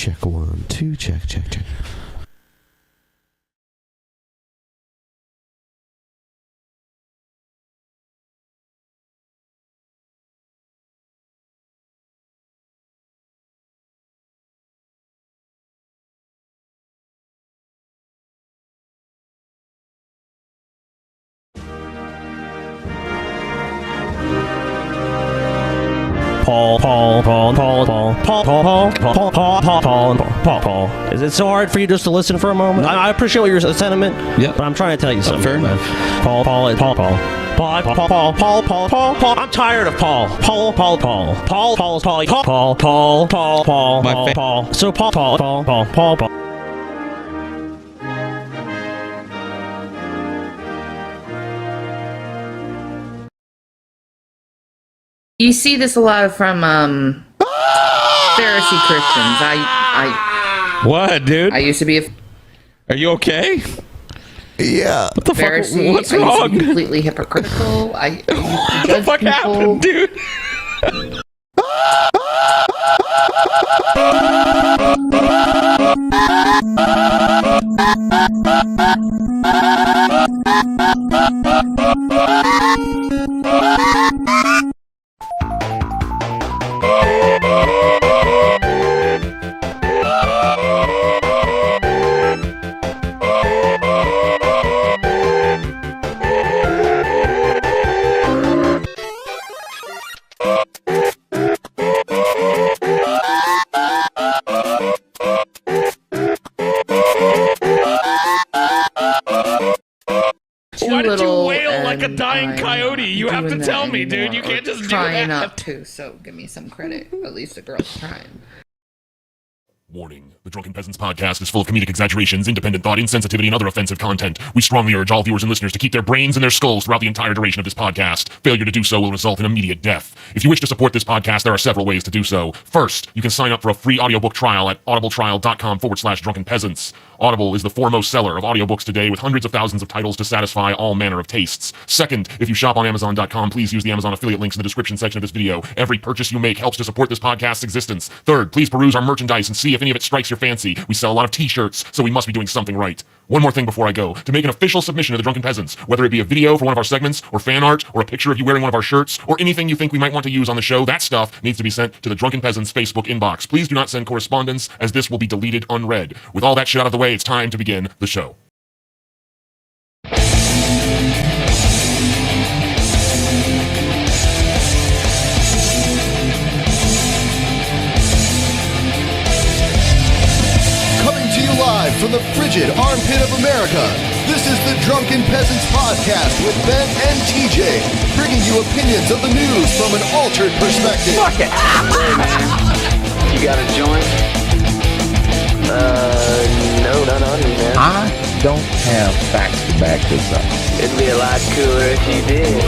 Check 1, 2, check. Paul. Is it so hard for you just to listen for a moment? I appreciate what your sentiment, but I'm trying to tell you something. Fair enough. Paul. I'm tired of Paul. Paul. So Paul. You see this a lot from Pharisee Christians. What, dude? I used to be a Are you okay? Yeah. What the Pharisee. fuck? What's I used wrong? to be completely hypocritical. I used to What the judge fuck people. happened, dude? Why did you wail like a dying coyote? You have to tell me, dude. You can't just do trying that. not to, so give me some credit. At least the girl's trying. Warning. The Drunken Peasants podcast is full of comedic exaggerations, independent thought, insensitivity, and other offensive content. We strongly urge all viewers and listeners to keep their brains in their skulls throughout the entire duration of this podcast. Failure to do so will result in immediate death. If you wish to support this podcast, there are several ways to do so. First, you can sign up for a free audiobook trial at audibletrial.com/drunkenpeasants. Audible is the foremost seller of audiobooks today with hundreds of thousands of titles to satisfy all manner of tastes. Second, if you shop on Amazon.com, please use the Amazon affiliate links in the description section of this video. Every purchase you make helps to support this podcast's existence. Third, please peruse our merchandise and see if any of it strikes your fancy. We sell a lot of t-shirts, so we must be doing something right. One more thing before I go. To make an official submission to the Drunken Peasants, whether it be a video for one of our segments, or fan art, or a picture of you wearing one of our shirts, or anything you think we might want to use on the show, that stuff needs to be sent to the Drunken Peasants Facebook inbox. Please do not send correspondence, as this will be deleted unread. With all that shit out of the way, it's time to begin the show. Coming to you live from the frigid armpit of America, this is the Drunken Peasants podcast with Ben and TJ, bringing you opinions of the news from an altered perspective. Fuck it! Hey man, you got a joint? No, not on me, man. I don't have facts to back this up. It'd be a lot cooler if you did.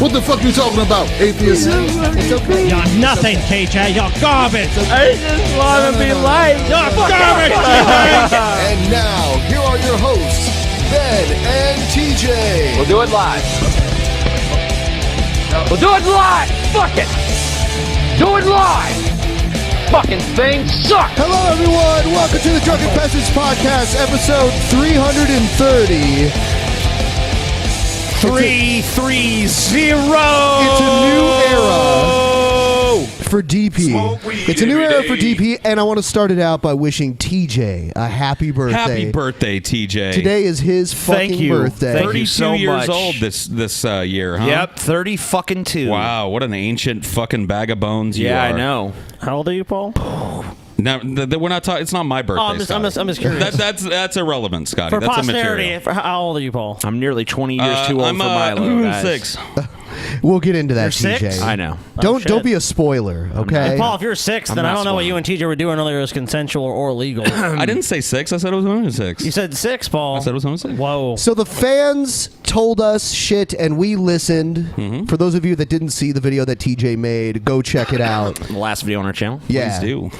What the fuck are you talking about, atheist? It's okay. You're nothing, TJ. You're garbage. I just want to be light. You're garbage. And now, here are your hosts, Ben and TJ. We'll do it live. We'll do it live. Fuck it. Do it live. Fucking thing sucks. Hello, everyone. Welcome to the Drunken Peasants podcast, episode 330. 330. It's a new era for DP. It's a new era for DP, and I want to start it out by wishing TJ a happy birthday. Happy birthday, TJ. Today is his fucking birthday. Thank you 32 so years much. old this year, huh? Yep, 30 fucking 2. Wow, what an ancient fucking bag of bones you Yeah, are. I know. How old are you, Paul? Now, we're not talking. It's not my birthday. I'm just curious. That's irrelevant, Scotty. For That's posterity, immaterial. how old are you, Paul? I'm nearly 20 years too old I'm for Milo, guys. 6. We'll get into that, You're TJ. 6? I know. Don't be a spoiler, okay? Paul, if you're 6, then I'm I not don't know what spoiling. you and TJ were doing earlier was consensual or illegal. I didn't say 6. I said it was only 6. You said 6, Paul. I said it was only 6. Whoa. So the fans told us shit, and we listened. Mm-hmm. For those of you that didn't see the video that TJ made, go check it out. The last video on our channel. Yeah. Please do.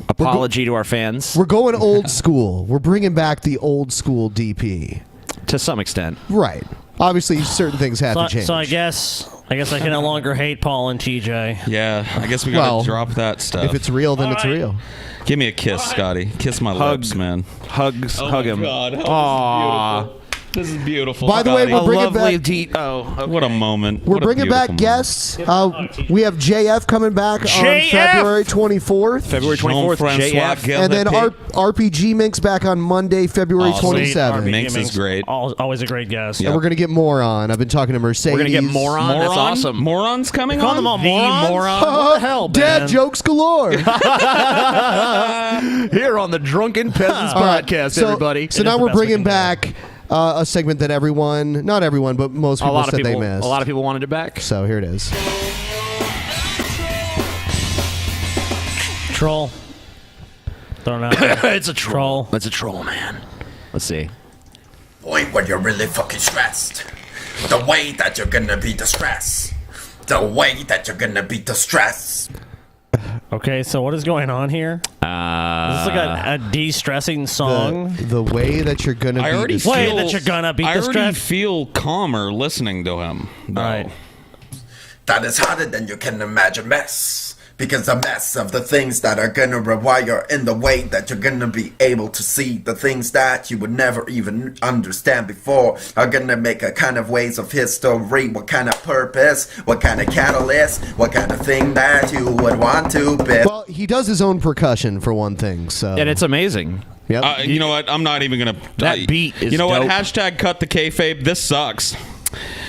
Apology to our fans. We're going old school. We're bringing back the old school DP. To some extent. Right. Obviously, certain things have to change. So I guess I guess I can no longer hate Paul and TJ. Yeah, I guess we gotta Well, drop that stuff. If it's real, then it's real. Give me a kiss, Scotty. Kiss my lips, man. Hug him. God, Aww. This is beautiful. By the way, we're bringing lovely back. What a moment. We're What a bringing back beautiful guests. We have JF coming back on JF! February 24th. February 24th, Jean-Francois JF. And then Gallipet. RPG Minx back on Monday, February Awesome. 27th. Minx is great. Always a great guest. And we're going to get more on. I've been talking to Mercedes. We're gonna get Moron. That's awesome. Morons coming Call on? them all The morons? moron. What the hell, Dad man? jokes galore. Here on the Drunken Peasants All right, podcast, so- everybody. So It is now the we're best we bringing can do. back a segment that everyone, not everyone, but most people said they missed. A lot of people wanted it back. So here it is. Troll. Throw it out there. It's a troll. It's a troll, man. Let's see. Boy, when you're really fucking stressed. The way that you're gonna be distressed. The way that you're gonna be distressed. Okay, so what is going on here? Is this like a de-stressing song? The way that you're going to be. I already distressed. Way feel, that you're gonna be I already distressed. feel calmer listening to him. Though. Right. That is harder than you can imagine, mess. Because the mess of the things that are gonna rewire in the way that you're gonna be able to see the things that you would never even understand before are gonna make a kind of ways of history. What kind of purpose, what kind of catalyst, what kind of thing that you would want to be. Well, he does his own percussion for one thing, so. And it's amazing. Yep. You know what? I'm not even gonna. That beat is You know what? dope. Hashtag cut the kayfabe. This sucks.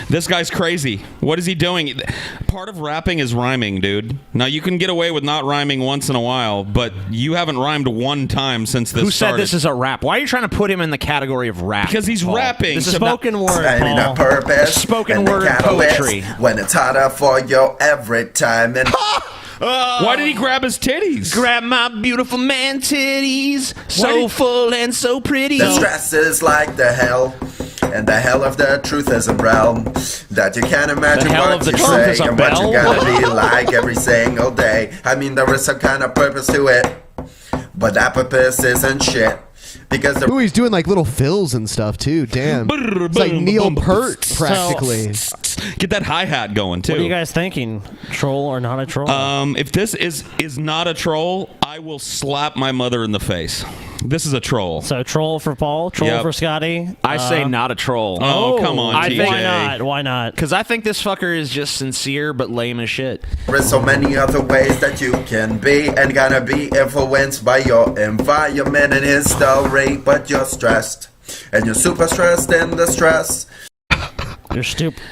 This guy's crazy. What is he doing? Part of rapping is rhyming, dude. Now, you can get away with not rhyming once in a while, but you haven't rhymed one time since this Who started. said this is a rap? Why are you trying to put him in the category of rap? Because he's Paul? rapping. This is Spoken word, I need a Paul. purpose. Spoken and the word catalyst poetry. When it's harder for you every time. And Why did he grab his titties? Grab my beautiful man titties, so full and so pretty. the stress is like the hell. And the hell of the truth is a realm that you can't imagine The hell what of the you truth say is a and what bell? you gotta be like every single day. I mean, there is some kind of purpose to it, but that purpose isn't shit. Because the Ooh, he's doing like little fills and stuff too. Damn. It's like Neil Peart practically. Get that hi-hat going, too. What are you guys thinking? Troll or not a troll? If this is not a troll, I will slap my mother in the face. This is a troll. So troll for Paul, troll Yep. for Scotty. I say not a troll. Oh, come on, I TJ. think- Why not? Why not? Because I think this fucker is just sincere but lame as shit. there is so many other ways that you can be and gonna be influenced by your environment and history, but you're stressed. And you're super stressed in the stress.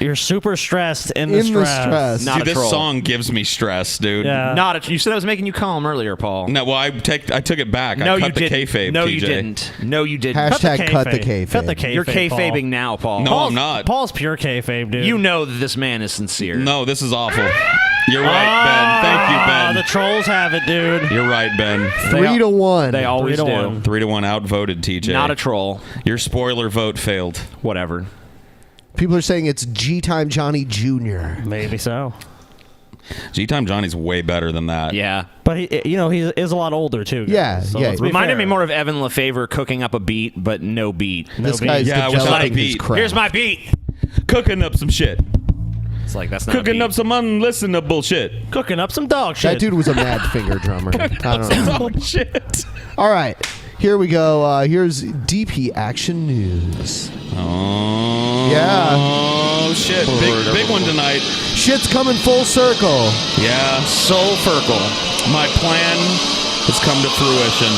You're super stressed in the stress. Not Dude, a this troll. song gives me stress, dude. Yeah. Not a. You said I was making you calm earlier, Paul. No, well, I took it back. No, I you cut the didn't. kayfabe, No, TJ. you didn't. No, you didn't. Hashtag cut the kayfabe. Cut the kayfabe. You're kayfabing Paul. now, Paul. No, Paul's, I'm not. Paul's pure kayfabe, dude. You know that this man is sincere. No, this is awful. You're right, Ben. Thank you, Ben. The trolls have it, dude. You're right, Ben. 3-1. They always 3-1. do. 3-1 outvoted, TJ. Not a troll. Your spoiler vote failed. Whatever. People are saying it's G-Time Johnny Jr. Maybe so. G-Time Johnny's way better than that. Yeah. But he is a lot older too. Guys. Yeah, So yeah. let's be Reminded fair. me more of Evan LeFavor cooking up a beat, but no beat. This beat. guy's Yeah, without developing a his beat. craft. Here's my beat. Cooking up some shit. It's like that's not a Cooking beat. up some unlistenable shit. Cooking up some dog shit. That dude was a mad finger drummer. I don't know. Oh, shit. All right, here we go. Here's DP Action News. Oh. Yeah. Oh, shit. Big one tonight. Shit's coming full circle. Yeah. Soul Ferkel. My plan has come to fruition.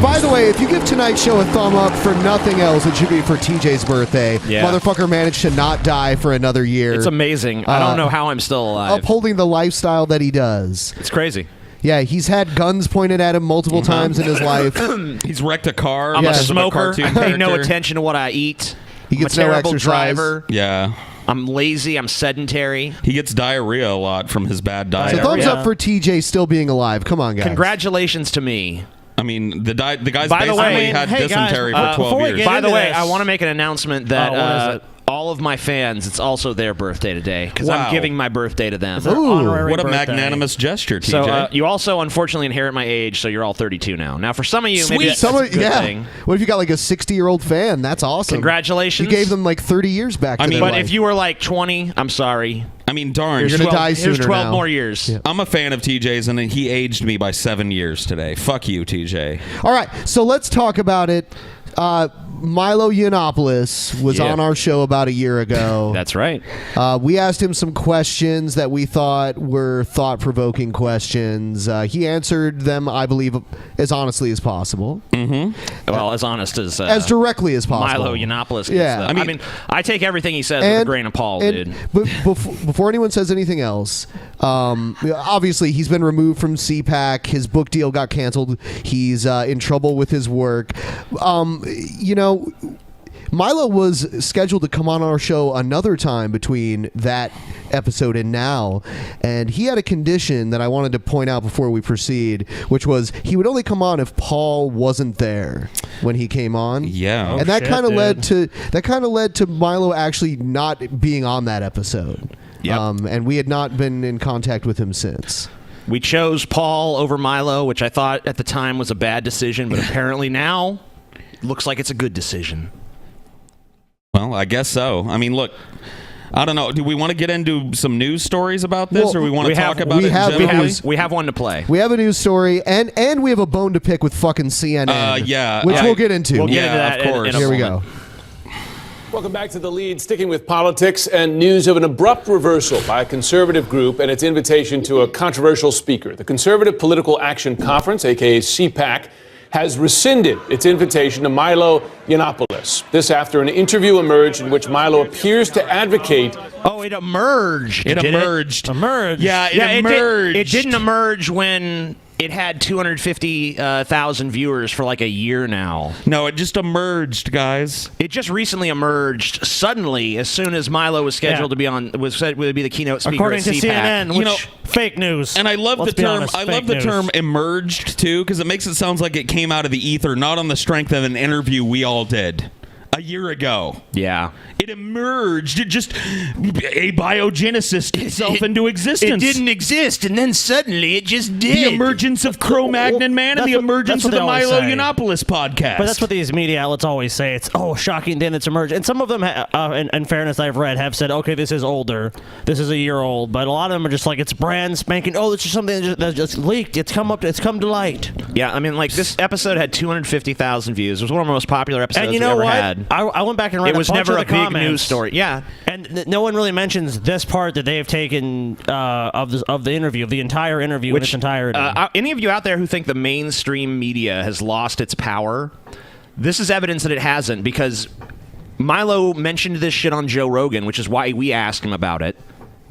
By the way, if you give tonight's show a thumb up for nothing else, it should be for TJ's birthday. Yeah. Motherfucker managed to not die for another year. It's amazing. I don't know how I'm still alive. Upholding the lifestyle that he does. It's crazy. Yeah, he's had guns pointed at him multiple times in his life. He's wrecked a car. I'm Yeah. a because of smoker. cartoon I pay no character. attention to what I eat. He gets I'm a no terrible exercise. driver. Yeah. I'm lazy. I'm sedentary. He gets diarrhea a lot from his bad diet. So thumbs up for TJ still being alive. Come on, guys. Congratulations to me. I mean, the guy's By the basically way, had hey, dysentery guys, for 12 before we years. get By the into way, this- I want to make an announcement that what is it? all of my fans, it's also their birthday today because Wow. I'm giving my birthday to them. What a magnanimous gesture, TJ. So you also unfortunately inherit my age, so you're all 32 now. Now, for some of you, maybe that's a good thing. What if you got like a 60-year-old fan? That's awesome. Congratulations. You gave them like 30 years back. But if you were like 20, I'm sorry. I mean, darn. You're gonna die sooner Here's 12 now. more years. Yeah. I'm a fan of TJ's, and he aged me by 7 years today. Fuck you, TJ. All right, so let's talk about it. Milo Yiannopoulos was on our show about a year ago. That's right. We asked him some questions that we thought were thought-provoking questions. He answered them, I believe, as honestly as possible. Mm-hmm. Well, as honest as directly as possible. Milo Yiannopoulos. Yeah, I mean, I take everything he says with a grain of salt, dude. But before anyone says anything else, obviously he's been removed from CPAC. His book deal got canceled. He's in trouble with his work. Milo was scheduled to come on our show another time between that episode and now, and he had a condition that I wanted to point out before we proceed, which was he would only come on if Paul wasn't there when he came on. Yeah, and that kind of led to Milo actually not being on that episode. Yep. And we had not been in contact with him since. We chose Paul over Milo, which I thought at the time was a bad decision, but apparently now looks like it's a good decision. Well, I guess so. I mean, look, I don't know. Do we want to get into some news stories about this, or we want to talk about it generally? We have one to play. We have a news story, and we have a bone to pick with fucking CNN. Yeah. Which we'll get into. We'll get into that of course. Here we go. Welcome back to The Lead, sticking with politics and news of an abrupt reversal by a conservative group and its invitation to a controversial speaker. The Conservative Political Action Conference, a.k.a. CPAC, has rescinded its invitation to Milo Yiannopoulos. This after an interview emerged in which Milo appears to advocate... Oh, it emerged. It emerged. Emerged. Yeah, it emerged. It didn't emerge when it had 250,000 viewers for like a year now. No, it just emerged, guys. It just recently emerged suddenly as soon as Milo was scheduled to be on, was said would be the keynote speaker According at to CPAC. CNN, which fake news. And I love Let's the be term. honest, I fake love the news. term "emerged" too, because it makes it sound like it came out of the ether, not on the strength of an interview we all did a year ago. Yeah. It emerged. It just abiogenesis itself into existence. It didn't exist, and then suddenly it just did. The emergence of Cro-Magnon Man and the emergence of the Milo Yiannopoulos podcast. But that's what these media outlets always say. It's, shocking, then it's emerged. And some of them, in fairness, I've read, have said, okay, this is older. This is a year old. But a lot of them are just like, it's brand spanking. Oh, it's just something that's just leaked. It's come to light. Yeah, I mean, like, this episode had 250,000 views. It was one of the most popular episodes and you know we've ever what? had. I went back and read it was a bunch never of the a big comments. news story. Yeah. And no one really mentions this part that they have taken of the interview, of the entire interview in its entirety. Any of you out there who think the mainstream media has lost its power, this is evidence that it hasn't, because Milo mentioned this shit on Joe Rogan, which is why we asked him about it.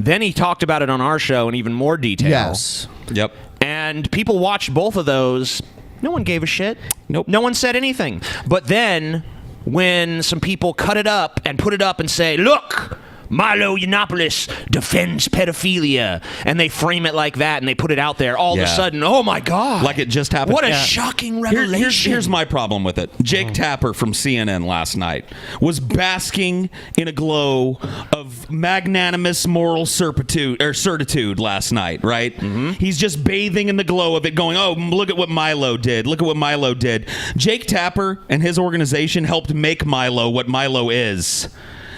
Then he talked about it on our show in even more detail. Yes. Yep. And people watched both of those. No one gave a shit. Nope. No one said anything. But then when some people cut it up and put it up and say, look, Milo Yiannopoulos defends pedophilia, and they frame it like that and they put it out there, all of a sudden, oh my God. Like it just happened. What a shocking revelation. Here's my problem with it. Jake Tapper from CNN last night was basking in a glow of magnanimous moral certitude last night, right? Mm-hmm. He's just bathing in the glow of it, going, oh, look at what Milo did. Look at what Milo did. Jake Tapper and his organization helped make Milo what Milo is.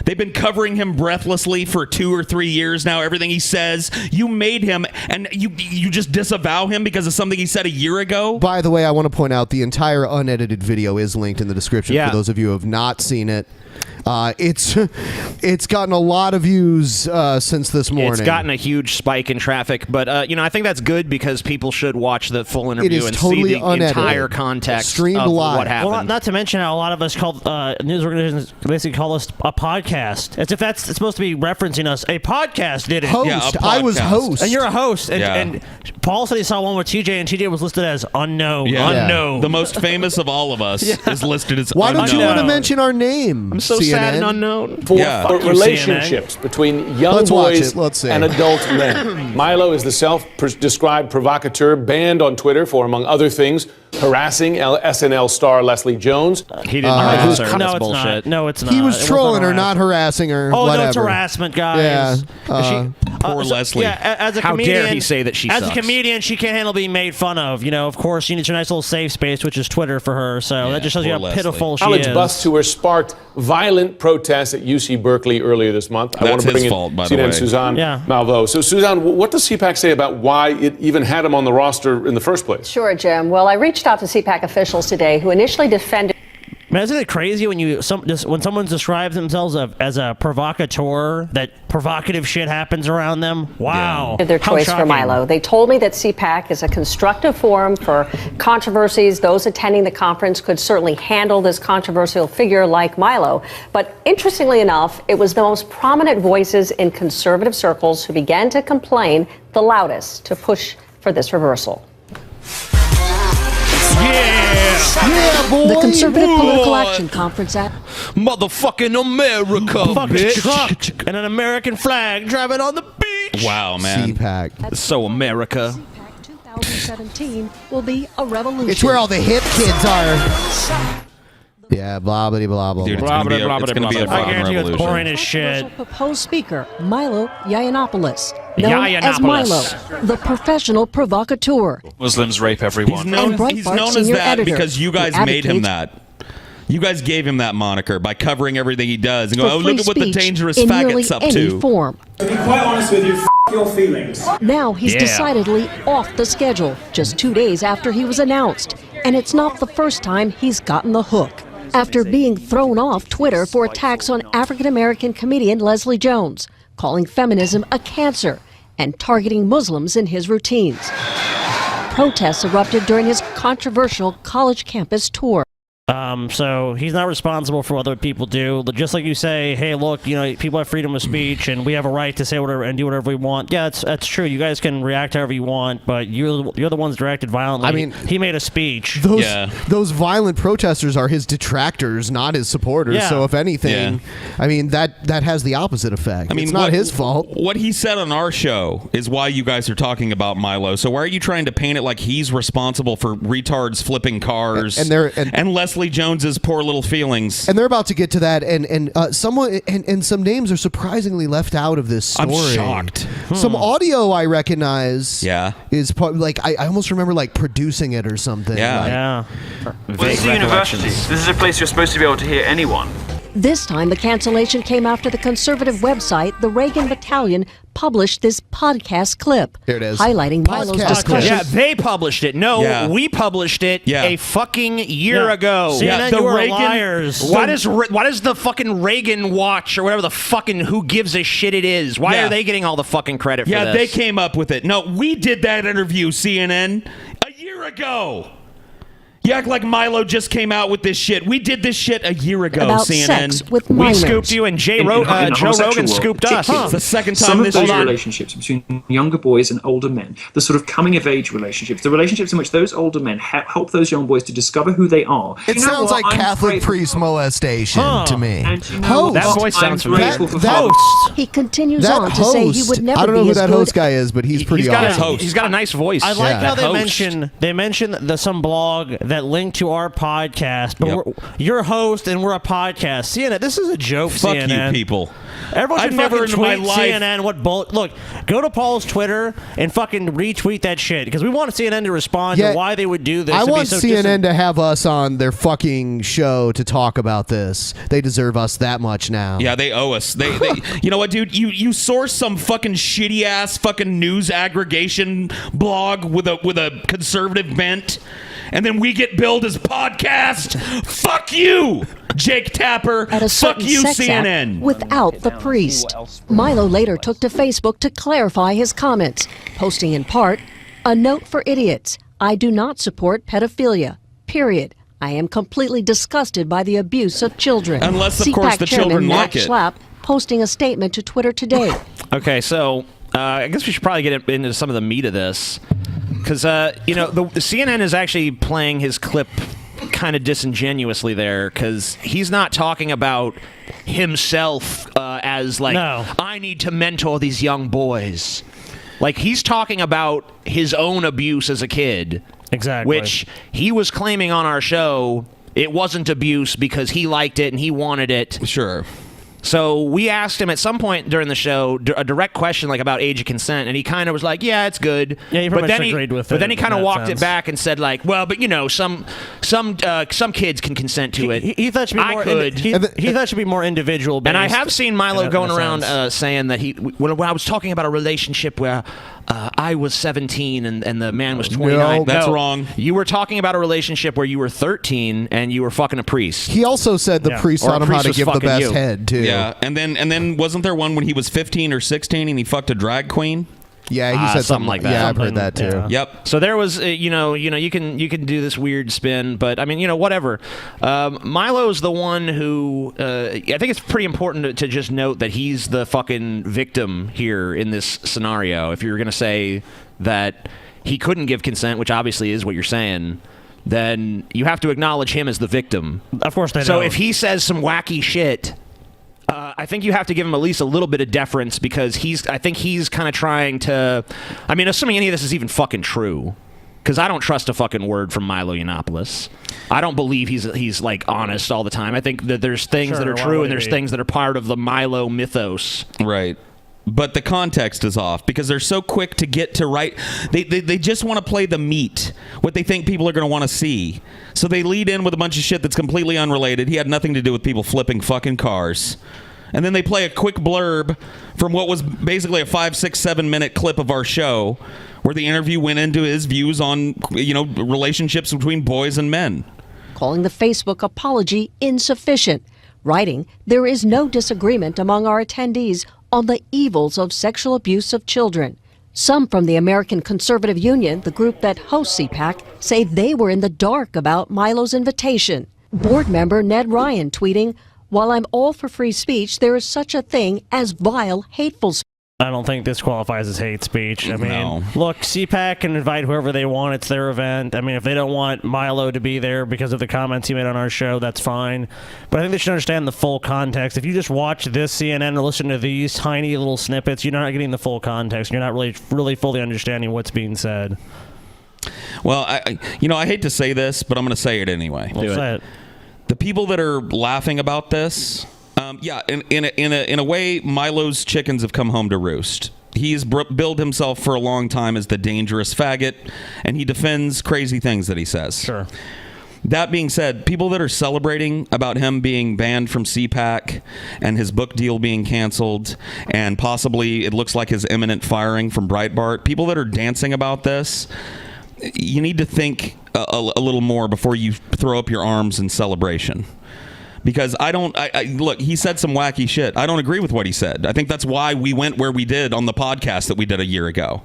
They've been covering him breathlessly for 2 or 3 years now. Everything he says, you made him, and you just disavow him because of something he said a year ago? By the way, I want to point out the entire unedited video is linked in the description for those of you who have not seen it. It's gotten a lot of views since this morning. It's gotten a huge spike in traffic, but I think that's good because people should watch the full interview and totally see the entire context streamed of live. what happened. Well, not to mention how a lot of us call news organizations basically call us a podcast, as if that's supposed to be referencing us. A podcast did it. Host. Yeah, I was host. And you're a host. And, Yeah. and Paul said he saw one with TJ, and TJ was listed as unknown. Yeah. Unknown. The most famous of all of us is listed as Why unknown. don't you want to mention our name? I'm so CNN? sad and CNN. unknown. For relationships between young Let's watch boys it. Let's see. and adult men. Milo is the self-described provocateur banned on Twitter for, among other things, harassing SNL star Leslie Jones. He didn't harass her. No, That's it's bullshit. not. No, it's not. He It was wasn't trolling her, harassment. not harassing her. Oh, whatever. no, it's harassment, guys. Yeah. Poor Leslie. Yeah, as a How comedian, dare he say that she As sucks. a comedian, she can't handle being made fun of. You know, of course, she needs a nice little safe space, which is Twitter for her. So that just shows you how poor Leslie. pitiful she College is. bus tour sparked violent protests at UC Berkeley earlier this month. I That's want to bring his in fault, by the CNN way. Suzanne Yeah. Malveaux. So, Suzanne, what does CPAC say about why it even had him on the roster in the first place? Sure, Jim. Well, I reached out to CPAC officials today who initially defended. Man, isn't it crazy when when someone describes themselves as a provocateur, that provocative shit happens around them? Wow. Their How choice for shocking. Milo. They told me that CPAC is a constructive forum for controversies. Those attending the conference could certainly handle this controversial figure like Milo. But interestingly enough, it was the most prominent voices in conservative circles who began to complain the loudest to push for this reversal. Yeah, boy. The Conservative Political Action Conference at Motherfucking America, Fucking bitch. truck and an American flag driving on the beach. Wow, man. CPAC. So America. 2017 will be a revolution. It's where all the hip kids are. Yeah, blah, blah, blah, blah. Dude, it's blah. gonna be a, it's gonna be a I fucking guarantee you it's revolution. boring as shit. Controversial proposed speaker Milo Yiannopoulos, known as Milo, the professional provocateur. Muslims rape everyone. He's known Breitbart as senior that editor, because you guys who made him advocates that. You guys gave him that moniker by covering everything he does and for go, oh, free look at what the speech dangerous in nearly faggot's up any to. form. To be quite honest with you, your feelings. Now he's Yeah. decidedly off the schedule, just 2 days after he was announced. And it's not the first time he's gotten the hook. After being thrown off Twitter for attacks on African-American comedian Leslie Jones, calling feminism a cancer, and targeting Muslims in his routines. Protests erupted during his controversial college campus tour. So he's not responsible for what other people do. Just like you say, hey, look, you know, people have freedom of speech and we have a right to say whatever and do whatever we want. Yeah, that's true. You guys can react however you want, but you're the ones directed violently. I mean, he made a speech. Those violent protesters are his detractors, not his supporters. Yeah. So if anything, I mean that has the opposite effect. I mean, it's not his fault. What he said on our show is why you guys are talking about Milo. So why are you trying to paint it like he's responsible for retards flipping cars and Leslie Jones's poor little feelings? And they're about to get to that, and someone and some names are surprisingly left out of this story. I'm shocked. Some audio I recognize. Yeah. Is part, like I almost remember like producing it or something. Yeah. Well, this is a university. This is a place you're supposed to be able to hear anyone. This time, the cancellation came after the conservative website, the Reagan Battalion, published this podcast clip. Here it is. Highlighting Milo's discussion. Yeah, they published it. No, we published it a fucking year ago. CNN, you are liars. Why does the fucking Reagan Watch or whatever the fucking who gives a shit it is? Why are they getting all the fucking credit for this? Yeah, they came up with it. No, we did that interview, CNN, a year ago. You act like Milo just came out with this shit. We did this shit a year ago, About CNN. sex with We minors. scooped you, and Joe Rogan scooped us. It's the second time Some of this those year. relationships between younger boys and older men, the sort of coming-of-age relationships, the relationships in which those older men help those young boys to discover who they are. It You know sounds what? like I'm Catholic grateful- priest molestation to me. And you know what? That voice sounds I'm familiar. grateful for That- He continues That on to say he would never I don't know be who as that good host guy is, but he's pretty awesome. He's got a nice voice. I like how Host. they mention some blog that linked to our podcast, but we're your host and we're a podcast. CNN, this is a joke. Fuck CNN. you, people. Everyone I've should never fucking in my tweet life- CNN what look, go to Paul's Twitter and fucking retweet that shit because we want CNN to respond to why they would do this. I and be want so CNN to have us on their fucking show to talk about this. They deserve us that much now. Yeah, they owe us. They you know what, dude? You source some fucking shitty ass fucking news aggregation blog with a conservative bent, and then we get billed as podcast. Fuck you, Jake Tapper. At a Fuck certain you, sex CNN. act without the priest. Milo later took to Facebook to clarify his comments, posting in part, "A note for idiots. I do not support pedophilia. Period. I am completely disgusted by the abuse of children." Unless, of CPAC course, the chairman children Matt like it. Schlapp posting a statement to Twitter today. Okay, so I guess we should probably get into some of the meat of this, because the CNN is actually playing his clip kind of disingenuously there because he's not talking about himself as like, I need to mentor these young boys. Like, he's talking about his own abuse as a kid. Exactly. Which he was claiming on our show it wasn't abuse because he liked it and he wanted it. Sure. So we asked him at some point during the show a direct question like about age of consent, and he kind of was like, "Yeah, it's good." Yeah, he pretty much agreed with it. But then he kind of walked sense. it back and said like, "Well, but you know, some kids can consent to it." He thought it should be more. He thought it should be more individual. And I have seen Milo going around saying that when I was talking about a relationship where I was 17 and the man was 29. No, that's wrong. You were talking about a relationship where you were 13 and you were fucking a priest. He also said the priest taught him how to give the best head too. Yeah, and then wasn't there one when he was 15 or 16 and he fucked a drag queen? Yeah, he said something like that. Yeah, I've heard that too. Yeah. Yep. So there was, you can do this weird spin, but I mean, whatever. Milo's the one who I think it's pretty important to just note that he's the fucking victim here in this scenario. If you're gonna say that he couldn't give consent, which obviously is what you're saying, then you have to acknowledge him as the victim. Of course they So don't. if he says some wacky shit, I think you have to give him at least a little bit of deference because I think he's kind of trying to, I mean, assuming any of this is even fucking true, because I don't trust a fucking word from Milo Yiannopoulos. I don't believe he's like honest all the time. I think that there's things that are true and there's things that are part of the Milo mythos. Right. But the context is off because they're so quick to get to right. They just want to play the meat, what they think people are going to want to see. So they lead in with a bunch of shit that's completely unrelated. He had nothing to do with people flipping fucking cars. And then they play a quick blurb from what was basically a 5, 6, 7 minute clip of our show where the interview went into his views on, relationships between boys and men. Calling the Facebook apology insufficient, writing, "There is no disagreement among our attendees on the evils of sexual abuse of children." Some from the American Conservative Union, the group that hosts CPAC, say they were in the dark about Milo's invitation. Board member Ned Ryan tweeting, "While I'm all for free speech, there is such a thing as vile, hateful speech." I don't think this qualifies as hate speech. I mean, look, CPAC can invite whoever they want. It's their event. I mean, if they don't want Milo to be there because of the comments he made on our show, that's fine. But I think they should understand the full context. If you just watch this CNN or listen to these tiny little snippets, you're not getting the full context. You're not really fully understanding what's being said. Well, I hate to say this, but I'm going to say it anyway. Say it. The people that are laughing about this, in a way, Milo's chickens have come home to roost. He's billed himself for a long time as the dangerous faggot, and he defends crazy things that he says. Sure. That being said, people that are celebrating about him being banned from CPAC and his book deal being canceled and possibly it looks like his imminent firing from Breitbart, people that are dancing about this, you need to think a little more before you throw up your arms in celebration. Because look, he said some wacky shit. I don't agree with what he said. I think that's why we went where we did on the podcast that we did a year ago.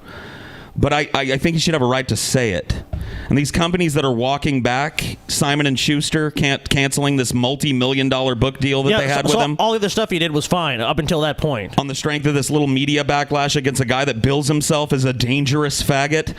But I think he should have a right to say it. And these companies that are walking back, Simon & Schuster canceling this multi-million-dollar book deal that they had with him. All of the stuff he did was fine up until that point. On the strength of this little media backlash against a guy that bills himself as a dangerous faggot.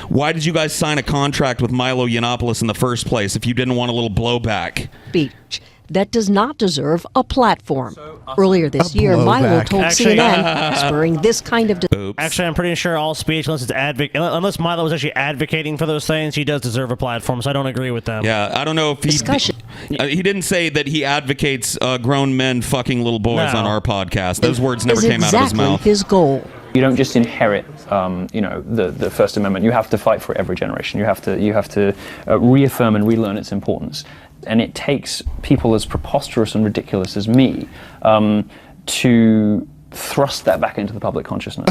Why did you guys sign a contract with Milo Yiannopoulos in the first place if you didn't want a little blowback? Speech that does not deserve a platform. Earlier this year, Milo told CNN, spurring this kind of... Actually, I'm pretty sure all speech, unless Milo was actually advocating for those things, he does deserve a platform, so I don't agree with them. Yeah, I don't know if he didn't say that he advocates grown men fucking little boys on our podcast. Those words never came out of his mouth. His goal. You don't just inherit, the First Amendment. You have to fight for it every generation. You have to reaffirm and relearn its importance. And it takes people as preposterous and ridiculous as me to thrust that back into the public consciousness.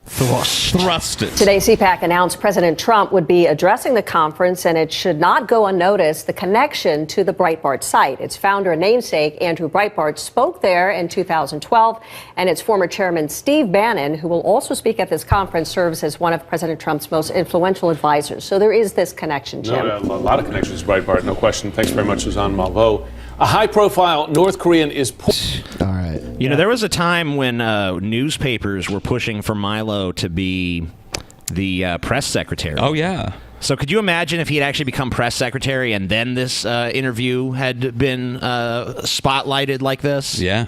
Thrust it. Today, CPAC announced President Trump would be addressing the conference, and it should not go unnoticed the connection to the Breitbart site. Its founder and namesake, Andrew Breitbart, spoke there in 2012, and its former chairman, Steve Bannon, who will also speak at this conference, serves as one of President Trump's most influential advisors. So there is this connection, Jim. No, a lot of connections to Breitbart, no question. Thanks very much, Suzanne Malveaux. A high-profile North Korean is... All right. There was a time when newspapers were pushing for Milo to be the press secretary. Oh, yeah. So could you imagine if he had actually become press secretary and then this interview had been spotlighted like this? Yeah.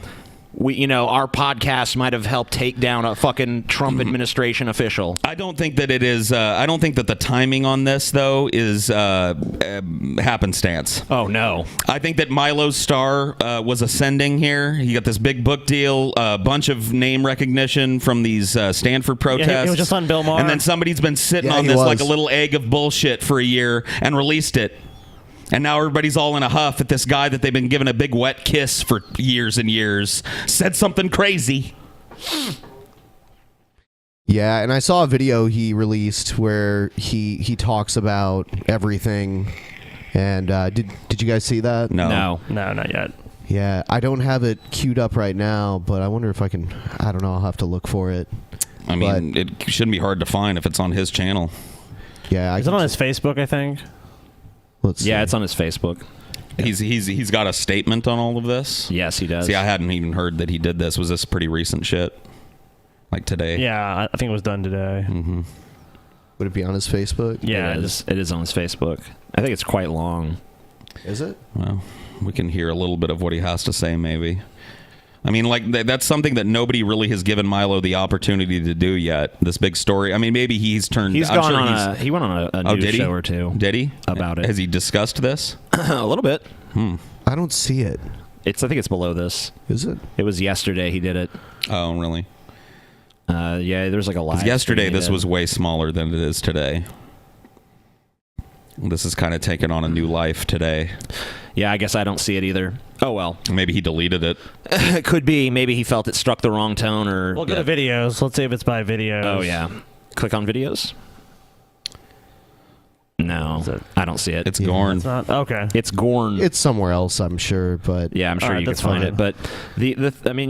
Our podcast might have helped take down a fucking Trump administration official. I don't think that it is. I don't think that the timing on this though is happenstance. Oh no! I think that Milo's star was ascending here. He got this big book deal, a bunch of name recognition from these Stanford protests. Yeah, he was just on Bill Maher. And then somebody's been sitting on this like a little egg of bullshit for a year and released it. And now everybody's all in a huff at this guy that they've been giving a big wet kiss for years and years. Said something crazy. Yeah, and I saw a video he released where he talks about everything. And did you guys see that? No, not yet. Yeah, I don't have it queued up right now, but I wonder if I can. I don't know. I'll have to look for it. I mean, it shouldn't be hard to find if it's on his channel. Yeah, is it on his Facebook? I think. Yeah, it's on his Facebook. He's got a statement on all of this. Yes, he does. See, I hadn't even heard that he did this. Was this pretty recent shit? Like today? Yeah, I think it was done today. Mm-hmm. Would it be on his Facebook? Yeah, it is on his Facebook. I think it's quite long. Is it? Well, we can hear a little bit of what he has to say, maybe. I mean, like, that's something that nobody really has given Milo the opportunity to do yet. This big story. I mean, maybe he's turned... He went on a news show or two. Did he? About it. Has he discussed this? A little bit. I don't see it. I think it's below this. Is it? It was yesterday he did it. Oh, really? Yeah, there's like a live... Yesterday, this was way smaller than it is today. This is kind of taking on a new life today. Yeah, I guess I don't see it either. Oh, well. Maybe he deleted it. It could be. Maybe he felt it struck the wrong tone or... We'll go to videos. Let's see if it's by videos. Oh, yeah. Click on videos. No, I don't see it. It's Gorn. It's not, okay. It's Gorn. It's somewhere else, I'm sure, but... Yeah, I'm sure you can find it. But, I mean,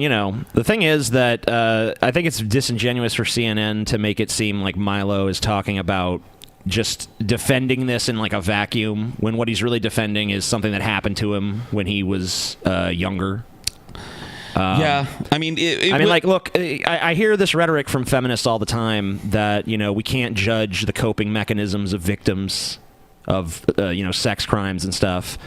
the thing is that I think it's disingenuous for CNN to make it seem like Milo is talking about just defending this in like a vacuum when what he's really defending is something that happened to him when he was younger. Yeah, I mean, look, I hear this rhetoric from feminists all the time that we can't judge the coping mechanisms of victims of sex crimes and stuff.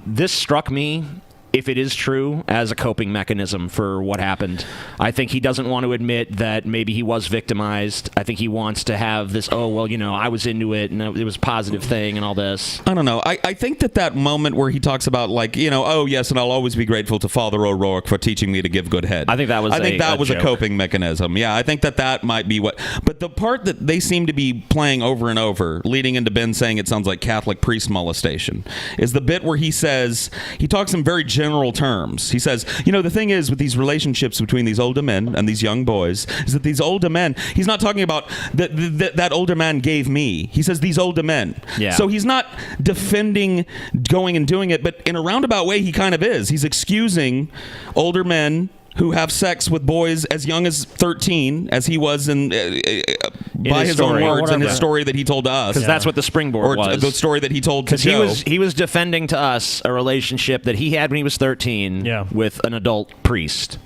This struck me, if it is true, as a coping mechanism for what happened. I think he doesn't want to admit that maybe he was victimized. I think he wants to have this, I was into it and it was a positive thing and all this. I don't know. I think that moment where he talks about oh yes, and I'll always be grateful to Father O'Rourke for teaching me to give good head. I think that was a coping mechanism. Yeah, I think that might be what. But the part that they seem to be playing over and over, leading into Ben saying it sounds like Catholic priest molestation, is the bit where he talks in very general terms. He says, the thing is with these relationships between these older men and these young boys is that these older men, he's not talking about that older man gave me. He says these older men. Yeah. So he's not defending going and doing it, but in a roundabout way he kind of is. He's excusing older men who have sex with boys as young as 13, as he was in by his own words in his story that he told to us. Because that's what the springboard was. The story that he told to Joe. Because he was defending to us a relationship that he had when he was 13 with an adult priest.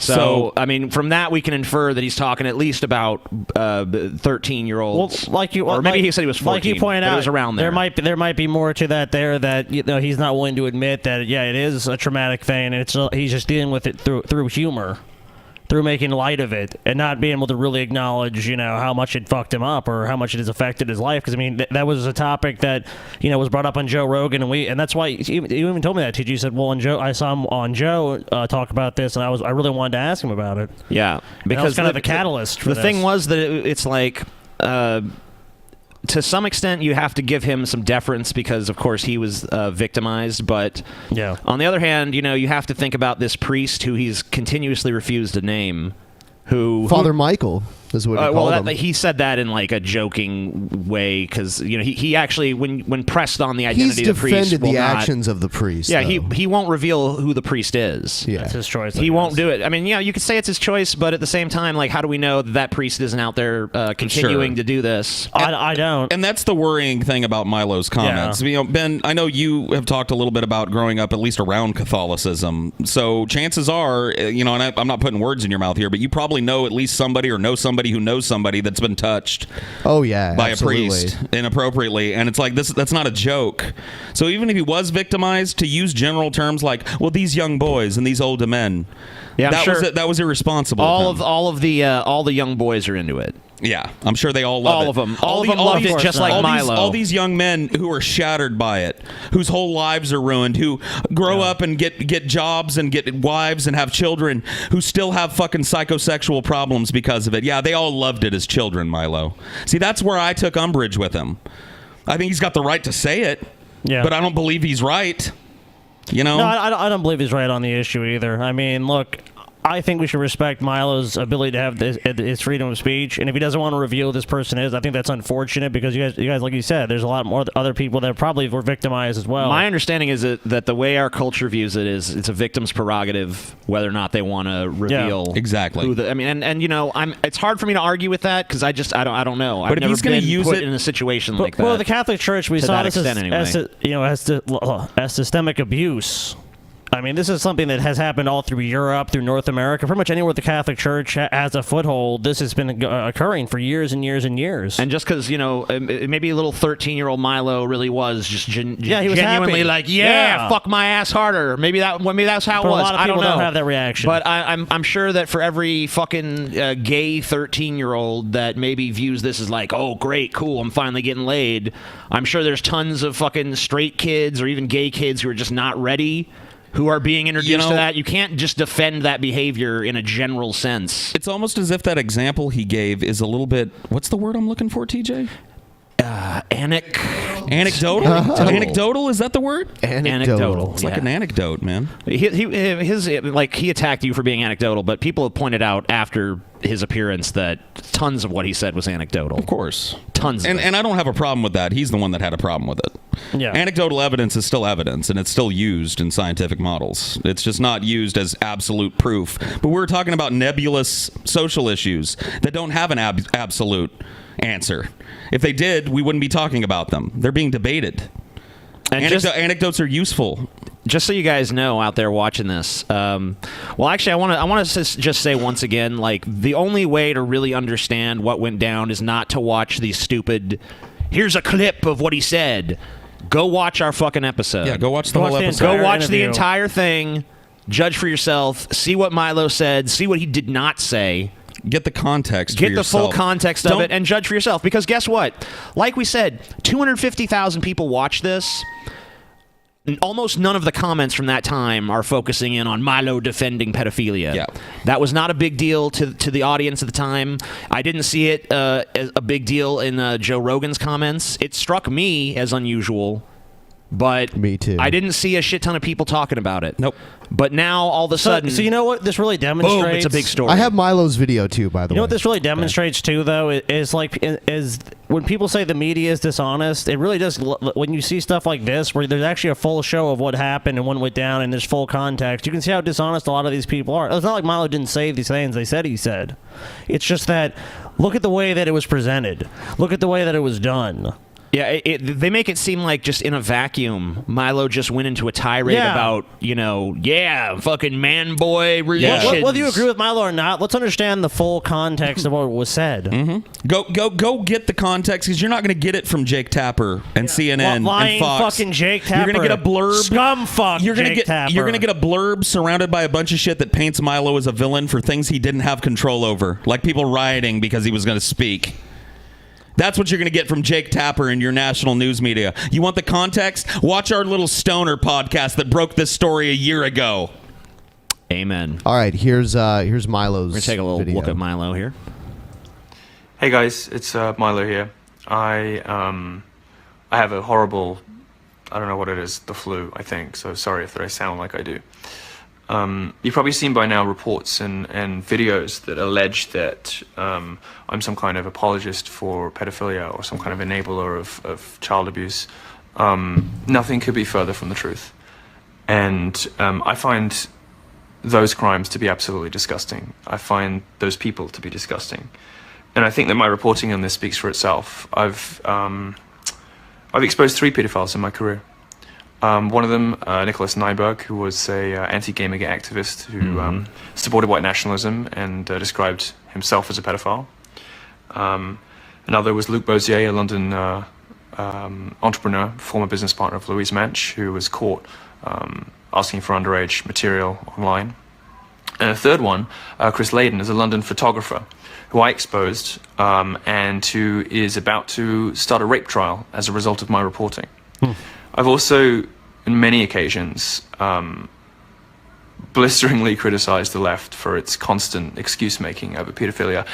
So, I mean, from that we can infer that he's talking at least about 13-year-olds. Well, or maybe he said he was 14. Like you pointed out, it was around there. There might be more to that there that he's not willing to admit that. Yeah, it is a traumatic thing, and he's just dealing with it through humor, through making light of it, and not being able to really acknowledge how much it fucked him up or how much it has affected his life. Because I mean, that was a topic that was brought up on Joe Rogan, and that's why you even told me that. TG said, "Well, I saw him on Joe talk about this, and I really wanted to ask him about it." Yeah, because kind of the catalyst. For the thing was that it's like. To some extent, you have to give him some deference because, of course, he was victimized. But on the other hand, you have to think about this priest who he's continuously refused to name. Father Michael is what he called him. He said that in like a joking way because he actually when pressed on the identity of the priest, he's defended the actions of the priest. Yeah, he won't reveal who the priest is. Yeah, that's his choice. He won't do it. I mean, you could say it's his choice, but at the same time, like, how do we know that priest isn't out there continuing to do this? I don't. And that's the worrying thing about Milo's comments. Yeah. Ben, I know you have talked a little bit about growing up at least around Catholicism. So chances are, and I'm not putting words in your mouth here, but you probably know at least somebody or know somebody somebody who knows somebody that's been touched. Oh yeah, by absolutely. a priest inappropriately, and it's like that's not a joke. So even if he was victimized, to use general terms like, well, these young boys and these older men, Yeah, I'm sure that was irresponsible. all the young boys are into it. Yeah, I'm sure they all love all it. of them. All of them loved it just like Milo. All these young men who are shattered by it, whose whole lives are ruined, who grow up and get jobs and get wives and have children, who still have fucking psychosexual problems because of it. Yeah, they all loved it as children, Milo. See, that's where I took umbrage with him. I think he's got the right to say it, but I don't believe he's right. You know? No, I don't believe he's right on the issue either. I mean, look, I think we should respect Milo's ability to have his freedom of speech, and if he doesn't want to reveal who this person is, I think that's unfortunate because you guys, like you said, there's a lot more other people that probably were victimized as well. My understanding is that the way our culture views it is it's a victim's prerogative whether or not they want to reveal exactly. who the, I mean, and you know, it's hard for me to argue with that because I don't know. But I've if never he's going to been use put it in a situation like that. Well, the Catholic Church, we to saw that this extent anyway. as systemic abuse. I mean, this is something that has happened all through Europe, through North America. Pretty much anywhere the Catholic Church has a foothold, this has been occurring for years and years and years. And just because, you know, maybe a little 13-year-old Milo really was just he was genuinely happy. like, yeah, fuck my ass harder. Maybe that's how But it was. a lot of I people don't know. have that reaction. But I'm sure that for every fucking gay 13-year-old that maybe views this as like, oh, great, cool, I'm finally getting laid, I'm sure there's tons of fucking straight kids or even gay kids who are just not ready, who are being introduced to that. You can't just defend that behavior in a general sense. It's almost as if that example he gave is a little bit, what's the word I'm looking for, TJ? Anecdotal? Anecdotal, is that the word? Anecdotal. It's like an anecdote, man. He attacked you for being anecdotal, but people have pointed out after his appearance that tons of what he said was anecdotal. Of course. Tons of it. And I don't have a problem with that. He's the one that had a problem with it. Yeah. Anecdotal evidence is still evidence, and it's still used in scientific models. It's just not used as absolute proof. But we're talking about nebulous social issues that don't have an absolute answer. If they did, we wouldn't be talking about them. They're being debated. And anecdotes are useful. Just so you guys know out there watching this, well, actually, I want to just say once again, like, the only way to really understand what went down is not to watch these stupid, here's a clip of what he said. Go watch our fucking episode. Yeah, go watch the whole episode. Go watch the entire thing. Judge for yourself. See what Milo said. See what he did not say. Get the context Get for the yourself. full context of it and judge for yourself. Because guess what? Like we said, 250,000 people watch this. Almost none of the comments from that time are focusing in on Milo defending pedophilia. Yeah. That was not a big deal to the audience at the time. I didn't see it as a big deal in Joe Rogan's comments. It struck me as unusual, but me too. I didn't see a shit ton of people talking about it. Nope. But now, all of a sudden... So you know what this really demonstrates? Boom, it's a big story. I have Milo's video too, by the way. You know what this really demonstrates too, though, is when people say the media is dishonest, it really does. When you see stuff like this, where there's actually a full show of what happened and what went down, and there's full context, you can see how dishonest a lot of these people are. It's not like Milo didn't say these things they said he said. It's just that look at the way that it was presented. Look at the way that it was done. Yeah, they make it seem like just in a vacuum, Milo just went into a tirade about, fucking man-boy relations. Whether you agree with Milo or not, let's understand the full context of what was said. Mm-hmm. Go get the context, because you're not going to get it from Jake Tapper and CNN Lying and Fox. fucking Jake Tapper. You're going to get a blurb. Scumfuck Jake Tapper. You're going to get a blurb surrounded by a bunch of shit that paints Milo as a villain for things he didn't have control over, like people rioting because he was going to speak. That's what you're going to get from Jake Tapper and your national news media. You want the context? Watch our little stoner podcast that broke this story a year ago. Amen. All right, here's Milo's. We're going to take a little video. look at Milo here. Hey guys, it's Milo here. I have a horrible, I don't know what it is, the flu, I think. So sorry if I sound like I do. You've probably seen by now reports and videos that allege that I'm some kind of apologist for pedophilia or some kind of enabler of child abuse. Nothing could be further from the truth. And I find those crimes to be absolutely disgusting. I find those people to be disgusting. And I think that my reporting on this speaks for itself. I've exposed 3 pedophiles in my career. One of them, Nicholas Nyberg, who was a anti-Gamergate activist who supported white nationalism and described himself as a pedophile. Another was Luc Bozier, a London entrepreneur, former business partner of Louise Mensch, who was caught asking for underage material online. And a third one, Chris Layden, is a London photographer who I exposed and who is about to start a rape trial as a result of my reporting. I've also, on many occasions, blisteringly criticized the left for its constant excuse-making over pedophilia.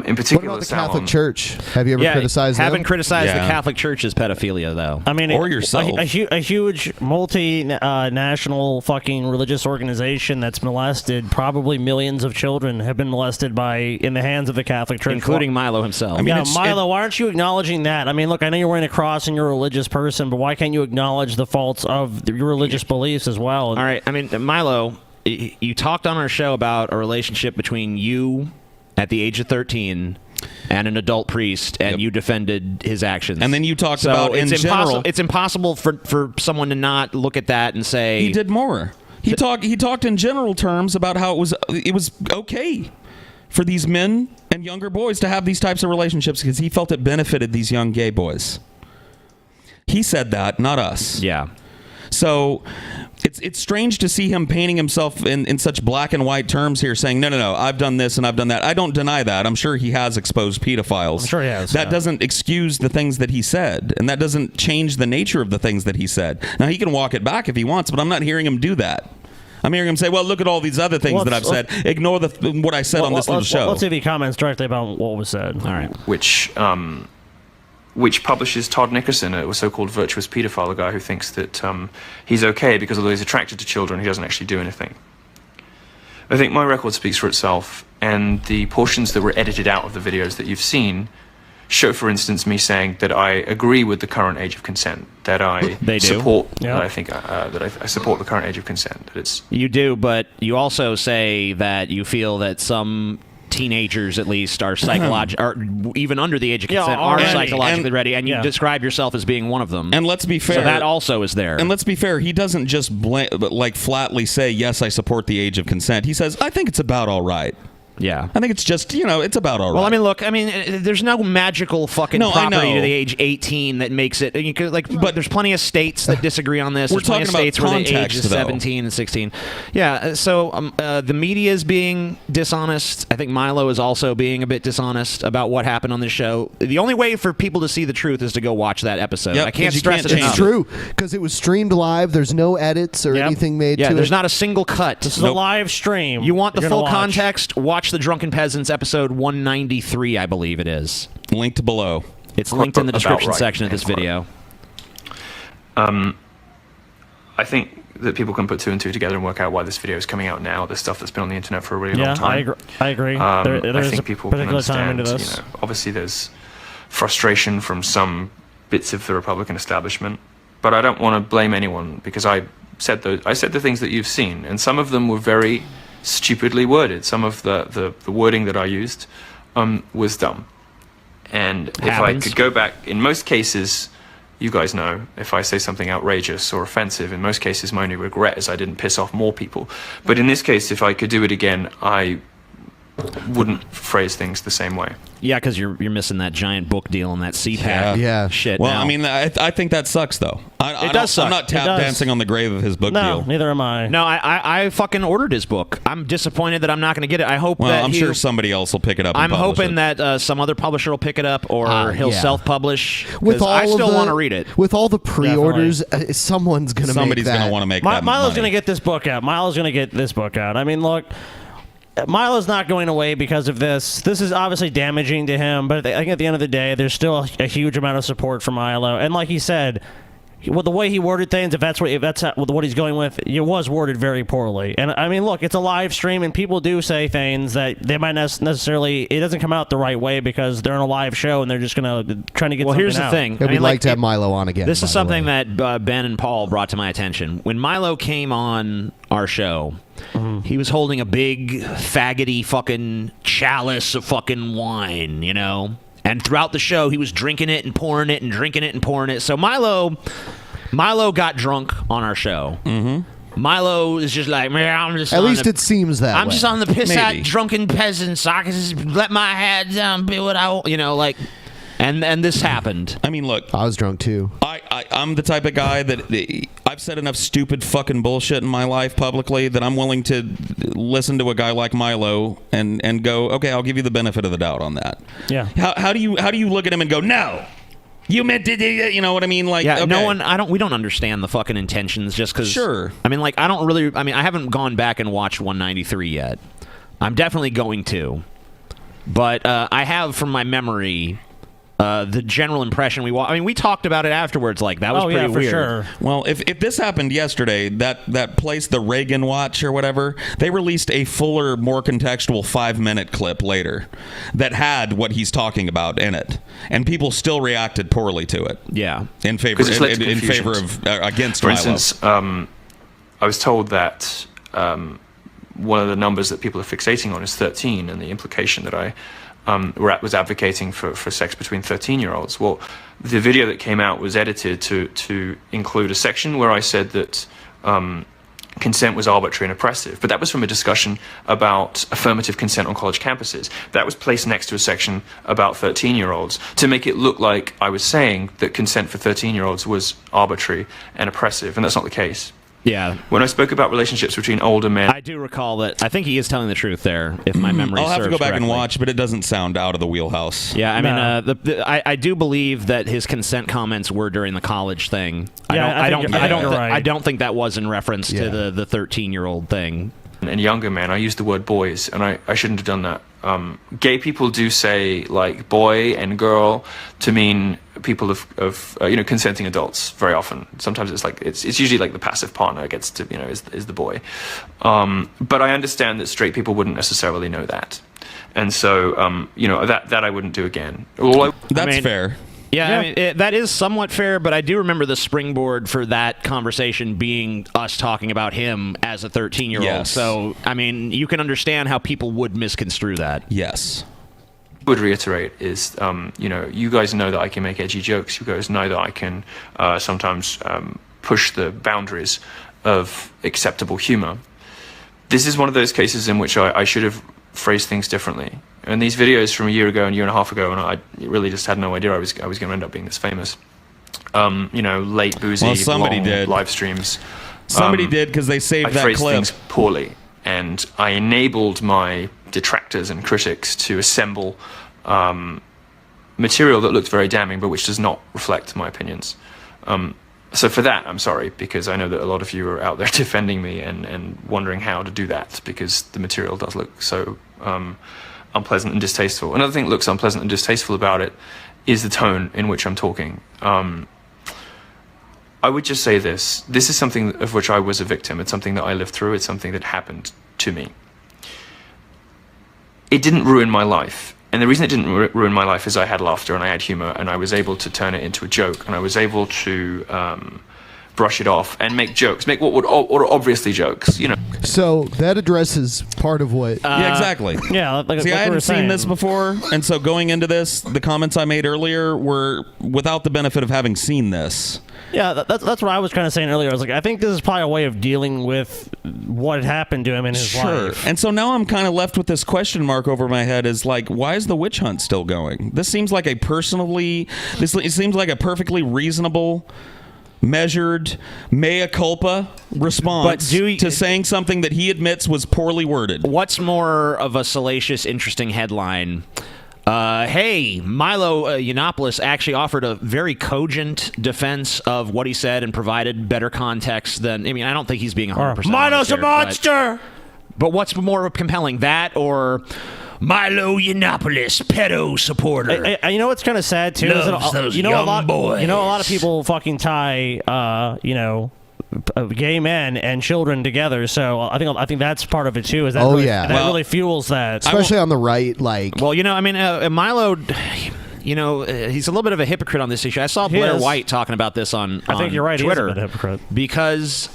In particular, What about the Catholic Church? Have you ever criticized them? Haven't criticized the Catholic Church's pedophilia, though. I mean, or yourself. A huge multinational fucking religious organization that's molested probably millions of children have been molested in the hands of the Catholic Church, including Milo himself. I mean, Milo, why aren't you acknowledging that? I mean, look, I know you're wearing a cross and you're a religious person, but why can't you acknowledge the faults of your religious beliefs as well? All right, I mean, Milo, you talked on our show about a relationship between you at the age of 13 and an adult priest, and you defended his actions. And then you talked about in general. It's impossible for someone to not look at that and say he did more. He talked in general terms about how it was okay for these men and younger boys to have these types of relationships because he felt it benefited these young gay boys. He said that, not us. Yeah. So it's strange to see him painting himself in such black and white terms here, saying, no, I've done this and I've done that. I don't deny that. I'm sure he has exposed pedophiles. I'm sure he has. That doesn't excuse the things that he said, and that doesn't change the nature of the things that he said. Now, he can walk it back if he wants, but I'm not hearing him do that. I'm hearing him say, well, look at all these other things that I've said. Ignore what I said on this little show. Let's see if he comments directly about what was said. All right. Which publishes Todd Nickerson, a so-called virtuous pedophile, a guy who thinks that he's okay because although he's attracted to children, he doesn't actually do anything. I think my record speaks for itself, and the portions that were edited out of the videos that you've seen show, for instance, me saying that I agree with the current age of consent, that I support, that I think that I support the current age of consent. That it's You do, but you also say that you feel that some teenagers, at least, are even under the age of consent, are psychologically ready, and you describe yourself as being one of them. And let's be fair, so that also is there. And let's be fair, he doesn't just flatly say, yes, I support the age of consent. He says, I think it's about all right. Yeah. I think it's just, it's about all right. Well, I mean, look, there's no magical fucking property to the age 18 that makes it, but there's plenty of states that disagree on this. We're there's plenty of talking states about where the age context, is though. 17 and 16. Yeah, so the media is being dishonest. I think Milo is also being a bit dishonest about what happened on this show. The only way for people to see the truth is to go watch that episode. Yep, I can't stress it enough. It's true, because it was streamed live. There's no edits or anything made to it. Yeah, there's not a single cut. This is a live stream. You want the You're full gonna watch. context? Watch the Drunken Peasants episode 193, I believe it is. Linked below. It's linked in the description right. section of this video. I think that people can put two and two together and work out why this video is coming out now. This stuff that's been on the internet for a really long time. I agree. I There's think a people can particular time understand. into this. Obviously, there's frustration from some bits of the Republican establishment, but I don't want to blame anyone because I said the things that you've seen, and some of them were very stupidly worded. Some of the wording that I used was dumb. And if I could go back, in most cases, you guys know, if I say something outrageous or offensive, in most cases my only regret is I didn't piss off more people. But in this case, if I could do it again, I wouldn't phrase things the same way. Yeah, because you're missing that giant book deal and that CPAC shit. Well, now. I mean, I think that sucks, though. It does suck. I'm not tap dancing on the grave of his book deal. Neither am I. No, I fucking ordered his book. I'm disappointed that I'm not going to get it. I hope Well, that I'm sure somebody else will pick it up. I'm and publish hoping it. that some other publisher will pick it up, or he'll self-publish. With all I still of want to read it. With all the pre-orders, someone's going to make that. Somebody's going to want to make that Milo's money. going to get this book out. Milo's going to get this book out. I mean, look, Milo's not going away because of this. This is obviously damaging to him, but I think at the end of the day, there's still a huge amount of support for Milo. And like he said, well, the way he worded things, if that's what he's going with, it was worded very poorly. And I mean, look, it's a live stream, and people do say things that they might not necessarily. It doesn't come out the right way because they're on a live show and they're just trying to get. Well, here's something the out. thing. We'd like to have Milo on again. This by is the something way. that Ben and Paul brought to my attention. When Milo came on our show, he was holding a big faggoty fucking chalice of fucking wine, you know? And throughout the show, he was drinking it and pouring it and drinking it and pouring it. So Milo got drunk on our show. Milo is just like, man, I'm just At on least the, it seems that I'm way. just on the piss Maybe. at drunken peasants. I can just let my head down, be what I want, like. And this happened. I mean, look, I was drunk too. I'm the type of guy that I've said enough stupid fucking bullshit in my life publicly that I'm willing to listen to a guy like Milo and go, okay, I'll give you the benefit of the doubt on that. Yeah. How do you look at him and go, no, you meant to do, you know what I mean? Like, Yeah, okay. we don't understand the fucking intentions just because. Sure. I mean, like, I haven't gone back and watched 193 yet. I'm definitely going to. But I have from my memory. The general impression we talked about it afterwards. Like that was pretty weird. Sure. Well, if this happened yesterday, that place, the Reagan Watch or whatever, they released a fuller, more contextual 5-minute clip later that had what he's talking about in it, and people still reacted poorly to it. Yeah, in favor of against For Milo. instance, I was told that one of the numbers that people are fixating on is 13, and the implication that I was advocating for sex between 13-year-olds. Well, the video that came out was edited to include a section where I said that consent was arbitrary and oppressive, but that was from a discussion about affirmative consent on college campuses. That was placed next to a section about 13-year-olds to make it look like I was saying that consent for 13-year-olds was arbitrary and oppressive, and that's not the case. Yeah. When I spoke about relationships between older men, I do recall that. I think he is telling the truth there, if my memory serves I'll have to go back correctly. and watch, but it doesn't sound out of the wheelhouse. Yeah, I mean, I do believe that his consent comments were during the college thing. I don't think that was in reference to the 13-year-old thing. and younger men. I used the word boys, and I shouldn't have done that. Gay people do say like boy and girl to mean people of consenting adults very often. Sometimes it's usually like the passive partner gets to is the boy. But I understand that straight people wouldn't necessarily know that, and so that I wouldn't do again. That's fair. Yeah, I mean, that is somewhat fair, but I do remember the springboard for that conversation being us talking about him as a 13-year-old. Yes. So, I mean, you can understand how people would misconstrue that. Yes. Would reiterate is, you guys know that I can make edgy jokes. You guys know that I can sometimes push the boundaries of acceptable humor. This is one of those cases in which I should have phrased things differently. And these videos from a year ago and a year and a half ago, and I really just had no idea I was going to end up being this famous. Late boozy, somebody long did. live streams. Somebody did because they saved I that phrased clip. things poorly, and I enabled my detractors and critics to assemble material that looked very damning, but which does not reflect my opinions. So for that, I'm sorry, because I know that a lot of you are out there defending me and wondering how to do that, because the material does look so unpleasant and distasteful. Another thing that looks unpleasant and distasteful about it is the tone in which I'm talking. I would just say this. This is something of which I was a victim. It's something that I lived through. It's something that happened to me. It didn't ruin my life. And the reason it didn't ruin my life is I had laughter and I had humor, and I was able to turn it into a joke, and I was able to brush it off and make jokes, make what are obviously jokes, So that addresses part of what. Yeah, exactly. Yeah, like See, like I we were hadn't seen saying. this before, and so going into this, the comments I made earlier were without the benefit of having seen this. Yeah, that's what I was kind of saying earlier. I was like, I think this is probably a way of dealing with what happened to him in his life. And so now I'm kind of left with this question mark over my head: is like, why is the witch hunt still going? This seems like it seems like a perfectly reasonable, measured mea culpa response to saying something that he admits was poorly worded. What's more of a salacious, interesting headline? Hey, Milo Yiannopoulos actually offered a very cogent defense of what he said and provided better context than... I mean, I don't think he's being 100% Milo's a monster! But what's more compelling, that or... Milo Yiannopoulos, pedo supporter. You know what's kind of sad too? Loves is that those a young lot, boys. a lot of people fucking tie, gay men and children together. So I think that's part of it too. Is that that really fuels that, especially on the right. Like, well, Milo. He's a little bit of a hypocrite on this issue. I saw Blair White talking about this on I think you're right. Twitter. He is a bit hypocrite because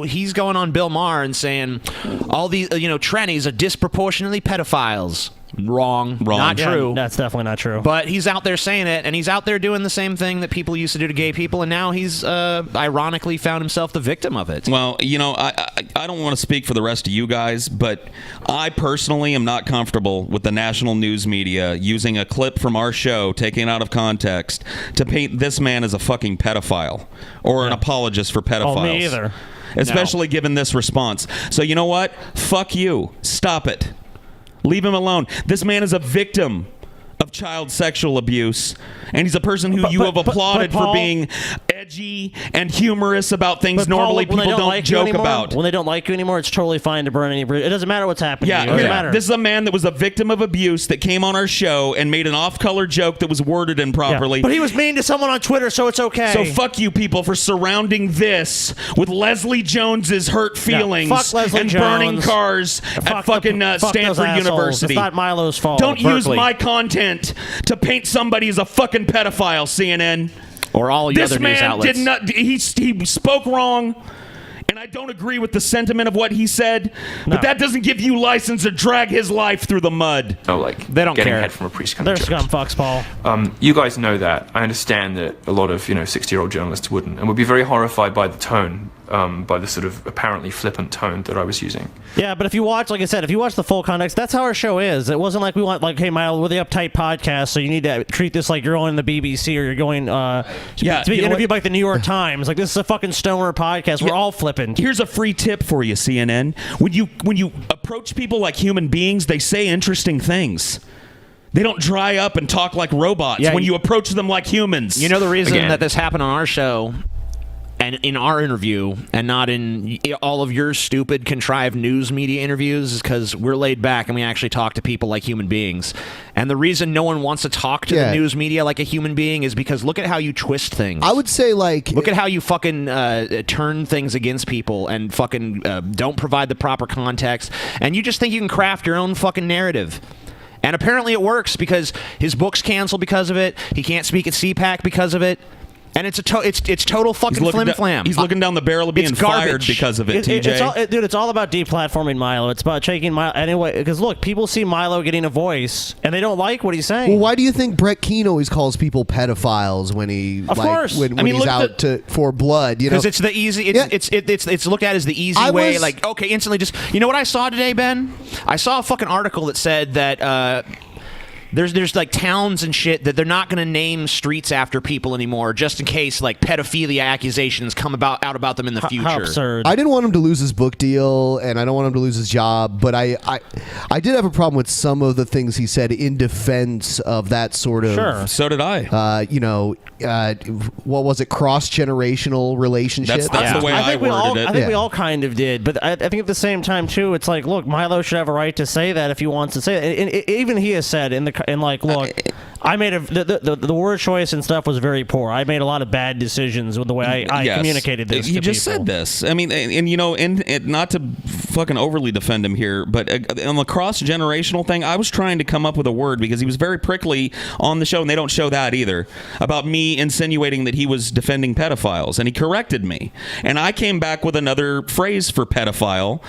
he's going on Bill Maher and saying all these trannies are disproportionately pedophiles, Wrong. Not Yeah, true. that's definitely not true. But he's out there saying it, and he's out there doing the same thing that people used to do to gay people, and now he's ironically found himself the victim of it. Well, you know, I don't want to speak for the rest of you guys, but I personally am not comfortable with the national news media using a clip from our show, taken out of context, to paint this man as a fucking pedophile or an apologist for pedophiles. Oh, me either. Especially given this response. So you know what? Fuck you. Stop it. Leave him alone. This man is a victim of child sexual abuse, and he's a person who you have applauded for being edgy and humorous about things normally people don't joke about. When they don't like you anymore, it's totally fine to burn any bridge. It doesn't matter what's happening. Yeah, to you. It doesn't matter. This is a man that was a victim of abuse that came on our show and made an off-color joke that was worded improperly. Yeah. But he was mean to someone on Twitter, so it's okay. So fuck you people for surrounding this with Leslie Jones's hurt feelings fuck Leslie and Jones. burning cars at fucking fuck those Stanford assholes. University. It's not Milo's fault. Don't use Berkeley. my content to paint somebody as a fucking pedophile, CNN. Or all this other man news outlets. did not. He spoke wrong, and I don't agree with the sentiment of what he said. But that doesn't give you license to drag his life through the mud. No, like they don't getting care. head from a priest kind They're of joke. scumfucks, Paul. You guys know that. I understand that a lot of 60-year-old journalists wouldn't, and would be very horrified by the tone, by the sort of apparently flippant tone that I was using. Yeah, but if you watch, like I said, if you watch the full context, that's how our show is. It wasn't like we want, like, hey, Milo, we're the uptight podcast, so you need to treat this like you're going to the BBC or you're going to be interviewed by like the New York Times. Like, this is a fucking stoner podcast. We're all flippant. Here's a free tip for you, CNN. When you approach people like human beings, they say interesting things. They don't dry up and talk like robots when you approach them like humans. You know the reason that this happened on our show and in our interview and not in all of your stupid contrived news media interviews is because we're laid back and we actually talk to people like human beings. And the reason no one wants to talk to the news media like a human being is because look at how you twist things. I would say, like, look at how you fucking turn things against people and fucking don't provide the proper context. And you just think you can craft your own fucking narrative. And apparently it works because his book's canceled because of it. He can't speak at CPAC because of it. And it's total fucking flim-flam. He's looking down the barrel of being It's fired garbage. because of it, TJ. It's all about deplatforming Milo. It's about taking Milo anyway. Because look, people see Milo getting a voice, and they don't like what he's saying. Well, why do you think Brett Keane always calls people pedophiles when he Of course. when I mean, he's look out for blood? You know, Because it's the easy. It's looked at as the easy way. Like, okay, instantly just. You know what I saw today, Ben? I saw a fucking article that said that. There's like towns and shit that they're not going to name streets after people anymore, just in case like pedophilia accusations come out about them in the future. How absurd! I didn't want him to lose his book deal, and I don't want him to lose his job. But I did have a problem with some of the things he said in defense of that sort of. Sure, so did I. What was it? Cross-generational relationship. That's the way I worded it. I think we all kind of did, but I think at the same time too, it's like, look, Milo should have a right to say that if he wants to say it. And even he has said look, I made the word choice and stuff was very poor. I made a lot of bad decisions with the way I communicated this. You to just people. said this. I mean, and not to fucking overly defend him here, but on the cross-generational thing, I was trying to come up with a word because he was very prickly on the show, and they don't show that either, about me insinuating that he was defending pedophiles, and he corrected me. And I came back with another phrase for pedophile.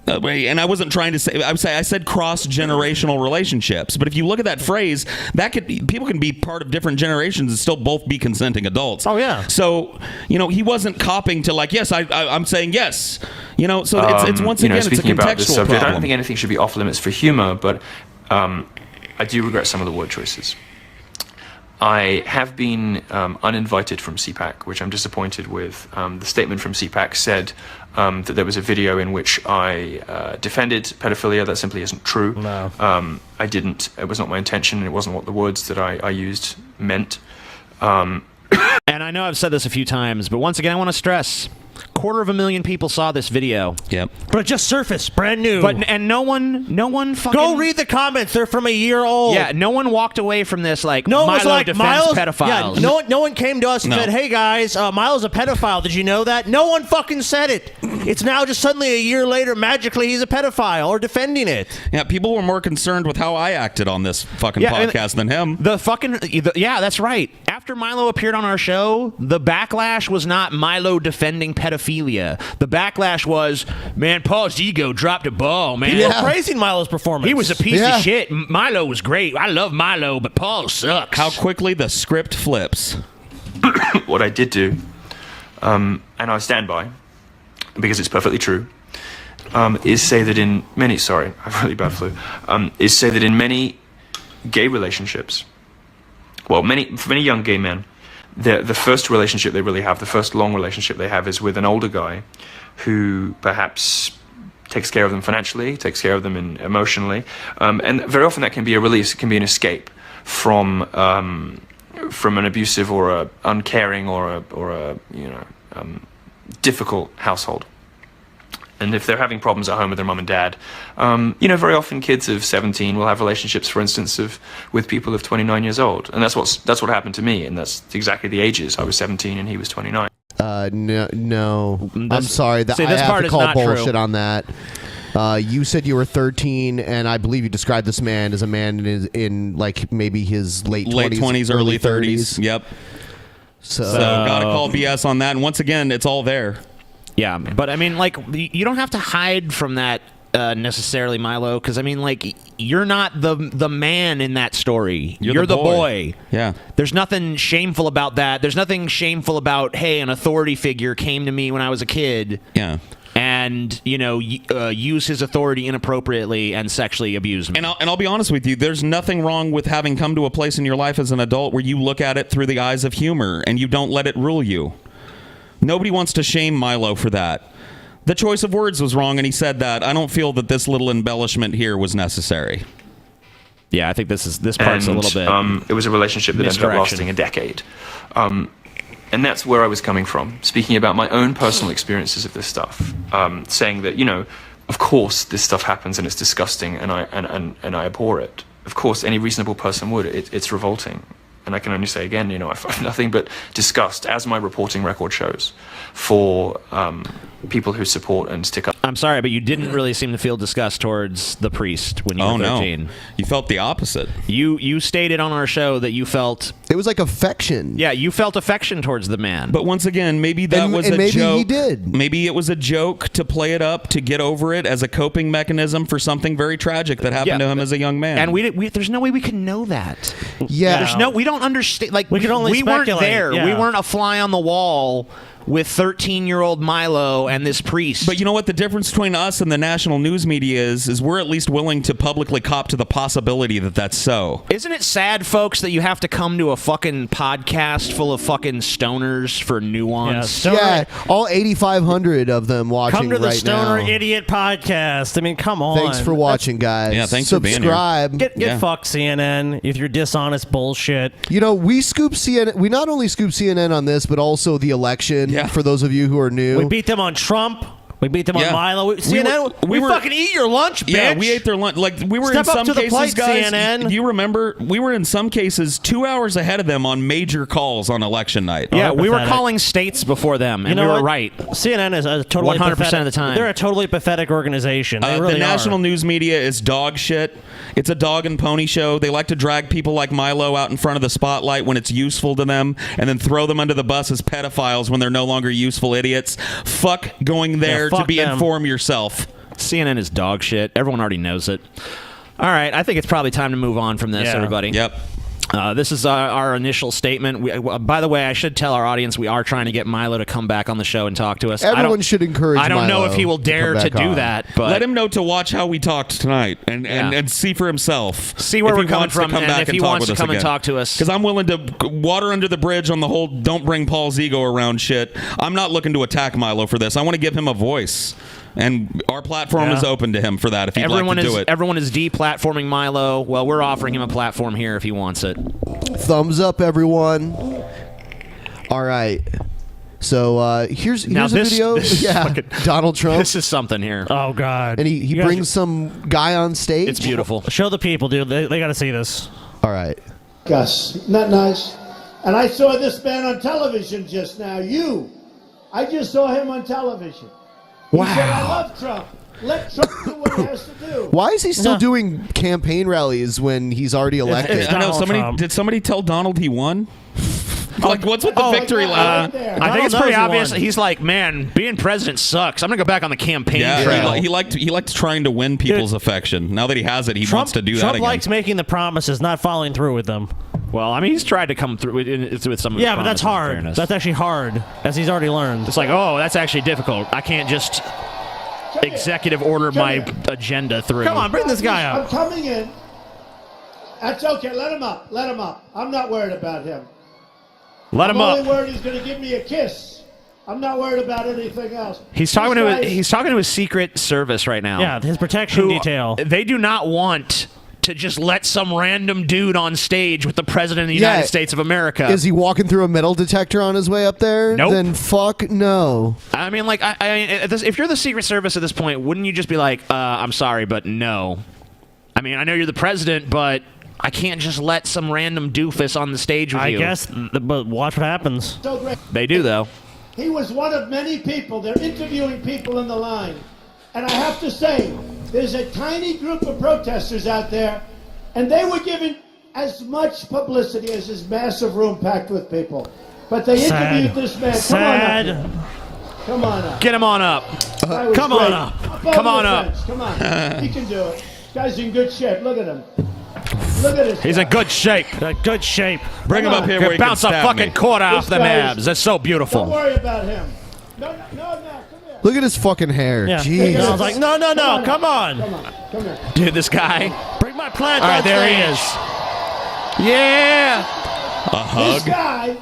And I wasn't trying to say. I said cross-generational relationships. But if you look at that phrase, people can be part of different generations and still both be consenting adults. Oh yeah. So he wasn't copping to like yes. I'm saying yes. So it's once again it's a speaking about this contextual subject, I problem. don't think anything should be off limits for humor, but I do regret some of the word choices. I have been uninvited from CPAC, which I'm disappointed with. The statement from CPAC said that there was a video in which I defended pedophilia. That simply isn't true. No. I didn't. It was not my intention. It wasn't what the words that I used meant. And I know I've said this a few times, but once again, I want to stress: 250,000 people saw this video. Yep. But it just surfaced, brand new. And no one fucking. Go read the comments. They're from a year old. Yeah, no one walked away from this like no one Milo was like defends Milo's pedophiles. Yeah, no one came to us and said, "Hey guys, Milo's a pedophile. Did you know that?" No one fucking said it. It's now just suddenly a year later, magically he's a pedophile or defending it. Yeah, people were more concerned with how I acted on this fucking podcast than him. Yeah, that's right. After Milo appeared on our show, the backlash was not Milo defending pedophilia. pedophilia. The backlash was, man, Paul's ego dropped a ball, man. People were praising Milo's performance. He was a piece of shit. Milo was great. I love Milo, but Paul sucks. How quickly the script flips. What I did do, and I stand by, because it's perfectly true, is say that in many, sorry, I have really bad flu, is say that in many gay relationships, well, for many young gay men, the first relationship they really have, the first long relationship they have is with an older guy who perhaps takes care of them financially, takes care of them emotionally, and very often that can be a release, it can be an escape from an abusive or a uncaring or a difficult household. And if they're having problems at home with their mum and dad, very often kids of 17 will have relationships, for instance, with people of 29 years old, and that's what happened to me, and that's exactly the ages. I was 17 and he was 29. No. I'm sorry. See, I this have part to is call not bullshit true. on that. You said you were 13, and I believe you described this man as a man in like maybe his late 20s, early 30s. Yep. So gotta call BS on that. And once again, it's all there. Yeah, but I mean, like, you don't have to hide from that necessarily, Milo, because I mean, like, you're not the man in that story. You're the boy. Yeah. There's nothing shameful about that. There's nothing shameful about, hey, an authority figure came to me when I was a kid. Yeah. And use his authority inappropriately and sexually abuse me. And I'll be honest with you, there's nothing wrong with having come to a place in your life as an adult where you look at it through the eyes of humor and you don't let it rule you. Nobody wants to shame Milo for that. The choice of words was wrong, and he said that. I don't feel that this little embellishment here was necessary. Yeah, I think this part's a little bit. It was a relationship that ended up lasting a decade. And that's where I was coming from, speaking about my own personal experiences of this stuff, saying that, of course this stuff happens and it's disgusting and I abhor it. Of course, any reasonable person would. It's revolting. And I can only say again, I find nothing but disgust, as my reporting record shows, for people who support and stick up. I'm sorry, but you didn't really seem to feel disgust towards the priest when you were 13. No. You felt the opposite. You stated on our show that you felt... It was like affection. Yeah, you felt affection towards the man. But once again, maybe that was a maybe joke. He did. Maybe it was a joke to play it up, to get over it as a coping mechanism for something very tragic that happened to him as a young man. And we there's no way we can know that. Yeah. We don't understand. Like, we can only weren't speculate. there. Yeah. We weren't a fly on the wall with 13-year-old Milo and this priest. But you know what? The difference between us and the national news media is we're at least willing to publicly cop to the possibility that that's so. Isn't it sad, folks, that you have to come to a fucking podcast full of fucking stoners for nuance? Yeah, all 8,500 of them watching Come to the right Stoner now. Idiot Podcast. I mean, come on. Thanks for watching, guys. Yeah, thanks for being here. Subscribe. Get fucked, CNN, with your dishonest bullshit. We scoop CNN. We not only scoop CNN on this, but also the election. Yeah. For those of you who are new, We beat them on Trump. We beat them on Milo. CNN, we fucking eat your lunch, bitch. Yeah, we ate their lunch. Like, we were Step in up some to the cases, plate, guys. CNN. Do you remember? We were in some cases 2 hours ahead of them on major calls on election night. Yeah, we were calling states before them, and we were right. CNN is a totally 100% pathetic, of the time. They're a totally pathetic organization. They really the national are. news media is dog shit. It's a dog and pony show. They like to drag people like Milo out in front of the spotlight when it's useful to them, and then throw them under the bus as pedophiles when they're no longer useful idiots. Fuck going there to be informed yourself. CNN is dog shit. Everyone already knows it. All right, I think it's probably time to move on from this, everybody. Yep. This is our initial statement. By the way, I should tell our audience we are trying to get Milo to come back on the show and talk to us. Everyone should encourage I don't know Milo if he will to dare come to back do on. that, but let him know to watch how we talked tonight and see for himself. See where if we're he coming wants to from, come and back if and he talk wants with to us come and again. talk to us. Because I'm willing to water under the bridge on the whole don't bring Paul's ego around shit. I'm not looking to attack Milo for this. I want to give him a voice. And our platform is open to him for that if he'd like to do it. Everyone is deplatforming Milo. Well, we're offering him a platform here if he wants it. Thumbs up, everyone. All right. So here's a video. Donald Trump. This is something here. Oh God! And he brings some guy on stage. It's beautiful. Show the people, dude. They got to see this. All right. Gus, isn't that nice? And I saw this man on television just now. I just saw him on television. He said, I love Trump. Let Trump do what he has to do. Why is he still doing campaign rallies when he's already elected? I know. Did somebody tell Donald he won? Like, what's with the victory lap? I think it's pretty obvious. He's like, man, being president sucks. I'm gonna go back on the campaign trail. He liked trying to win people's affection. Now that he has it, he wants to do that Trump again. likes making the promises, not following through with them. Well, I mean, he's tried to come through with some of his Yeah, but that's promises, in hard. fairness. That's actually hard, as he's already learned. It's like, oh, that's actually difficult. I can't just executive order my agenda through. Come on, bring this guy I'm up. coming in. That's okay. Let him up. Let him up. I'm not worried about him. Let him I'm up. only worried he's going to give me a kiss. I'm not worried about anything else. He's talking to his Secret Service right now. Yeah, his protection detail. They do not want to just let some random dude on stage with the president of the United States of America. Is he walking through a metal detector on his way up there? Nope. Then fuck no. I mean, like, if you're the Secret Service at this point, wouldn't you just be like, I'm sorry, but no? I mean, I know you're the president, but I can't just let some random doofus on the stage with you. I guess, but watch what happens. So great. They do, though. He was one of many people. They're interviewing people in the line. And I have to say, there's a tiny group of protesters out there, and they were given as much publicity as this massive room packed with people. But they interviewed this man. Come on up. Get him on up. Come on up. Come on up. Come on. He can do it. This guy's in good shape. Look at him. Look at this. He's in good shape. Good shape. Bring him up here where he bounce can a stab fucking me. quarter off This them guy is- abs. That's so beautiful. Don't worry about him. No. Look at his fucking hair. Yeah. Jeez. I was like, no, come on. Come here. Dude, this guy. Bring my plant All on right, there he stage. is. Yeah. A hug. This guy.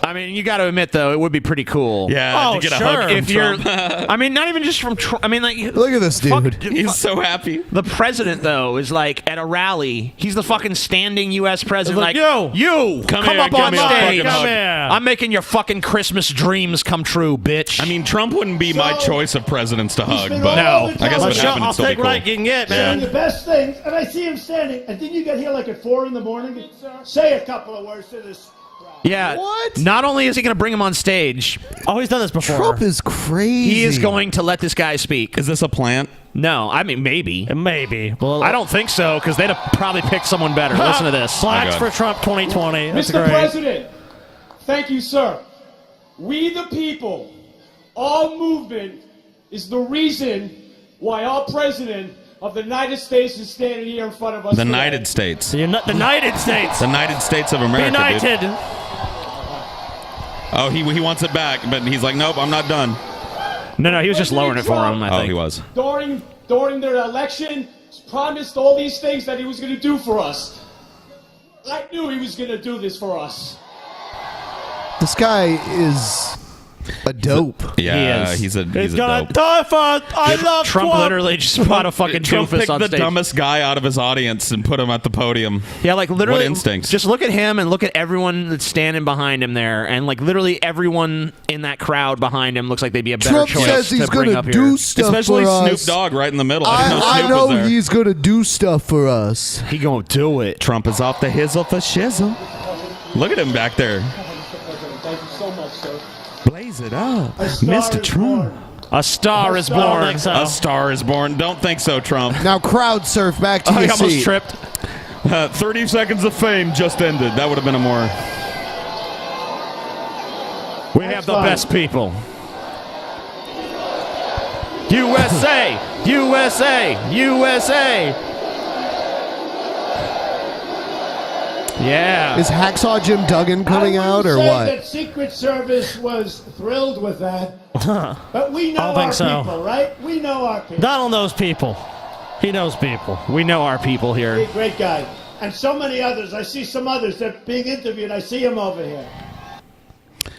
I mean, you got to admit though, it would be pretty cool. Yeah, to get a hug from if you're, Trump. I mean, not even just from Trump. I mean, like, Look at this dude. He's so happy. The president though is like at a rally. He's the fucking standing U.S. president. Like, you Come come here, up give on me a stage. fucking hug. Come here. I'm making your fucking Christmas dreams come true, bitch. I mean, Trump wouldn't be my choice of presidents to hug, been but all over I guess town. what happened I'll would still be take cool. what I can get, Saying man. the best things, and I see him standing. And didn't you get here like at 4 in the morning? Say a couple of words to this. yeah. What? Not only is he going to bring him on stage, Oh, he's done this before. Trump is crazy. he is going to let this guy speak. Is this a plant? No, I mean maybe. Maybe. Well, I don't think so because they'd have probably picked someone better. Listen to this. Blacks Oh, for God. Trump 2020. That's Mr. great. President, thank you, sir. We the people, our movement is the reason why our president of the United States is standing here in front of us The today. United States. The United States. The United States of America. dude. United. Oh, he wants it back, but he's like, nope, I'm not done. No, he was just lowering it for him. I Oh, think he was. During the election, promised all these things that he was going to do for us. I knew he was going to do this for us. This guy is a dope. Yeah, is. he's a He's dope. gonna die for us. I love Trump literally just brought a fucking Trump doofus picked on the stage. dumbest guy out of his audience and put him at the podium. Yeah, like literally. What instincts? Just look at him and look at everyone that's standing behind him there, and like literally everyone in that crowd behind him looks like they'd be a better Trump choice says he's to bring gonna up do here. stuff Especially for Snoop us. Dogg right in the middle. I didn't know I Snoop know was there. he's gonna do stuff for us. He gonna do it. Trump is off the hizzle for shizzle. Look at him back there. Thank you so much, sir. Blaze it up, star Mr. is Trump. A star is I don't born. think so. A star is born. Don't think so, Trump. Now crowd surf back to Oh, your he almost seat. tripped. 30 seconds of fame just ended. That would have been a more. We have the best people. USA, USA, USA. Yeah. Is Hacksaw Jim Duggan coming out or say what? that Secret Service was thrilled with that. But we know I don't think our so. people, right? We know our people. Donald knows people. He knows people. We know our people here. Hey, great guy. And so many others. I see some others. They're being interviewed. I see him over here.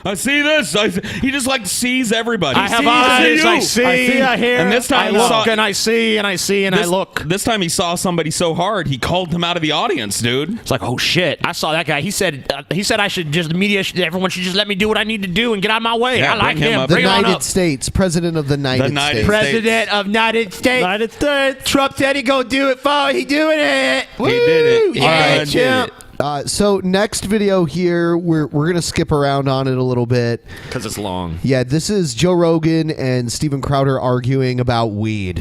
I see this. He just like sees everybody. I have Sees eyes. you. I see. I hear. And this time I he look saw, and I see and I see and I look. This time he saw somebody so hard he called him out of the audience, dude. It's like, oh shit! I saw that guy. He said I should just everyone should just let me do what I need to do and get out of my way. Yeah, I like bring him him. up. The Bring him on United up. States, President of the United States. President of United States. United States. Trump said he gonna do it for. He doing it. He did it. Yeah, He did champ. it. So next video here, we're gonna skip around on it a little bit because it's long. Yeah, this is Joe Rogan and Steven Crowder arguing about weed,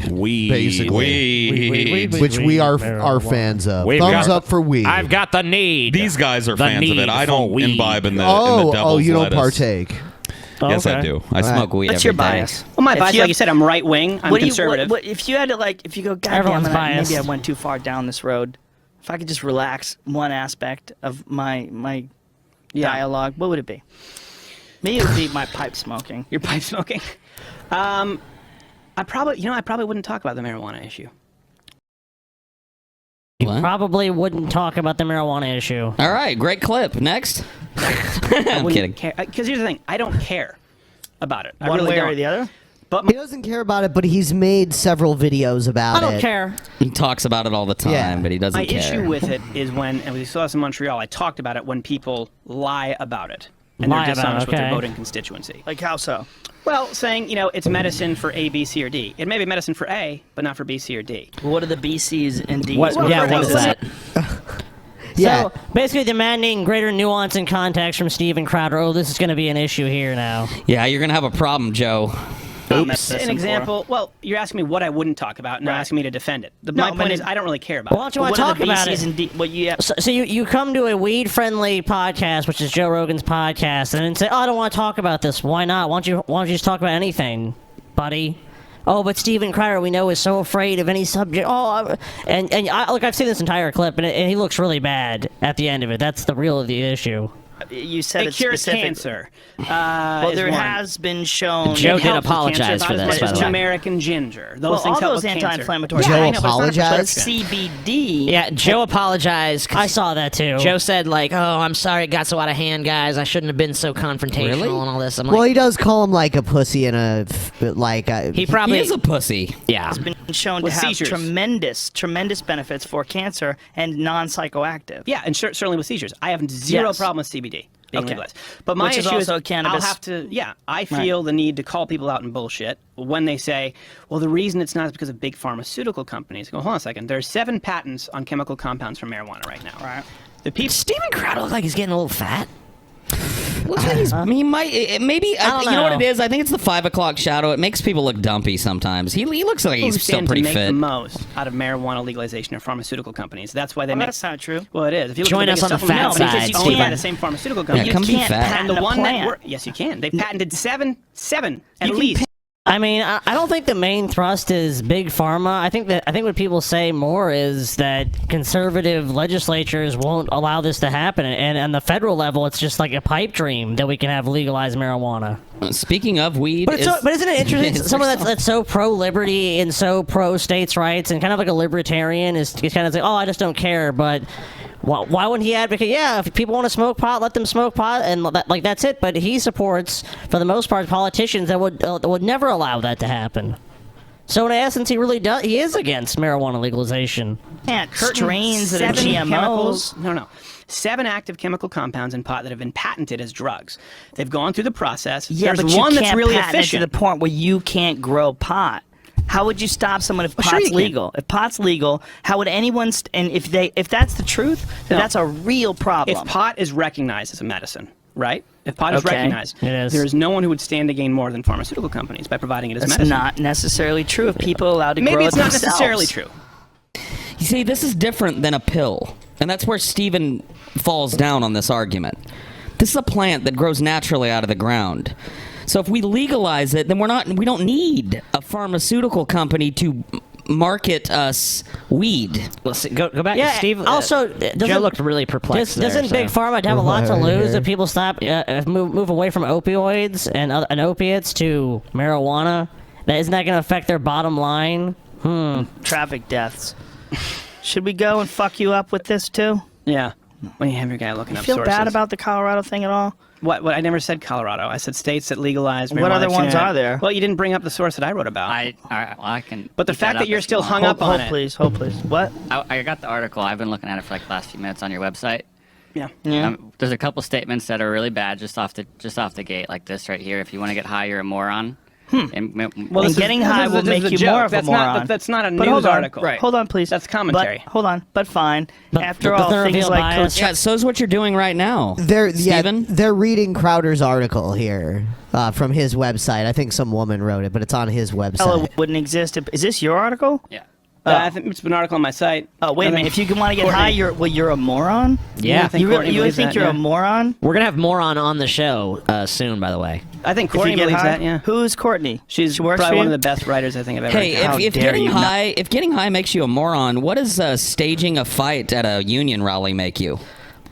basically, which we are fans of. Thumbs up for weed. I've got the need. These guys are fans of it. I don't imbibe in the Oh, devil's you don't lettuce. partake. Yes, I do. I smoke weed What's every your day. bias? Well, my If bias, you like have- you said, I'm right wing. I'm What do you- conservative. if you had to if you go, God Everyone's damn it, biased. maybe I went too far down this road. If I could just relax one aspect of my dialogue, what would it be? Maybe it would be my pipe smoking. Your pipe smoking? I probably wouldn't talk about the marijuana issue. You probably wouldn't talk about the marijuana issue. All right, great clip. Next. I'm kidding. Because here's the thing, I don't care about it. I One really way or don't. the other? But He doesn't care about it, but he's made several videos about it. He talks about it all the time, but he doesn't my care. issue with it is when, and we saw this in Montreal, I talked about it when people lie about it. And Lie they're about it, dishonest with their okay. voting constituency. Like how so? Well, saying, it's medicine for A, B, C, or D. It may be medicine for A, but not for B, C, or D. What are the B, C's, and D's? What is that? Yeah. So basically demanding greater nuance and context from Steven Crowder. Oh, this is going to be an issue here now. Yeah, you're going to have a problem, Joe. Oops. An example. Well, you're asking me what I wouldn't talk about, not asking me to defend it. My point is, I don't really care about Why don't you want to talk about it? So you come to a weed-friendly podcast, which is Joe Rogan's podcast, and then say, "Oh, I don't want to talk about this." Why not? Why don't you just talk about anything, buddy? Oh, but Steven Crowder, we know, is so afraid of any subject. Oh, I've seen this entire clip, and he looks really bad at the end of it. That's the real of the issue. You said It it's cures specific. cancer. Well, is there one. has been shown. Joe It did helps with apologize cancer for about this, as by much the as way. American ginger. Those Well, things all help those with cancer. anti-inflammatory. Yeah, Joe I know, but it's not apologized? prescription. CBD. Yeah, Joe apologized. I saw that too. Joe said, like, "Oh, I'm sorry it got so out of hand, guys. I shouldn't have been so confrontational Really? and all this." I'm Well, like, he does call him like a pussy and he probably is a pussy. Yeah. It's been shown to With have seizures. tremendous benefits for cancer and non-psychoactive. Yeah, and certainly with seizures. I have zero Yes. problem with CBD being Okay. legalized. But my Which is issue also cannabis. I'll have to, I feel the need to call people out in bullshit when they say, well, the reason it's not is because of big pharmaceutical companies. I go, hold on a second. There are 7 patents on chemical compounds for marijuana right now. Right. The people. Steven Crowder looks like he's getting a little fat. Looks like he might. Maybe. I don't you know what know. it is? I think it's the 5 o'clock shadow. It makes people look dumpy sometimes. He looks like People he's who still stand pretty to make fit. the most out of marijuana legalization are pharmaceutical companies. That's why they Well, make. that's not true. Well, it is. If you look Join at us the on the biggest fat supplement- side, because it's owned by Steven. the same pharmaceutical Yeah, company. come be can't fat. And the patent a one that plant. yes, you can. They patented seven at You can least. I mean, I don't think the main thrust is big pharma. I think what people say more is that conservative legislatures won't allow this to happen, and on the federal level, it's just like a pipe dream that we can have legalized marijuana. Speaking of weed, But isn't it interesting? Someone that's so pro liberty and so pro states' rights and kind of like a libertarian is kind of like, oh, I just don't care, but. Why wouldn't he advocate? Yeah, if people want to smoke pot, let them smoke pot, and that's it. But he supports, for the most part, politicians that would never allow that to happen. So in essence, he really does. He is against marijuana legalization. Can't strains that are 7 GMOs. chemicals. No. 7 active chemical compounds in pot that have been patented as drugs. They've gone through the process. Yeah, There's but one you that's can't really patent it efficient. to the point where you can't grow pot. How would you stop someone if Well, sure pot's you can. legal? If pot's legal, how would anyone? And if that's the truth, then No. that's a real problem. If pot is recognized as a medicine, right? If pot is Okay. recognized, It is. there is no one who would stand to gain more than pharmaceutical companies by providing it as that's medicine. not necessarily true. If people are allowed to Maybe grow it's it not themselves. necessarily true. You see, this is different than a pill, and that's where Steven falls down on this argument. This is a plant that grows naturally out of the ground. So if we legalize it, then we don't need a pharmaceutical company to market us weed. Listen, go back Yeah, to Steve. also, Joe looked really perplexed there, Doesn't Big so. Pharma have a lot to lose if people stop move away from opioids and opiates to marijuana? Isn't that going to affect their bottom line? Traffic deaths. Should we go and fuck you up with this too? Yeah. When you have your guy looking You up feel sources. bad about the Colorado thing at all? What? I never said Colorado. I said states that legalize marijuana. What other ones Trinidad. are there? Well, you didn't bring up the source that I wrote about. All right, well, I can. But the look fact up that you're if still you hung want. up on it. Hold please. What? I got the article. I've been looking at it for like the last few minutes on your website. Yeah. There's a couple statements that are really bad just off the gate, like this right here. If you want to get high, you're a moron. And getting high will make you more of a moron. That's not a But news hold on. article. Right. Hold on, please. That's commentary. Hold on, but fine. After But all, doesn't it things reveal like bias? Yeah, so's what you're doing right now. They're reading Crowder's article here from his website. I think some woman wrote it, but it's on his website. Coachella wouldn't exist. Is this your article? Yeah. I think it's an article on my site. Oh, wait a minute. If you want to get Courtney. high, you're a moron? Yeah. You really think you're a moron? We're gonna have moron on the show soon, by the way. I think If you Courtney get believes high? that. Yeah. Who's Courtney? She's She works probably for one you? of the best writers I think I've ever. Hey, if getting high makes you a moron, what does staging a fight at a union rally make you?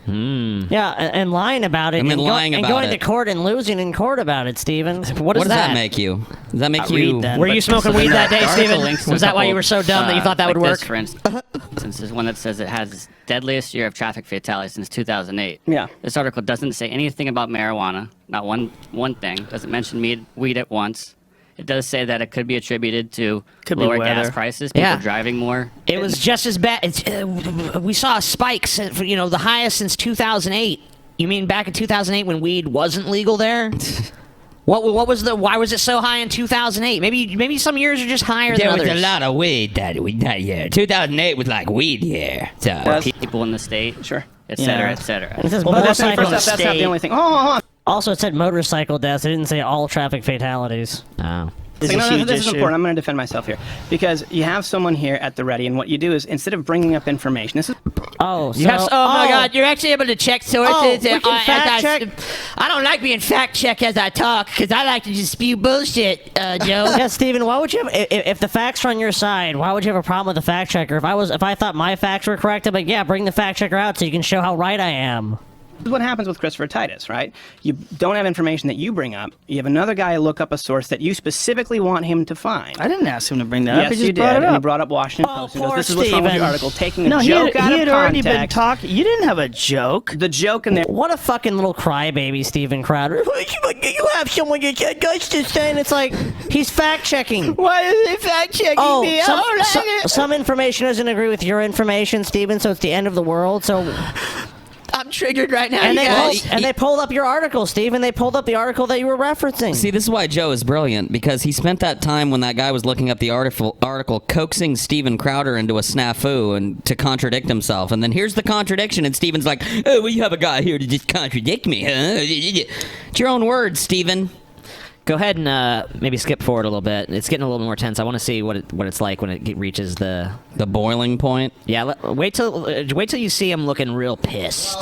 Yeah, and lying about it. I mean, and lying and about going it. to court and losing in court about it, Steven. What does is that make you? Does that make I you? read that, Were you smoking weed that day, Steven? Was that why you were so dumb that you thought that would work? This, for instance, there's one that says it has its deadliest year of traffic fatalities since 2008. Yeah. This article doesn't say anything about marijuana, not one thing. Doesn't mention weed at once. It does say that it could be attributed to lower gas prices, people driving more. It was just as bad. We saw spikes, the highest since 2008. You mean back in 2008 when weed wasn't legal there? Why was it so high in 2008? Maybe some years are just higher than others. There was a lot of weed that year. 2008 was like weed year. So. People in the state, sure, et cetera, et cetera. It says that's not motorcycle the only thing. Oh. Also, it said motorcycle deaths. It didn't say all traffic fatalities. Oh. This is important. I'm going to defend myself here because you have someone here at the ready, and what you do is instead of bringing up information, this is oh my God, you're actually able to check sources. We can fact check. I don't like being fact checked as I talk because I like to just spew bullshit, Joe. Yeah, Steven, why would you have, if the facts are on your side, why would you have a problem with the fact checker? If I thought my facts were correct, I'm like, yeah, bring the fact checker out so you can show how right I am. This is what happens with Christopher Titus, right? You don't have information that you bring up. You have another guy look up a source that you specifically want him to find. I didn't ask him to bring that up. Yes, He you just did. brought it And up. he brought up Washington Post. He goes, this is what's wrong with your article. Taking a No, joke he out of had already been context. talking. You didn't have a joke. The joke in there. What a fucking little crybaby, Steven Crowder. You have someone you said guys just saying it's like he's fact checking. Why are they fact checking me? I don't like it. Some information doesn't agree with your information, Steven, so it's the end of the world. So I'm triggered right now, and you they pulled up your article, Steven. They pulled up the article that you were referencing. See, this is why Joe is brilliant, because he spent that time when that guy was looking up the article coaxing Steven Crowder into a snafu and to contradict himself. And then here's the contradiction, and Steven's like, oh, well, you have a guy here to just contradict me, huh? It's your own words, Steven. Go ahead and maybe skip forward a little bit. It's getting a little more tense. I want to see what it's like when it reaches the boiling point. Yeah, wait till you see him looking real pissed.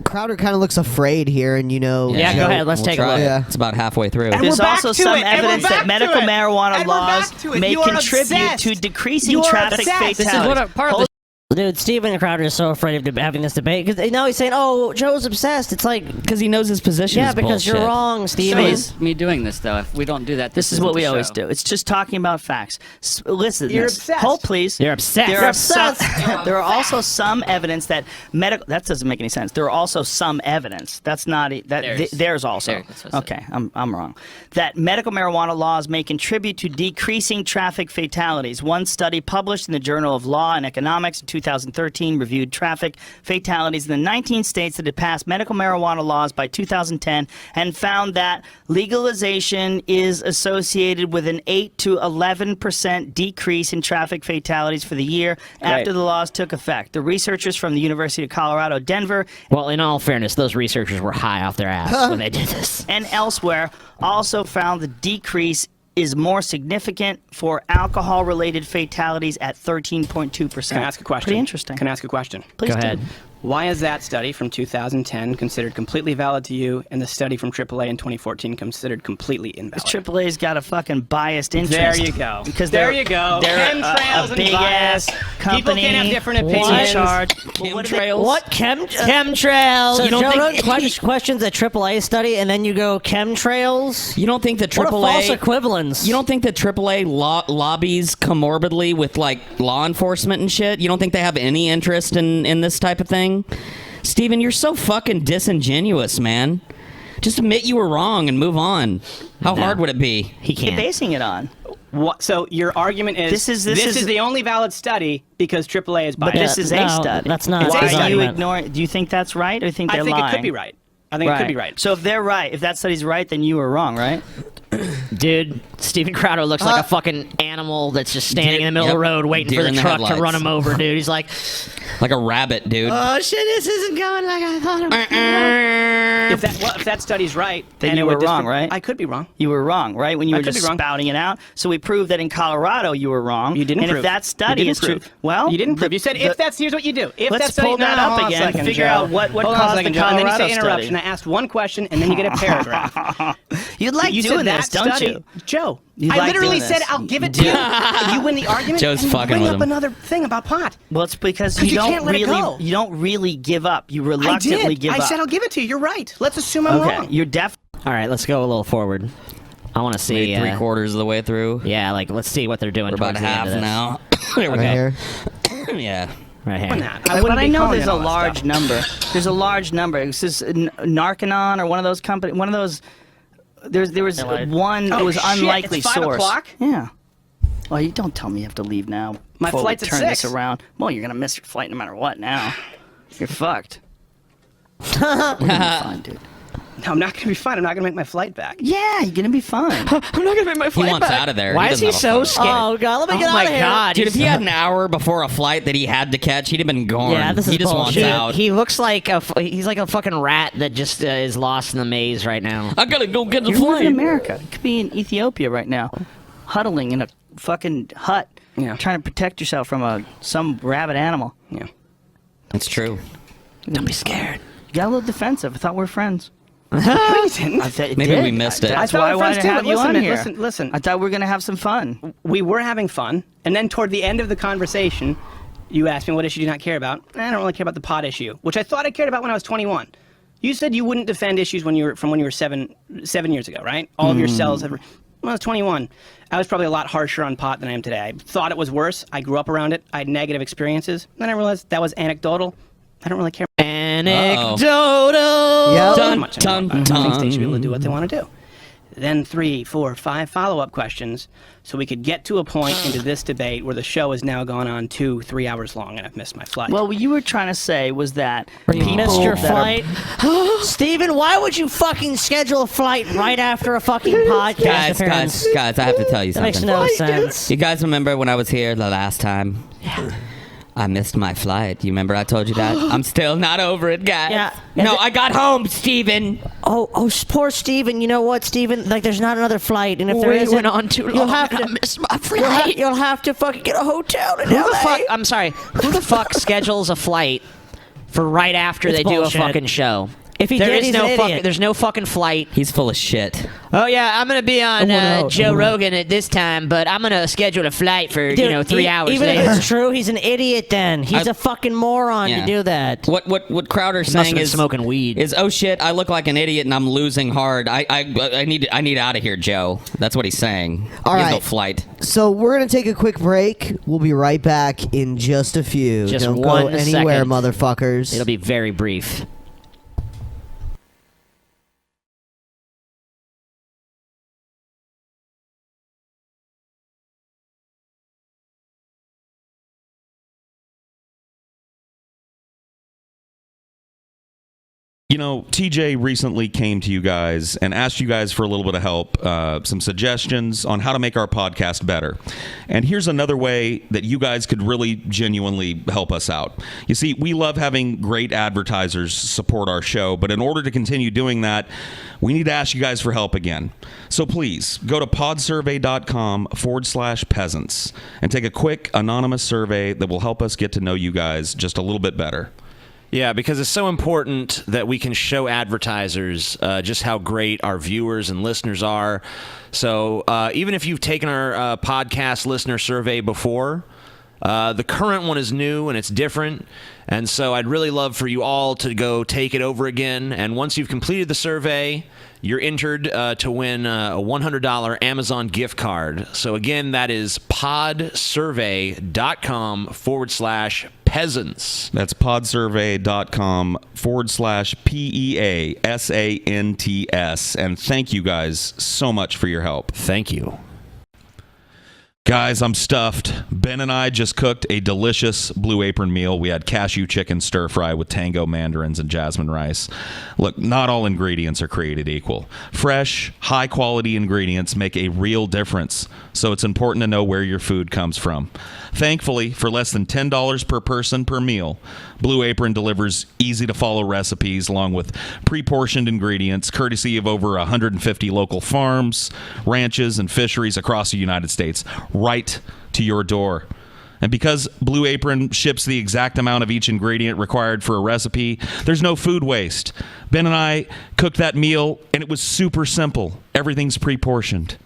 Crowder kind of looks afraid here, and Yeah, go ahead. Let's take a look. Yeah. It's about halfway through. There's also some evidence that medical marijuana laws may contribute to decreasing traffic fatalities. This is what part of the dude, Steven Crowder is so afraid of having this debate because now he's saying, "Oh, Joe's obsessed." It's like because he knows his position. Yeah, is because bullshit. you're wrong, Steven. So me doing this though, if we don't do that, This is what we always do. It's just talking about facts. Listen, You're obsessed. Hold, please. You're obsessed. There You're are obsessed. there are also some evidence that medical. That doesn't make any sense. There are also some evidence. That's not there's also. Okay, I'm wrong. That medical marijuana laws may contribute to decreasing traffic fatalities. One study published in the Journal of Law and Economics in 2013 reviewed traffic fatalities in the 19 states that had passed medical marijuana laws by 2010 and found that legalization is associated with an 8 to 11% decrease in traffic fatalities for the year after the laws took effect. The researchers from the University of Colorado, Denver. Well, in all fairness, those researchers were high off their ass when they did this. And elsewhere also found the decrease is more significant for alcohol-related fatalities at 13.2%. Can I ask a question? Pretty interesting. Can I ask a question? Please Go ahead. Why is that study from 2010 considered completely valid to you, and the study from AAA in 2014 considered completely invalid? AAA's got a fucking biased interest. There you go. Because there you go. They're Chemtrails a and big bias. ass company. People can have different opinions. In charge. Chemtrails. What Chemtrails? So You don't Joe think- Rogan questions a AAA study, and then you go chemtrails? You don't think that AAA... What a false equivalence. You don't think that AAA lobbies comorbidly with, like, law enforcement and shit? You don't think they have any interest in this type of thing? Steven, you're so fucking disingenuous, man. Just admit you were wrong and move on. How hard would it be? He You're basing it on. What, so your argument is this is the only valid study because AAA is biased. But this is a study. That's not. Why his do you argument. ignore it? Do you think that's right, or do you think they're lying? it could be right. I think it could be right. So if they're right, if that study's right, then you were wrong, right? Dude, Steven Crowder looks like a fucking animal that's just standing in the middle of the road waiting for the truck to run him over, dude. He's like a rabbit, dude. Oh shit, this isn't going like I thought it was. If that study's right, then and you it were would wrong, right? I could be wrong. You were wrong, right? When you I were could just be wrong. spouting it out. So we proved that in Colorado you were wrong. You didn't and prove. if that study You is didn't true, prove. well, You didn't prove. You said if that's here's what you do. If let's that study, pull that no, up hold on a again and second, figure Joe. out what Hold on a caused second, the Joe. And then you Colorado say interruption. study. I asked one question, and then you get a paragraph. You like you doing said this, that don't study, you? Joe? You I like literally doing said this. I'll give it to you. And you win the argument. Joe's and fucking bring with up him. another thing about pot. Well, it's because 'Cause you you don't can't let it really go. you don't really give up. You I reluctantly did. give up. I said I'll give it to you. You're right. Let's assume I'm okay, wrong. you're deaf. All right, let's go a little forward. I want to see Maybe 3/4 of the way through. Yeah, like let's see what they're doing. We're about towards the end half of this. now. Here we Right go. here? Yeah. Right here. But I know there's a large number. There's a large number. It's just Narcanon or one of those companies. One of those. There was one. Oh, Oh, it was shit, unlikely it's 5 source. o'clock? Yeah. Well, you don't tell me you have to leave now. My before we flight's at turn 6. this around. Well, you're gonna miss your flight no matter what. Now, you're fucked. We're gonna be fine, dude. No, I'm not going to be fine. I'm not going to make my flight back. Yeah, you're gonna be fine. I'm not going to make my He flight wants back. out of there. Why He is doesn't he have a so flight. scared? Oh god, let me get Oh out my of here. god, Dude, if he had an hour before a flight that he had to catch, he'd have been gone. Yeah, this is he just bullshit. wants out. He looks like he's like a fucking rat that just is lost in the maze right now. I gotta go get the You're living in flight. America. You could be in Ethiopia right now, huddling in a fucking hut, trying to protect yourself from some rabid animal. Yeah, It's true. Don't be scared. You got a little defensive. I thought we were friends. No, you didn't. Maybe we missed it. That's I thought why we I were wanted friends to too, have but you listen, on man, here. listen. I thought we were gonna have some fun. We were having fun, and then toward the end of the conversation, you asked me what issue do you not care about. I don't really care about the pot issue, which I thought I cared about when I was 21. You said you wouldn't defend issues when you were 7 years ago, right? All of your cells have. When I was 21, I was probably a lot harsher on pot than I am today. I thought it was worse. I grew up around it. I had negative experiences. Then I realized that was anecdotal. I don't really care. Anecdotal. Yep. Dun, dun, dun. I think they should be able to do what they want to do. Then 3, 4, 5 follow-up questions, so we could get to a point into this debate where the show has now gone on 2-3 hours long, and I've missed my flight. Well, what you were trying to say was that You missed your that are- flight. Steven, why would you fucking schedule a flight right after a fucking podcast appearance? Guys, I have to tell you That something. makes no sense. You guys remember when I was here the last time? Yeah. I missed my flight. You remember I told you that? I'm still not over it, guys. Yeah. No, I got home, Steven. Oh, poor Steven. You know what, Steven? Like, there's not another flight, and if there We isn't, went on too you'll long, have and to I missed my flight. You'll have to fucking get a hotel in Who LA. the fuck- I'm sorry. Who the fuck schedules a flight for right after It's they do bullshit. a fucking show? If he There did, is he's no an fucking. idiot. There's no fucking flight. He's full of shit. Oh yeah, I'm gonna be on Joe no. Rogan at this time, but I'm gonna schedule a flight for 3 hours Even later. if it's true, he's an idiot. Then he's I- a fucking moron Yeah. to do that. What Crowder's He must have saying been is smoking weed. Is oh shit, I look like an idiot and I'm losing hard. I need out of here, Joe. That's what he's saying. All he has no right. flight. So we're gonna take a quick break. We'll be right back in just a few. Just Don't one go anywhere, second. motherfuckers. It'll be very brief. You know, TJ recently came to you guys and asked you guys for a little bit of help, some suggestions on how to make our podcast better. And here's another way that you guys could really genuinely help us out. You see, we love having great advertisers support our show, but in order to continue doing that, we need to ask you guys for help again. So please go to podsurvey.com/peasants and take a quick anonymous survey that will help us get to know you guys just a little bit better. Yeah, because it's so important that we can show advertisers just how great our viewers and listeners are. So even if you've taken our podcast listener survey before, the current one is new and it's different. And so I'd really love for you all to go take it over again. And once you've completed the survey, you're entered to win a $100 Amazon gift card. So again, that is podsurvey.com/peasants. That's podsurvey.com/PEASANTS. And thank you guys so much for your help. Thank you. Guys, I'm stuffed. Ben and I just cooked a delicious Blue Apron meal. We had cashew chicken stir fry with tango mandarins and jasmine rice. Look, not all ingredients are created equal. Fresh, high-quality ingredients make a real difference, so it's important to know where your food comes from. Thankfully, for less than $10 per person per meal, Blue Apron delivers easy-to-follow recipes along with pre-portioned ingredients, courtesy of over 150 local farms, ranches, and fisheries across the United States, right to your door. And because Blue Apron ships the exact amount of each ingredient required for a recipe, there's no food waste. Ben and I cooked that meal, and it was super simple. Everything's pre-portioned.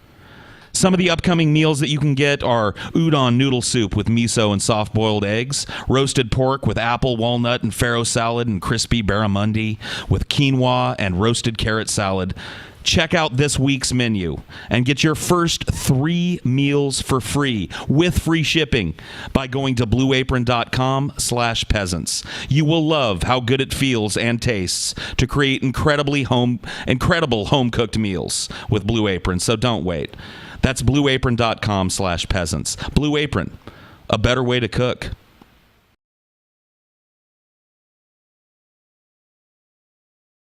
Some of the upcoming meals that you can get are udon noodle soup with miso and soft-boiled eggs, roasted pork with apple, walnut, and farro salad, and crispy barramundi with quinoa and roasted carrot salad. Check out this week's menu and get your first 3 meals for free with free shipping by going to blueapron.com/peasants. You will love how good it feels and tastes to create incredible home-cooked meals with Blue Apron, so don't wait. That's blueapron.com/peasants. Blue Apron, a better way to cook.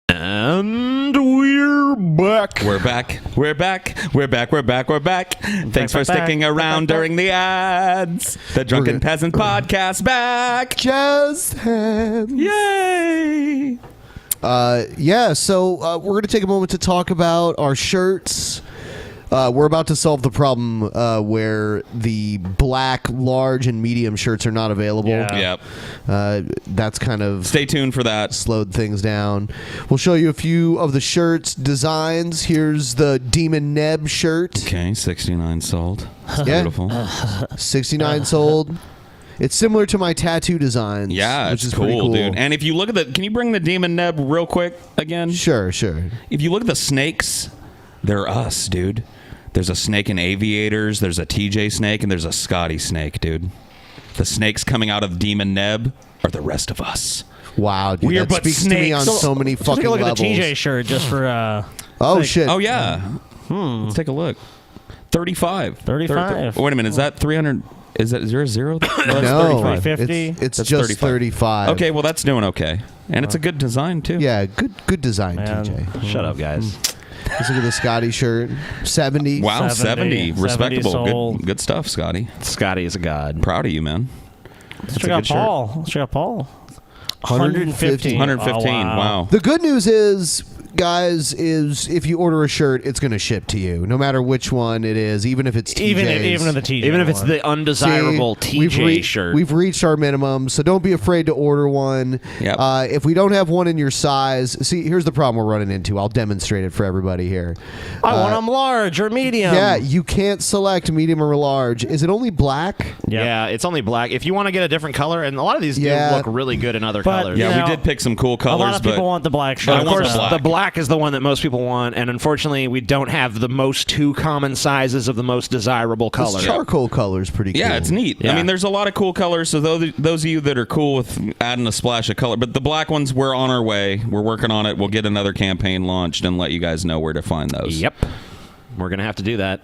And we're back. We're back. We're back. We're back. We're back. We're back. Thanks for sticking around during the ads. The Drunken Peasant Podcast back. Just hands. Yay. So we're going to take a moment to talk about our shirts. We're about to solve the problem where the black, large, and medium shirts are not available. Yeah. Yep. That's kind of... Stay tuned for that. Slowed things down. We'll show you a few of the shirts designs. Here's the Demon Neb shirt. Okay, 69 sold. That's beautiful. 69 sold. It's similar to my tattoo designs. Yeah, which it's is pretty cool, dude. And if you look at the... Can you bring the Demon Neb real quick again? Sure. If you look at the snakes, they're us, dude. There's a snake in aviators, there's a TJ snake, and there's a Scotty snake, dude. The snakes coming out of Demon Neb are the rest of us. Wow, dude. We are that but speaks snakes. to me on so many fucking Take a look levels. at the TJ shirt just for... Oh, shit. Oh, yeah. Let's take a look. 35. 35. Wait a minute, is that 300... Is there a zero? No, 350. it's That's just 35. Okay, well, that's doing okay. And it's a good design, too. Yeah, good design, TJ. Shut up, guys. Let's look at the Scotty shirt. 70. Wow, 70. Respectable. sold. Good stuff, Scotty. Scotty is a god. Proud of you, man. Let's check out Paul. 115. 115. Oh, Wow. The good news is, guys, is if you order a shirt, it's going to ship to you, no matter which one it is, even if it's TJ's. Even if the TJ. Even if it's the undesirable TJ shirt. We've reached our minimum, so don't be afraid to order one. Yep. If we don't have one in your size, see, here's the problem we're running into. I'll demonstrate it for everybody here. I want them large or medium. Yeah, you can't select medium or large. Is it only black? Yeah, it's only black. If you want to get a different color, and a lot of these do look really good in other colors. Yeah, we did pick some cool colors. A lot of people want the black shirt. But of course, the black is the one that most people want, and unfortunately, we don't have the most 2 common sizes of the most desirable color. This charcoal color is pretty cool. Yeah, it's neat. Yeah. I mean, there's a lot of cool colors, so those of you that are cool with adding a splash of color, but the black ones, we're on our way. We're working on it. We'll get another campaign launched and let you guys know where to find those. Yep. We're going to have to do that.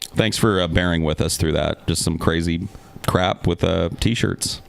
Thanks for bearing with us through that. Just some crazy crap with T-shirts.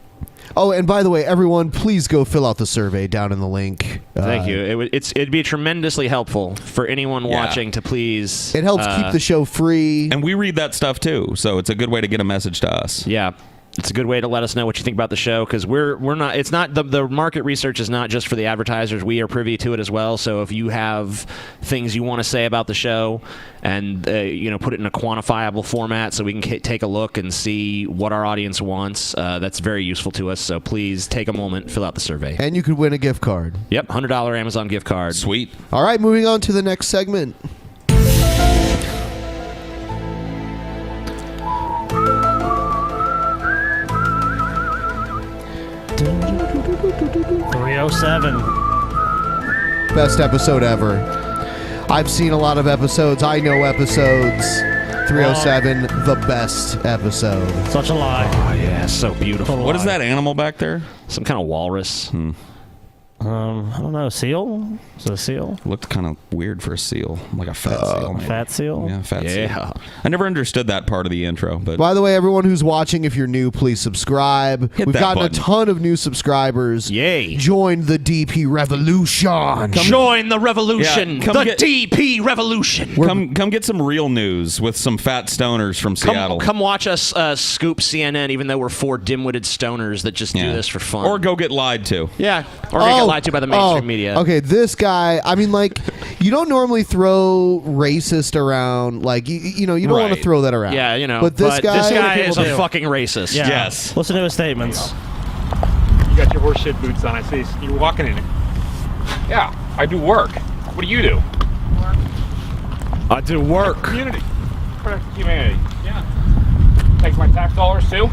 Oh, and by the way, everyone, please go fill out the survey down in the link. Thank you. It'd be tremendously helpful for anyone watching to please... It helps keep the show free. And we read that stuff, too, so it's a good way to get a message to us. Yeah. It's a good way to let us know what you think about the show, because we're not. It's not the market research is not just for the advertisers. We are privy to it as well. So if you have things you want to say about the show, and put it in a quantifiable format, so we can take a look and see what our audience wants, that's very useful to us. So please take a moment, fill out the survey, and you could win a gift card. Yep, $100 Amazon gift card. Sweet. All right, moving on to the next segment. $307. Best episode ever. I've seen a lot of episodes. I know episodes. 307, the best episode. Such a lie. Oh, yeah, so beautiful. What is that animal back there? Some kind of walrus. I don't know. Seal? Is it a seal? Looked kind of weird for a seal, like a fat seal. Maybe. Fat seal? Yeah, fat seal. I never understood that part of the intro, but By the way, everyone who's watching, if you're new, please subscribe. We've that gotten button. a ton of new subscribers. Yay. Join the DP revolution. Join the revolution. Yeah, come the get- DP revolution. come get some real news with some fat stoners from Seattle. Come watch us scoop CNN, even though we're 4 dim-witted stoners that just do this for fun. Or go get lied to. Yeah. Or get lied to by the mainstream media. Okay, this guy, I mean, like, you don't normally throw racist around. Like, you know, you don't want to Right. throw that around. Yeah, you know. But this guy is a do. fucking racist. Yeah. Yes. Listen to his statements. You got your horseshit boots on. I see you're walking in it. Yeah, I do work. What do you do? I do work. Community. Protect the humanity. Yeah. Take my tax dollars too.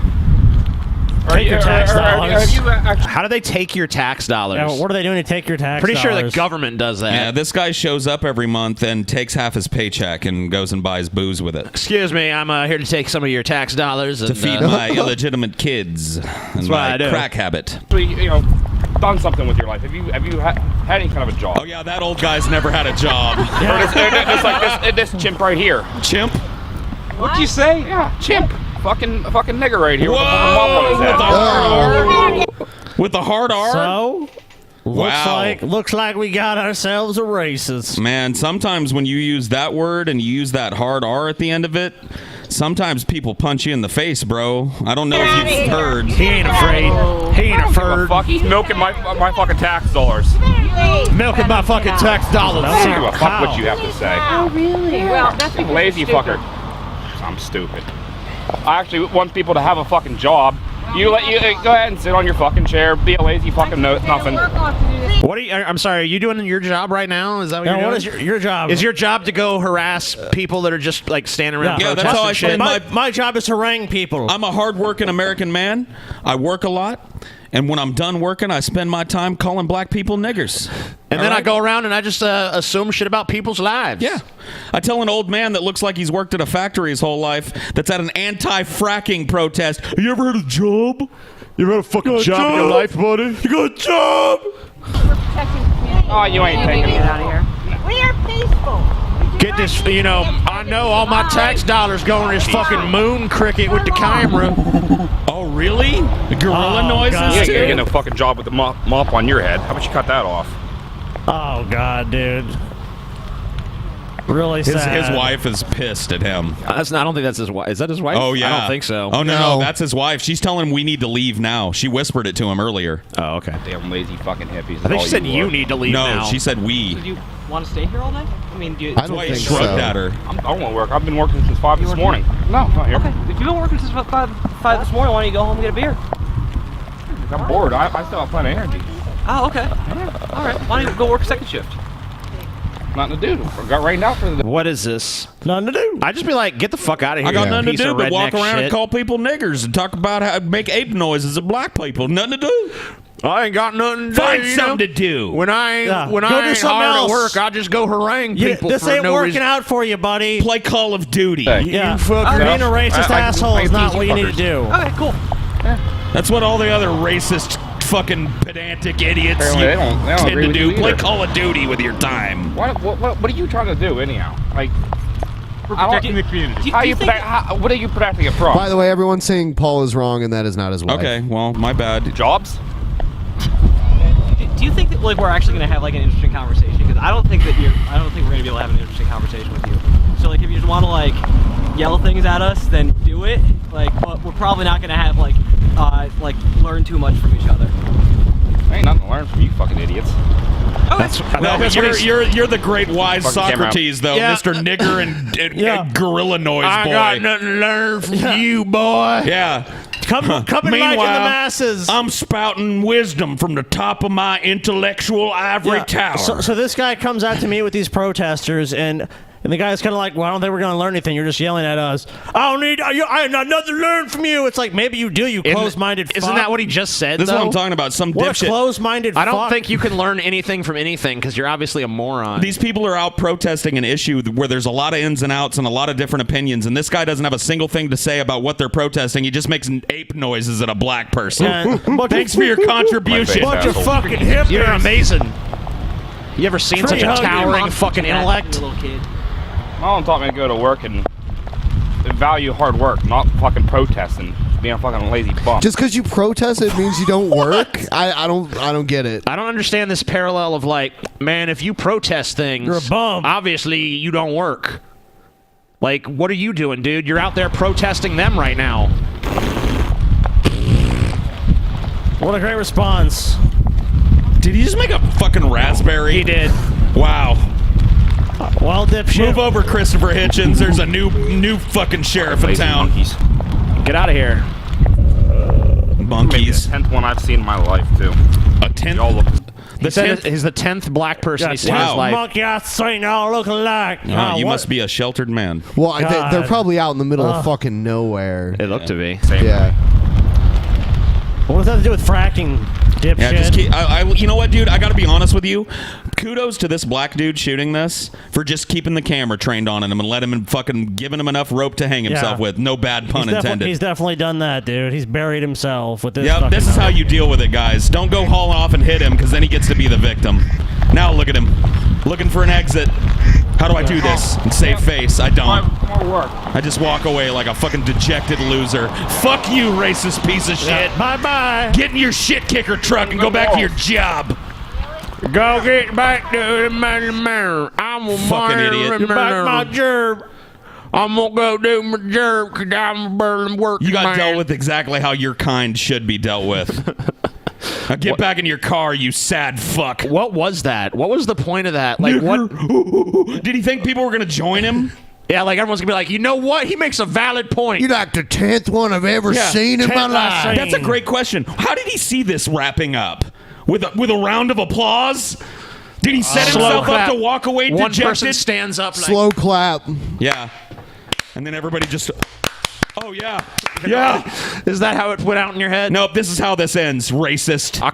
Take your tax dollars. How do they take your tax dollars? Yeah, what are they doing to take your tax Pretty sure the dollars? government does that. Yeah, this guy shows up every month and takes half his paycheck and goes and buys booze with it Excuse me, I'm here to take some of your tax dollars to and, feed my illegitimate kids and what my I do. crack habit. Actually, you know, done something with your life. Have you had any kind of a job? Oh yeah, that old guy's never had a job. It's like this chimp right here. Chimp? What'd you say? Yeah, chimp. Fucking nigger right here. Whoa! With the hard R? So, Wow. looks like we got ourselves a racist. Man, sometimes when you use that word and you use that hard R at the end of it, sometimes people punch you in the face, bro. I don't know if you've heard. He ain't afraid. He ain't afraid. He's milking my fucking tax dollars. Milking my fucking tax dollars. I don't give a fuck what you have to say. Oh, really? Well, that's You lazy fucker. I'm stupid. I actually want people to have a fucking job. You go ahead and sit on your fucking chair, be a lazy fucking nothing. What are you? I'm sorry. Are you doing your job right now? Is that what Yeah, you're doing? what is your job? Is your job to go harass people that are just like standing around? Yeah, that's how I protesting spend shit? my job is to harangue people. I'm a hard-working American man. I work a lot. And when I'm done working, I spend my time calling black people niggers. And then I go around and I just assume shit about people's lives. Yeah. I tell an old man that looks like he's worked at a factory his whole life that's at an anti-fracking protest. You ever had a job? You ever had a fucking job in your life, buddy? You got a job? Oh, you ain't taking it out of here. We are peaceful. Get this, you know, I know all my tax dollars going to this fucking moon cricket with the camera. Oh, really? The gorilla noises, You ain't too? gonna get no fucking job with the mop on your head. How about you cut that off? Oh God, dude. Really sad. His wife is pissed at him. I don't think that's his wife. Is that his wife? Oh, yeah. I don't think so. Oh, no, that's his wife. She's telling him we need to leave now. She whispered it to him earlier. Oh, okay. Damn lazy fucking hippies. I think she said you need to leave No, now. she said we. Do you want to stay here all night? I mean, do you... I don't think so. Shrugged at her. I don't want to work. I've been working since 5 this morning. No, not here. Okay, if you've been working since 5 this morning, why don't you go home and get a beer? I'm bored. I still have plenty of energy. Oh, okay. All right, why don't you go work a second shift? Nothing to do. Got rained out for the What is this? Nothing to do. I'd just be like, get the fuck out of here. I got you nothing to piece do of but walk redneck around and shit. call people niggers and talk about how to make ape noises at black people. Nothing to do. I ain't got nothing to Find do. something to do. When I ain't, Yeah. when Go I do ain't something hard else. at work, I just go harangue Yeah, people this for ain't no working reason. out for you, buddy. Play Call of Duty. Yeah, You fucker. being a racist I asshole is not teach what you you need to do. Okay, cool. That's what all the other racist, fucking pedantic idiots Apparently they don't tend agree to with do. you Play either. Call of Duty with your time. What are you trying to do anyhow? Like, We're protecting the community. what are you protecting it from? By the way, everyone's saying Paul is wrong and that is not his wife. Okay, well, my bad. Jobs? Do you think that like we're actually going to have like an interesting conversation? Because I don't think we're going to be able to have an interesting conversation with you. So like if you just want to like yell things at us, then do it. Like, but we're probably not going to have like learn too much from each other. Ain't nothing to learn from you fucking idiots. No, but you're the great wise Fucking camera. Socrates, though, Yeah. Mr. Nigger and Gorilla Noise I Boy. got nothing to learn from you, boy. Yeah. Come enlighten the Meanwhile, masses. I'm spouting wisdom from the top of my intellectual ivory Yeah. tower. So this guy comes out to meet with these protesters, and And the guy's kind of like, well, I don't think we're going to learn anything. You're just yelling at us. I have nothing to learn from you. It's like, maybe you do, you closed-minded fuck. Isn't that what he just said, This is what I'm talking about. Some What dipshit. a closed-minded fuck. I don't think you can learn anything from anything because you're obviously a moron. These people are out protesting an issue where there's a lot of ins and outs and a lot of different opinions, and this guy doesn't have a single thing to say about what they're protesting. He just makes ape noises at a black person. Thanks for your contribution. Bunch of fucking hippies. You're amazing. You ever seen Trey such a Hugger. towering fucking intellect? Mom taught me to go to work and value hard work, not fucking protesting, being a fucking lazy bum. Just because you protest, it means you don't work. I don't get it. I don't understand this parallel of like, man, if you protest things, you're a bum. Obviously, you don't work. Like, what are you doing, dude? You're out there protesting them right now. What a great response. Did he just make a fucking raspberry? He did. Wow. Well, dipshit. Move over, Christopher Hitchens. There's a new fucking sheriff in town. Monkeys. Get out of here. Monkeys. Maybe the 10th one I've seen in my life, too. A 10th? Y'all look. He's the 10th black person he's seen in his life. Monkey I seen all look alike. You must be a sheltered man. Well, they're probably out in the middle of fucking nowhere. It looked to be. Yeah. What does that have to do with fracking, dipshit? Yeah, just keep, you know what, dude? I got to be honest with you. Kudos to this black dude shooting this for just keeping the camera trained on him and letting him fucking giving him enough rope to hang himself with. No bad pun intended. He's definitely done that, dude. He's buried himself with this. Yep, this is how you deal with it, guys. Don't go hauling off and hit him because then he gets to be the victim. Now look at him, looking for an exit. How do I do this and save face? I don't. More work. I just walk away like a fucking dejected loser. Fuck you, racist piece of shit. Bye-bye. Get in your shit kicker truck and go back to your job. Go get back to the man. I'm a fucking idiot. Get back my job. I'm gonna go do my job because I'm a burning working You got man. dealt with exactly how your kind should be dealt with. Now get back in your car, you sad fuck. What was that? What was the point of that? Like, what? Did he think people were gonna join him? Yeah, like everyone's gonna be like, you know what? He makes a valid point. You're like the 10th one I've ever seen in my life. That's a great question. How did he see this wrapping up? With a round of applause? Did he set himself up to walk away One dejected? person stands up. Like, Slow clap. Yeah. And then everybody just... Oh, yeah. Yeah. Is that how it went out in your head? Nope, this is how this ends, racist. I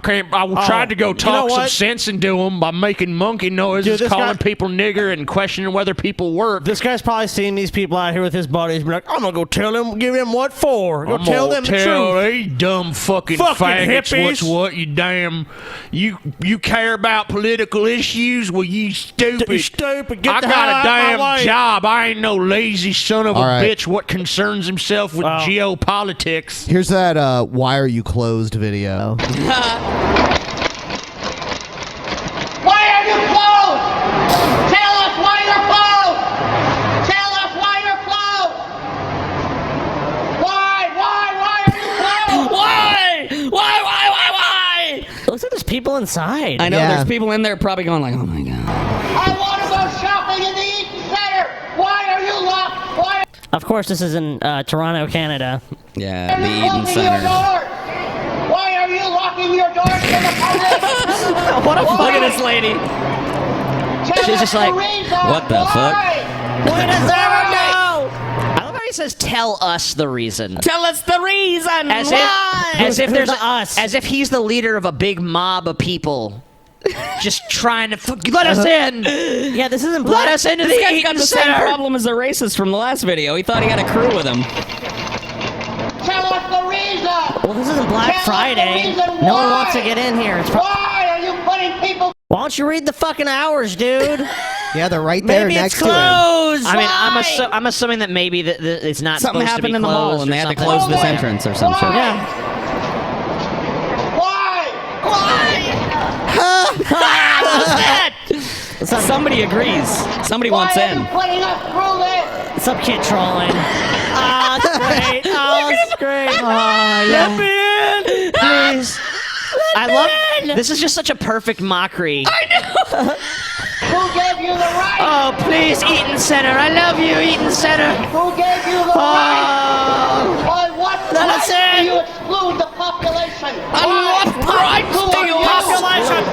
tried to go talk some sense into him by making monkey noises, calling people nigger, and questioning whether people work. This guy's probably seen these people out here with his buddies and be like, I'm gonna go tell them, give them what for. Go tell them the truth. These dumb fucking faggots hippies. what, you damn. You care about political issues? Well, you stupid. You stupid. Get I the got hell a out of my damn way. job. I ain't no lazy son of a All right. bitch what concerns himself with geopolitics. Here's that "Why Are You Closed" video. Why are you closed? Tell us why you're closed! Tell us why you're closed! Why are you closed? Why? Looks like there's people inside. I know there's people in there probably going like, oh my god. I want to go shopping in the Eaton Center! Why are you locked? Why Of course, this is in Toronto, Canada. Yeah, are the you Eden closing your Center. doors? Why are you locking your doors to the public? What a Why? look at this lady. Tell She's us just like, the reason. What the fuck? We deserve to know. I love how he says, "Tell us the reason." Tell us the reason. As if there's us. As if he's the leader of a big mob of people. Just trying to let us in. Yeah, this isn't let us into This the guy's Eaton got the same Center. problem as the racist from the last video. He thought he had a crew with him. Tell us the reason. Well, this isn't Black Friday. No one wants to get in here. It's Why are you putting people? Why don't you read the fucking hours, dude? Yeah, they're right there Maybe next it's to him. closed. I mean, I'm assuming that maybe it's not Something supposed to be happened in the closed mall and or they had to something. close this entrance or some shit. Yeah. Somebody agrees. Somebody wants in. Putting us through this. What's up, kid trolling? Ah, that's great. Oh, that's great. Oh, yeah. Let me in, please. I love. This is just such a perfect mockery. I know. Who gave you the right? Oh, please, Eaton Center. I love you, Eaton Center. Who gave you the right? On what Let us right in. do you exclude the population? On what right do you population?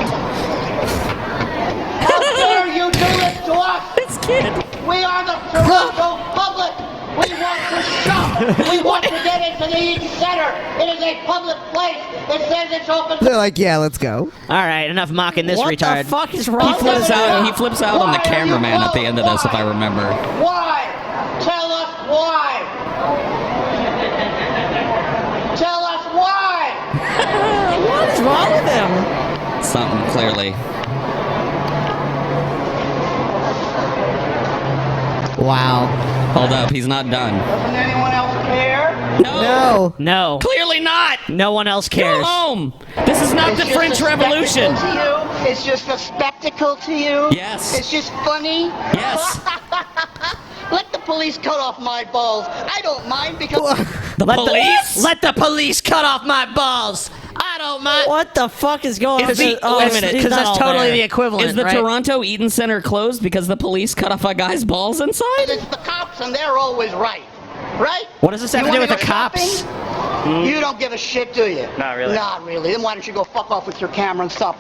How dare you do this to us? This kid. We are Toronto public. We want to shop. We want to get into the Eaton Center. It is a public place. It says it's open. They're like, yeah, let's go. All right, enough mocking this What the retard. fuck is wrong He flips out on the cameraman at the end of this, if I remember. Why? Tell us why. Tell us why. What is wrong with him? Something, clearly. Wow. Hold up, he's not done. Doesn't anyone else care? No. No. Clearly not. No one else cares. Go home. This is not the It's French just a Revolution. spectacle to you? It's just a spectacle to you? Yes. It's just funny? Yes. Let the police cut off my balls. I don't mind because... Let the police cut off my balls. I don't mind. What the fuck is going on? Wait a minute, because that's totally the equivalent, Is the right? Toronto Eaton Center closed because the police cut off a guy's balls inside? It's the cops and they're always right. Right? What does this have to do wanna with the go cops? shopping? You don't give a shit, do you? Not really. Not really. Then why don't you go fuck off with your camera and stop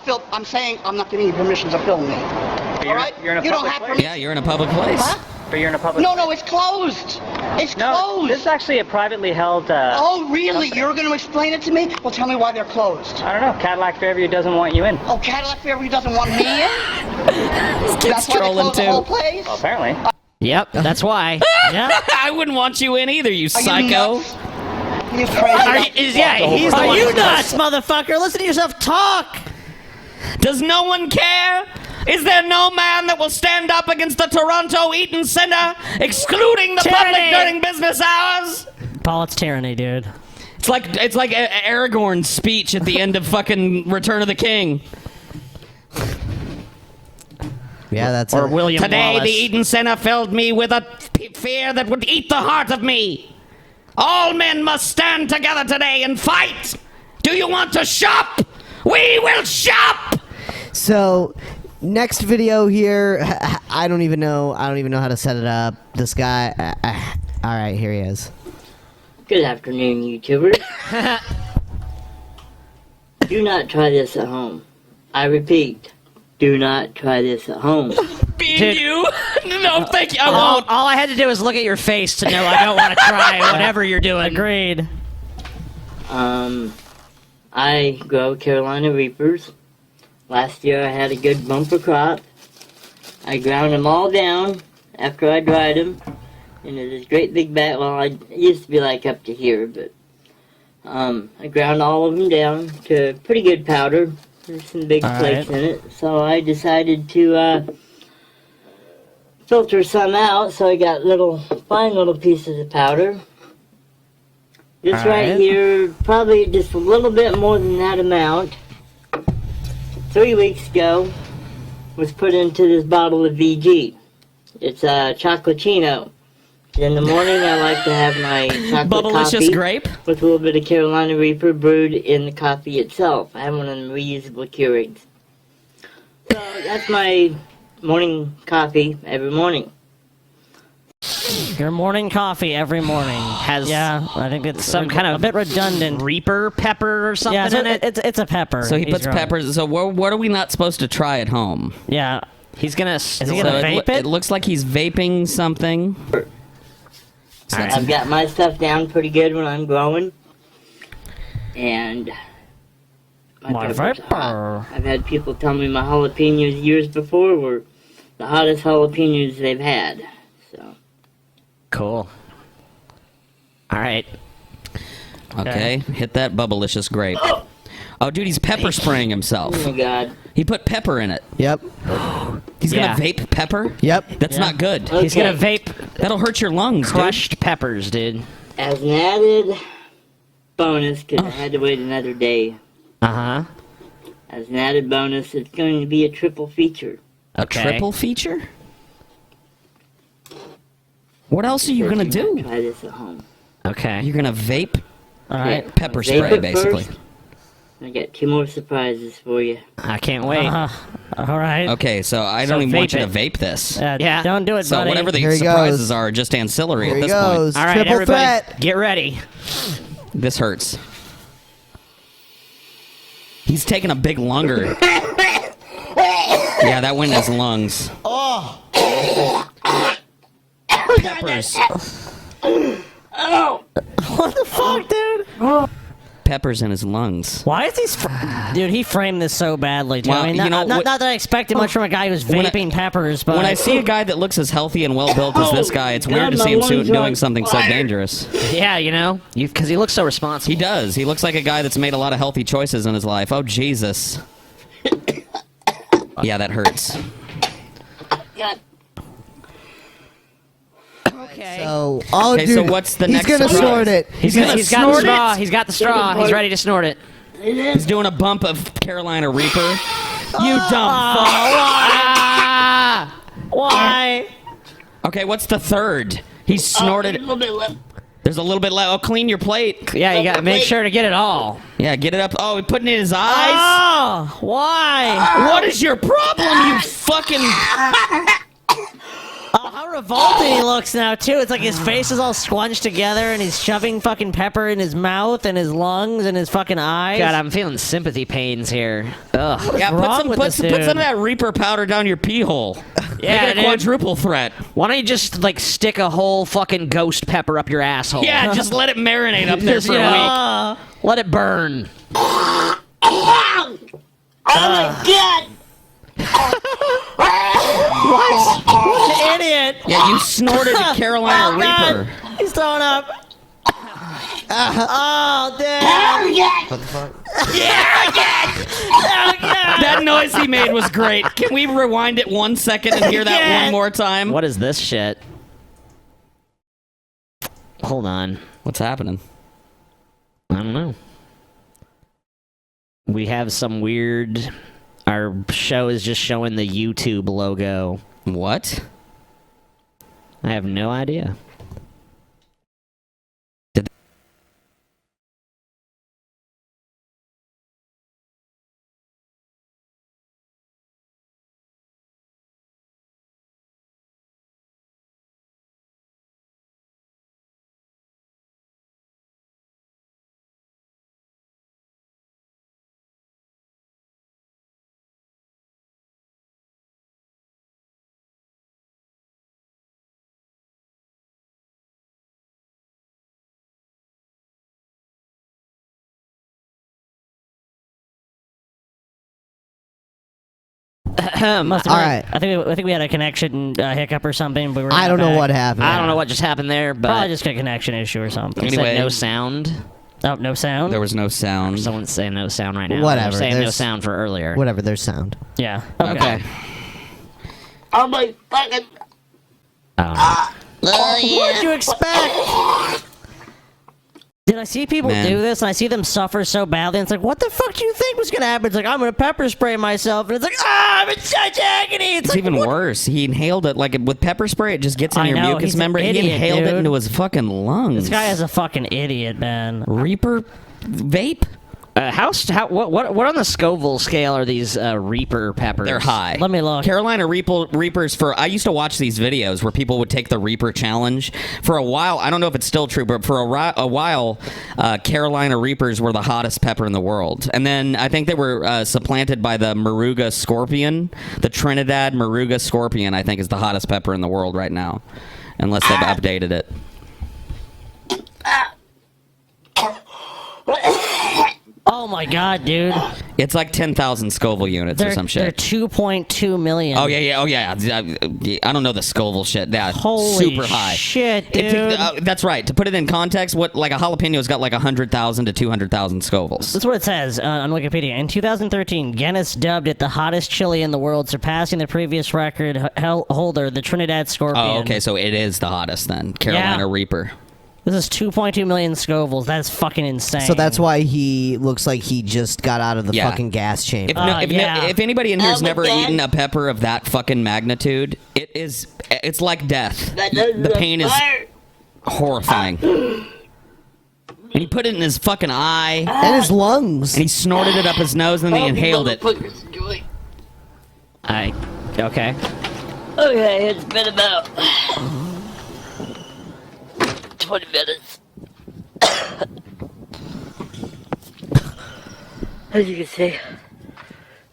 film? I'm saying I'm not giving you permission to film me. All right? You're in a you don't public have place. permission. Yeah, you're in a public place. Huh? But you're in a public. No, it's closed. It's closed. This is actually a privately held. Oh, really? company. You're going to explain it to me? Well, tell me why they're closed. I don't know. Cadillac Fairview doesn't want you in. Oh, Cadillac Fairview doesn't want me in? That's why they closed the whole place? Well, apparently. Yep, that's why. Yeah. I wouldn't want you in either, you Are you psycho. nuts? You crazy? He's the Are one you who nuts, motherfucker? Listen to yourself talk. Does no one care? Is there no man that will stand up against the Toronto Eaton Center, excluding the public during business hours? Paul, it's tyranny, dude. It's like Aragorn's speech at the end of fucking Return of the King. Yeah, that's Or it. William Today, Wallace. the Eaton Center filled me with a fear that would eat the heart of me. All men must stand together today and fight. Do you want to shop? We will shop. So, next video here. I don't even know how to set it up. This guy. All right, here he is. Good afternoon, YouTubers. Do not try this at home. I repeat, do not try this at home. Being you? No, thank you. I won't. All I had to do was look at your face to know I don't want to try whatever you're doing. Agreed. I grow Carolina Reapers. Last year I had a good bumper crop. I ground them all down after I dried them into this great big bag. Well, it used to be like up to here, but I ground all of them down to pretty good powder. There's some big flakes in it. So I decided to filter some out, so I got fine little pieces of powder. This right here, probably just a little bit more than that amount, 3 weeks ago, was put into this bottle of VG. It's a chocolatino. In the morning, I like to have my chocolate Bubblicious coffee grape with a little bit of Carolina Reaper brewed in the coffee itself. I have one of them reusable Keurigs. So that's my morning coffee every morning. Your morning coffee every morning Has I think it's some kind of a bit redundant. Reaper pepper or something Yeah, so in it. it's a pepper. So he He's puts right. peppers. So what are we not supposed to try at home? Yeah. He's gonna. Is he gonna vape It looks like he's vaping something. I've got my stuff down pretty good when I'm growing. And My peppers are vapor. hot. I've had people tell me my jalapenos years before were the hottest jalapenos they've had. So Cool. All right. Okay, hit that bubblicious grape. Oh, dude, he's pepper spraying himself. Oh my god. He put pepper in it. Yep. He's Yeah. gonna vape pepper? Yep. That's not good. He's gonna vape That'll hurt your lungs, crushed peppers, dude. As an added bonus, because I had to wait another day. Uh-huh. As an added bonus, it's going to be a triple feature. A triple feature? What else are you gonna do? Try this at home. Okay. You're gonna vape? All right. Pepper Vape spray, it basically. first. I got 2 more surprises for you. I can't wait. All right. Okay, so I So don't even want you vape to vape this. Yeah. Don't do it, So buddy. whatever the Here he surprises goes. are, just ancillary Here at he this goes. point. All right, Triple everybody, threat. get ready. This hurts. He's taking a big lunger. Yeah, that went in his lungs. peppers. Oh! What the fuck, dude? Peppers in his lungs. Why is he... Dude, he framed this so badly, too. Well, I mean, you know, not that I expected much from a guy who's vaping peppers, but... When I see a guy that looks as healthy and well built as this guy, it's weird to see him doing something so dangerous. Yeah, you know, because he looks so responsible. He does. He looks like a guy that's made a lot of healthy choices in his life. Oh, Jesus. Yeah, that hurts. Okay. So, Okay, dude, so what's the next He's gonna surprise? snort it. He's got the straw. He's got the straw. He's ready to snort it. He's doing a bump of Carolina Reaper. You dumb fuck. Why? Okay, what's the third? He snorted. There's a little bit left. Oh, clean your plate. Yeah, you gotta make sure to get it all. Yeah, get it up. Oh, he put it in his eyes. Oh, why? What is your problem, you fucking... Oh, how revolting he looks now, too. It's like his face is all squunched together and he's shoving fucking pepper in his mouth and his lungs and his fucking eyes. God, I'm feeling sympathy pains here. Ugh. Yeah, put some of that Reaper powder down your pee hole. Yeah, Make it a quadruple threat. Why don't you just, like, stick a whole fucking ghost pepper up your asshole? Yeah, just let it marinate up there Just, for you a know, week. Let it burn. Oh my god! What? What an idiot! Yeah, you snorted a Carolina Reaper. God. He's throwing up. Oh, damn! What the fuck? That noise he made was great. Can we rewind it 1 second and hear that one more time? What is this shit? Hold on. What's happening? I don't know. We have some weird... Our show is just showing the YouTube logo. What? I have no idea. All right. I think we had a connection hiccup or something. But I don't know what happened. I don't know what just happened there, but Probably just a connection issue or something. It Anyway. said no sound. Oh, no sound. There was no sound. Someone's saying no sound right now. Whatever, They're saying no there's- sound for earlier. Whatever, there's sound. Yeah. Okay. Oh my fucking... What'd you expect? Did I see people Man. do this and I see them suffer so badly? And it's like, what the fuck do you think was gonna happen? It's like, I'm gonna pepper spray myself, and it's like, I'm in such agony. It's like, even what? worse. He inhaled it like with pepper spray. It just gets in I your know, mucus he's an membrane. He idiot, inhaled it dude. into his fucking lungs. This guy is a fucking idiot, man. Reaper vape. What on the Scoville scale are these Reaper peppers? They're high. Let me look. Carolina Reapers I used to watch these videos where people would take the Reaper challenge. For a while, I don't know if it's still true, but for a while, Carolina Reapers were the hottest pepper in the world. And then I think they were supplanted by the Moruga Scorpion. The Trinidad Moruga Scorpion, I think, is the hottest pepper in the world right now. Unless they've updated it. Oh my god, dude. It's like 10,000 Scoville units or some They're shit. 2.2 million. Oh, yeah. I don't know the Scoville shit. Yeah, Holy super high. shit, dude. That's right. To put it in context, like a jalapeno's got like 100,000 to 200,000 Scovilles. That's what it says on Wikipedia. In 2013, Guinness dubbed it the hottest chili in the world, surpassing the previous record holder, the Trinidad Scorpion. Oh, okay, so it is the hottest then. Carolina Reaper. This is 2.2 million Scovilles. That's fucking insane. So that's why he looks like he just got out of the Yeah. fucking gas chamber. If anybody in here has never eaten a pepper of that fucking magnitude, it's like death. The pain is horrifying. And he put it in his fucking eye. And his lungs. And he snorted it up his nose and then he inhaled it. Okay. Okay, it's been about 20 minutes. As you can see,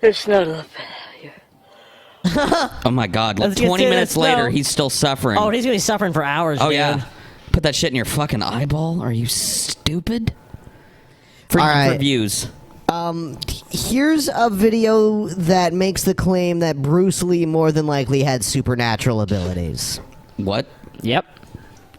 there's snow a little bit out here. Oh my God! Like Let's get 20 to minutes this, later, though. he's still suffering. Oh, he's gonna be suffering for hours. Oh dude. yeah. Put that shit in your fucking eyeball? Are you stupid? For, All right. for views. Here's a video that makes the claim that Bruce Lee more than likely had supernatural abilities. What? Yep.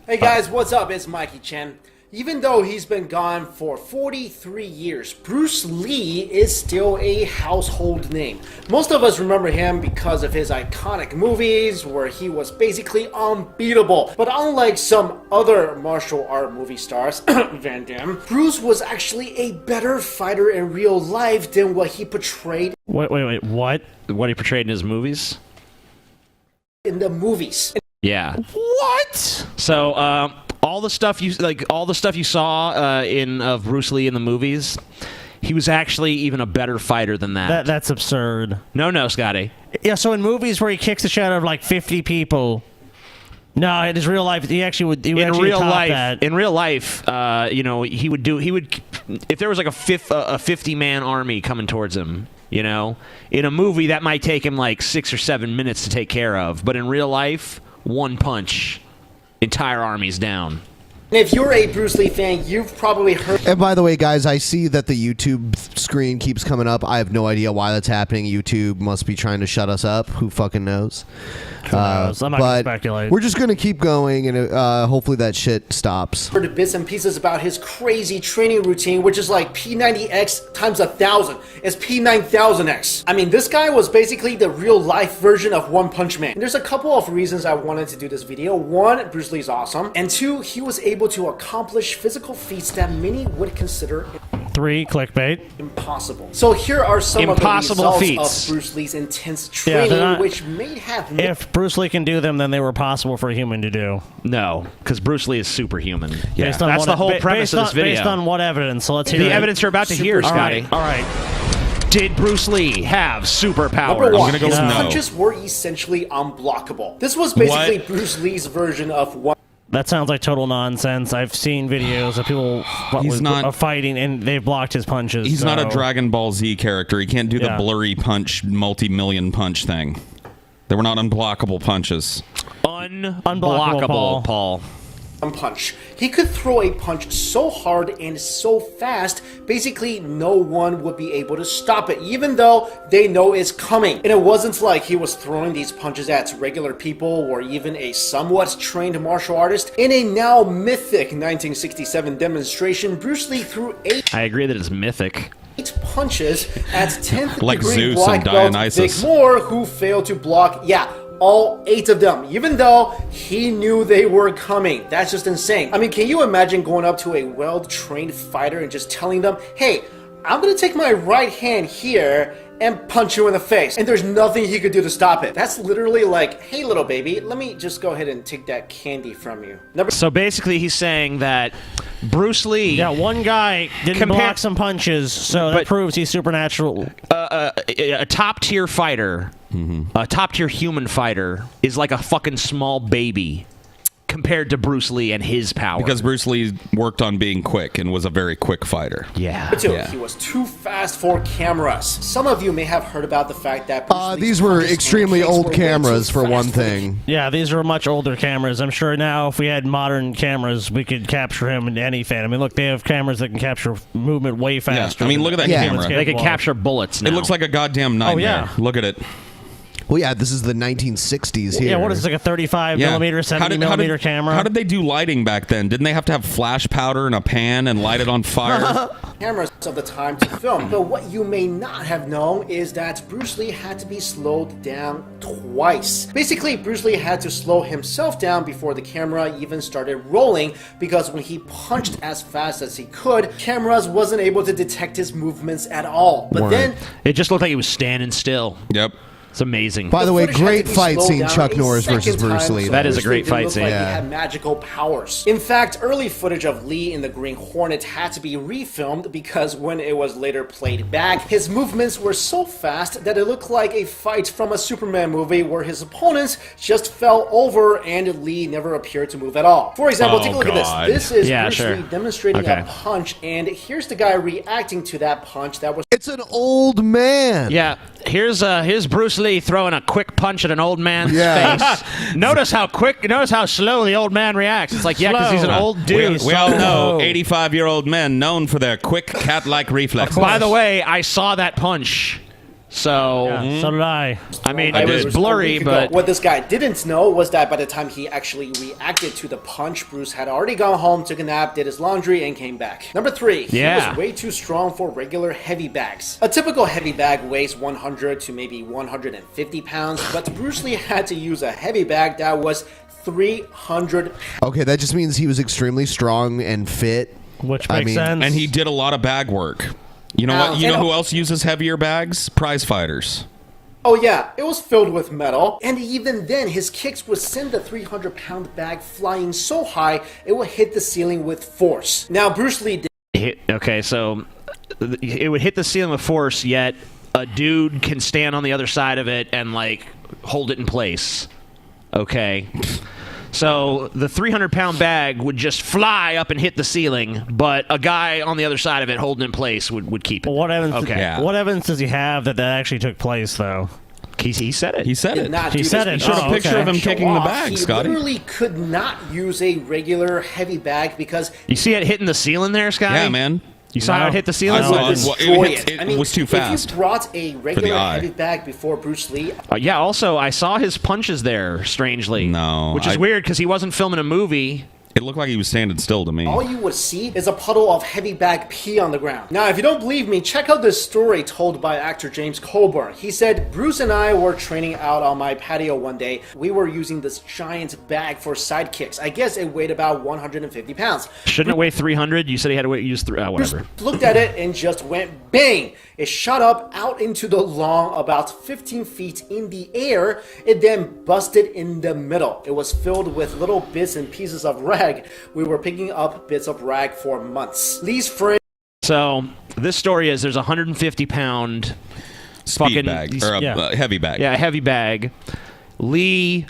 Hey guys, what's up? It's Mikey Chen. Even though he's been gone for 43 years, Bruce Lee is still a household name. Most of us remember him because of his iconic movies where he was basically unbeatable. But unlike some other martial art movie stars, Van Damme, Bruce was actually a better fighter in real life than what he portrayed Wait, what? What he portrayed in his movies? in the movies. Yeah. What? So, all the stuff you saw in of Bruce Lee in the movies, he was actually even a better fighter than that. That's absurd. No, Scotty. Yeah, so in movies where he kicks the shit out of like 50 people, no, in his real life, he actually would. He would In actually real top life, that. in real life, he would if there was like a 50-man army coming towards him. In a movie that might take him like 6 or 7 minutes to take care of, but in real life, one punch, entire army's down. And if you're a Bruce Lee fan, you've probably heard. And by the way, guys, I see that the YouTube screen keeps coming up. I have no idea why that's happening. YouTube must be trying to shut us up. Who fucking knows? Who knows? I'm not gonna speculate. We're just going to keep going, and hopefully that shit stops. Heard bits and pieces about his crazy training routine, which is like P90X times 1,000. It's P9000X. I mean, this guy was basically the real life version of One Punch Man. And there's a couple of reasons I wanted to do this video. One, Bruce Lee's awesome. And two, he was able to accomplish physical feats that many would consider 3, clickbait. impossible. So here are some Impossible of the feats. results of Bruce Lee's intense Yeah, training, they're not- which may have If Bruce Lee can do them, then they were possible for a human to do. No, because Bruce Lee is superhuman. Based on That's what- the whole ba- premise based of this on- video. Based on what evidence? So let's hear The it. evidence you're about to hear, All Scotty. right, all right. Did Bruce Lee have superpowers? Number one, his punches were essentially unblockable. This was basically Bruce Lee's version of one. That sounds like total nonsense. I've seen videos of people fighting, and they've blocked his punches. He's not a so- Dragon Ball Z character. He can't do the Yeah. blurry punch, multi-million punch thing. They were not unblockable punches. Unblockable, Paul. Punch. He could throw a punch so hard and so fast, basically no one would be able to stop it, even though they know it's coming. And it wasn't like he was throwing these punches at regular people or even a somewhat trained martial artist. In a now mythic 1967 demonstration, Bruce Lee threw 8 I agree that it's mythic. punches at 10th Like degree Zeus black and belt Dionysus. Vic Moore, who failed to block, all 8 of them, even though he knew they were coming. That's just insane. I mean, can you imagine going up to a well-trained fighter and just telling them, hey, I'm gonna take my right hand here and punch you in the face, and there's nothing he could do to stop it. That's literally like, hey, little baby, let me just go ahead and take that candy from you. So basically, he's saying that Bruce Lee. Yeah, one guy didn't block some punches, so that proves he's supernatural. A top tier fighter, a top tier human fighter, is like a fucking small baby compared to Bruce Lee and his power. Because Bruce Lee worked on being quick and was a very quick fighter. Yeah. Number 2, he was too fast for cameras. Some of you may have heard about the fact that Bruce Lee's These were punches extremely and kicks old were way cameras, too for fast one the thing. Yeah, these are much older cameras. I'm sure now if we had modern cameras, we could capture him in anything. I mean, look, they have cameras that can capture movement way faster. I mean, look at that camera. They can capture bullets now. It looks like a goddamn nightmare. yeah. Look at it. Well, yeah, this is the 1960s here. Yeah, what is this, like a 35 millimeter, 70 millimeter camera? How did they do lighting back then? Didn't they have to have flash powder in a pan and light it on fire? cameras of the time to film. But what you may not have known is that Bruce Lee had to be slowed down twice. Basically, Bruce Lee had to slow himself down before the camera even started rolling, because when he punched as fast as he could, cameras wasn't able to detect his movements at all. But then it just looked like he was standing still. Yep. It's amazing. By the way, great fight scene, Chuck Norris versus Bruce Lee. That is a great fight scene. He had magical powers. In fact, early footage of Lee in the Green Hornet had to be refilmed because when it was later played back, his movements were so fast that it looked like a fight from a Superman movie where his opponents just fell over and Lee never appeared to move at all. For example, take a look at this. This is Bruce Lee demonstrating a punch, and here's the guy reacting to that punch that was... It's an old man. Yeah. Here's Bruce Lee throwing a quick punch at an old man's face. Notice how slow the old man reacts. It's like, yeah, because he's an old dude. We all know 85-year-old men known for their quick cat-like reflexes. By the way, I saw that punch. So, so did I. I mean, it was blurry, but what this guy didn't know was that by the time he actually reacted to the punch, Bruce had already gone home, took a nap, did his laundry, and came back. Number 3, he was way too strong for regular heavy bags. A typical heavy bag weighs 100 to maybe 150 pounds, but Bruce Lee had to use a heavy bag that was 300 pounds. Okay, that just means he was extremely strong and fit. Which makes sense. And he did a lot of bag work. You know what? You know who else uses heavier bags? Prize fighters. Oh yeah, it was filled with metal, and even then his kicks would send the 300-pound bag flying so high it would hit the ceiling with force. Now Bruce Lee did... Okay, so it would hit the ceiling with force, yet a dude can stand on the other side of it and, like, hold it in place. Okay. So the 300-pound bag would just fly up and hit the ceiling, but a guy on the other side of it holding it in place would keep it. What evidence? Okay. What evidence does he have that actually took place, though? He said it. He said did it. not He do said this it. because Showed a picture of him show kicking the off. bag, He Scotty. literally could not use a regular heavy bag because... You see it hitting the ceiling there, Scotty? Yeah, man. You saw how it hit the ceiling? It was too fast. If you brought a regular heavy bag before Bruce Lee... Yeah, also, I saw his punches there, strangely. No. Which is weird, because he wasn't filming a movie. It looked like he was standing still to me. all you would see is a puddle of heavy bag pee on the ground. Now, if you don't believe me, check out this story told by actor James Coburn. He said, Bruce and I were training out on my patio one day. We were using this giant bag for side kicks. I guess it weighed about 150 pounds. Shouldn't it weigh 300? You said he had to use whatever. Bruce looked at it and just went bang. It shot up out into the lawn about 15 feet in the air. It then busted in the middle. It was filled with little bits and pieces of rag. We were picking up bits of rag for months. Lee's friend. So this story is there's a 150-pound speed bag or a heavy bag. Yeah, a heavy bag. Lee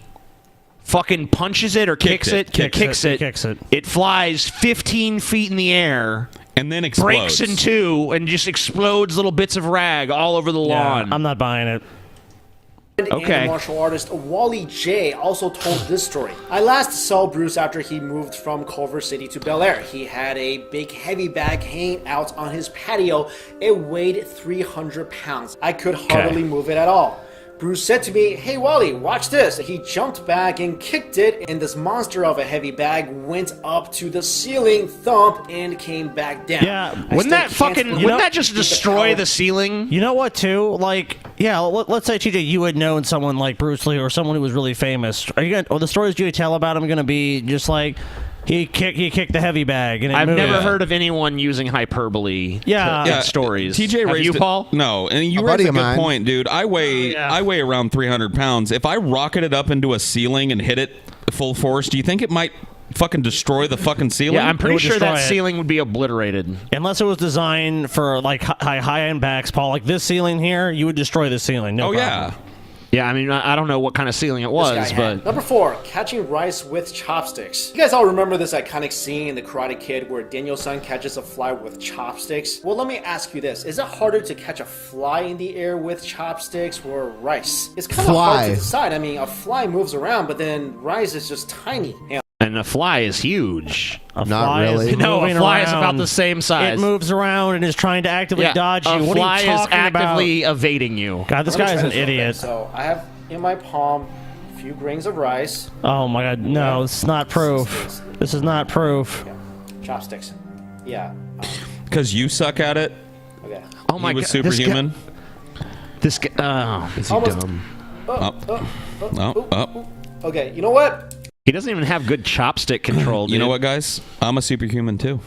fucking punches it or kicks it. Kicks it. It flies 15 feet in the air. And then explodes. Breaks in two and just explodes little bits of rag all over the lawn. I'm not buying it. Okay. And martial artist Wally J also told this story. I last saw Bruce after he moved from Culver City to Bel Air. He had a big heavy bag hanging out on his patio. It weighed 300 pounds. I could hardly move it at all. Bruce said to me, "Hey Wally, watch this." He jumped back and kicked it, and this monster of a heavy bag went up to the ceiling, thump, and came back down. Yeah, wouldn't that just destroy the ceiling? You know what, too? Like, yeah, let's say, TJ, you had known someone like Bruce Lee or someone who was really famous. Are you gonna, or the stories you tell about him going to be just like, he kicked the heavy bag and it I've moved? never heard of anyone using hyperbole in stories. TJ Have raised you, Paul? No, and you raised a good point, dude. I weigh around 300 pounds. If I rocketed up into a ceiling and hit it full force, do you think it might fucking destroy the fucking ceiling? Yeah, I'm pretty sure that ceiling would be obliterated. Unless it was designed for like high-end backs, Paul. Like this ceiling here, you would destroy the ceiling. No problem. Yeah, I mean, I don't know what kind of ceiling it was, but... Number 4, catching rice with chopsticks. You guys all remember this iconic scene in The Karate Kid where Daniel-san catches a fly with chopsticks? Well, let me ask you this. Is it harder to catch a fly in the air with chopsticks or rice? It's kind of hard to decide. I mean, a fly moves around, but then rice is just tiny. And a fly is huge. Not really. No, a fly is about the same size. It moves around and is trying to actively dodge you. A What fly are you is talking actively evading you. God, this guy is an idiot. So I have in my palm a few grains of rice. Oh my God, no, this is not proof. This is not proof. Chopsticks. Yeah. Because you suck at it? Okay. Oh my God. He was God, superhuman? This guy... Oh, is he dumb? Okay, you know what? He doesn't even have good chopstick control, dude. You know what, guys? I'm a superhuman, too.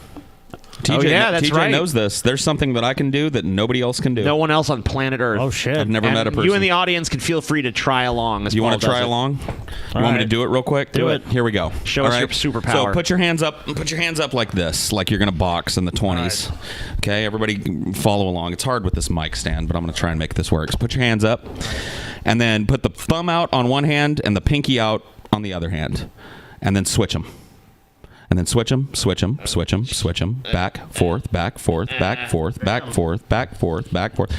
TJ knows this. There's something that I can do that nobody else can do. No one else on planet Earth. Oh, shit. I've never met a person. You in the audience can feel free to try along. As You Paul want to try does it. along? You want me to do it real quick? Do it. Here we go. Show All us your right? superpower. So put your hands up. Put your hands up like this, like you're gonna box in the 20s. Okay, everybody follow along. It's hard with this mic stand, but I'm gonna try and make this work. So put your hands up, and then put the thumb out on one hand and the pinky out on the other hand, and then switch them. and then switch them, switch them, switch them, switch them, back, forth, back, forth, back, forth, back, forth, back, forth, back, forth.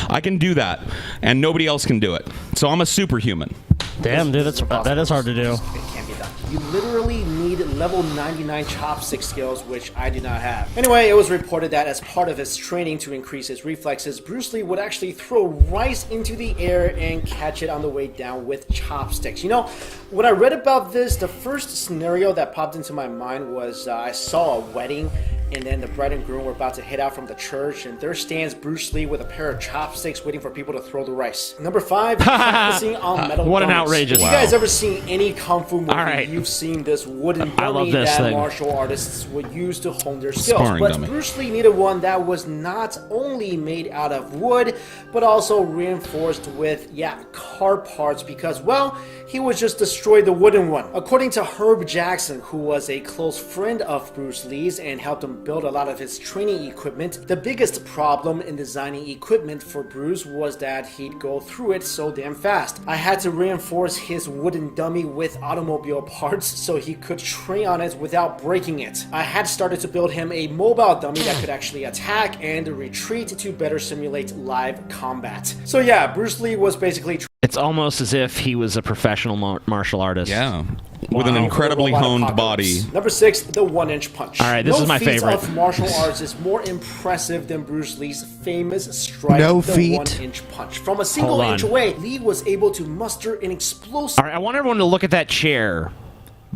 I can do that, and nobody else can do it. So I'm a superhuman. Damn, dude, that is hard to do. It can't be done. You literally need level 99 chopstick skills, which I do not have. Anyway, it was reported that as part of his training to increase his reflexes, Bruce Lee would actually throw rice into the air and catch it on the way down with chopsticks. You know, when I read about this, the first scenario that popped into my mind was I saw a wedding, and then the bride and groom were about to head out from the church, and there stands Bruce Lee with a pair of chopsticks waiting for people to throw the rice. Number 5, practicing on metal What an dummies. outrageous. If you guys ever seen any kung fu movie, All right. you've seen this wooden I love dummy this that thing. martial artists would use to hone their skills. Sparring But dummy. Bruce Lee needed one that was not only made out of wood, but also reinforced with, car parts because, well, he would just destroy the wooden one. According to Herb Jackson, who was a close friend of Bruce Lee's and helped him build a lot of his training equipment, the biggest problem in designing equipment for Bruce was that he'd go through it so damn fast. I had to reinforce his wooden dummy with automobile parts so he could train on it without breaking it. I had started to build him a mobile dummy that could actually attack and retreat to better simulate live combat. So yeah, Bruce Lee was basically It's almost as if he was a professional martial artist. Yeah. With an incredibly honed body. Number 6, the 1-inch punch. All right, this is my favorite. No feat of martial arts is more impressive than Bruce Lee's famous strike, No the feat. 1-inch punch. From a single Hold inch on. away, Lee was able to muster an explosive... All right, I want everyone to look at that chair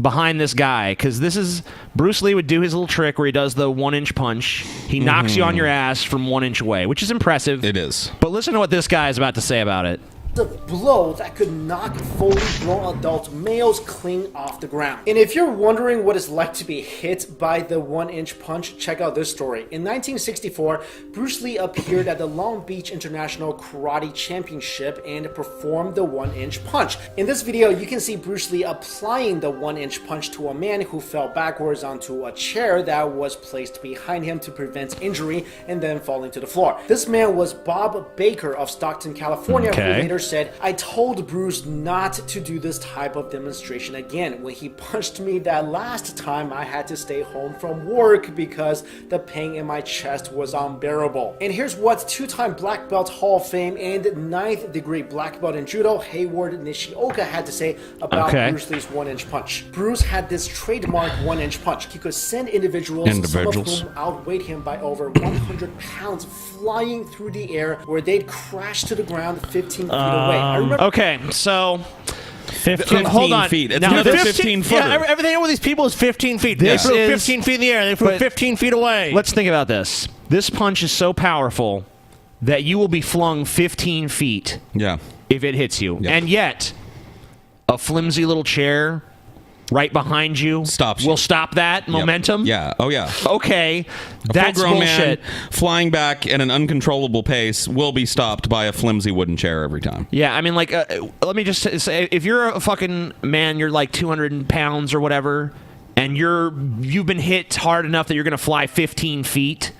behind this guy, because this is Bruce Lee would do his little trick where he does the 1-inch punch. He knocks you on your ass from 1 inch away, which is impressive. It is. But listen to what this guy is about to say about it. The blow that could knock fully grown adult males clean off the ground. And if you're wondering what it's like to be hit by the 1-inch punch, check out this story. In 1964, Bruce Lee appeared at the Long Beach International Karate Championship and performed the 1-inch punch. In this video, you can see Bruce Lee applying the 1-inch punch to a man who fell backwards onto a chair that was placed behind him to prevent injury and then falling to the floor. This man was Bob Baker of Stockton, California, who later said, "I told Bruce not to do this type of demonstration again. When he punched me that last time, I had to stay home from work because the pain in my chest was unbearable." And here's what 2-time Black Belt Hall of Fame and 9th degree Black Belt in Judo, Hayward Nishioka, had to say about Bruce Lee's 1-inch punch. Bruce had this trademark 1-inch punch. He could send individuals, some of whom outweighed him by over 100 pounds, flying through the air where they'd crash to the ground 15 feet away. I remember Okay, so 15 hold on. feet. It's Now, another 15 footer. Yeah, everything with these people is 15 feet. They This flew is- 15 feet in the air. They flew 15 feet away. Let's think about this. This punch is so powerful that you will be flung 15 feet if it hits you. And yet, a flimsy little chair right behind you will stop that momentum? Yeah. Oh, yeah. Okay. A That's full-grown bullshit. man flying back at an uncontrollable pace will be stopped by a flimsy wooden chair every time. Yeah, I mean, like, let me just say, if you're a fucking man, you're like 200 pounds or whatever, and you've been hit hard enough that you're going to fly 15 feet,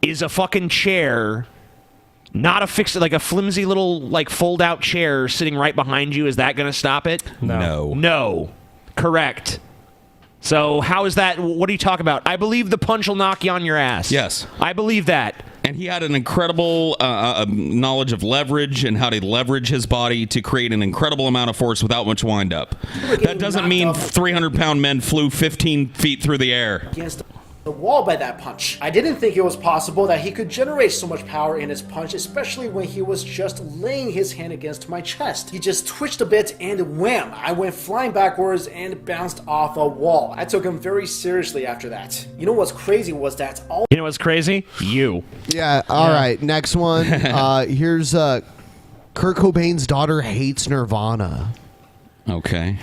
is a fucking chair, not a fixed, like a flimsy little, like, fold-out chair sitting right behind you, is that going to stop it? No. No. Correct. So how is that? What are you talking about? I believe the punch will knock you on your ass. Yes. I believe that. And he had an incredible knowledge of leverage and how to leverage his body to create an incredible amount of force without much wind-up. That doesn't mean 300-pound men flew 15 feet through the air. against the wall by that punch. I didn't think it was possible that he could generate so much power in his punch, especially when he was just laying his hand against my chest. He just twitched a bit and wham! I went flying backwards and bounced off a wall. I took him very seriously after that. You know what's crazy was that all— You know what's crazy? You. Yeah, all right. Next one. Here's Kurt Cobain's daughter hates Nirvana. Okay.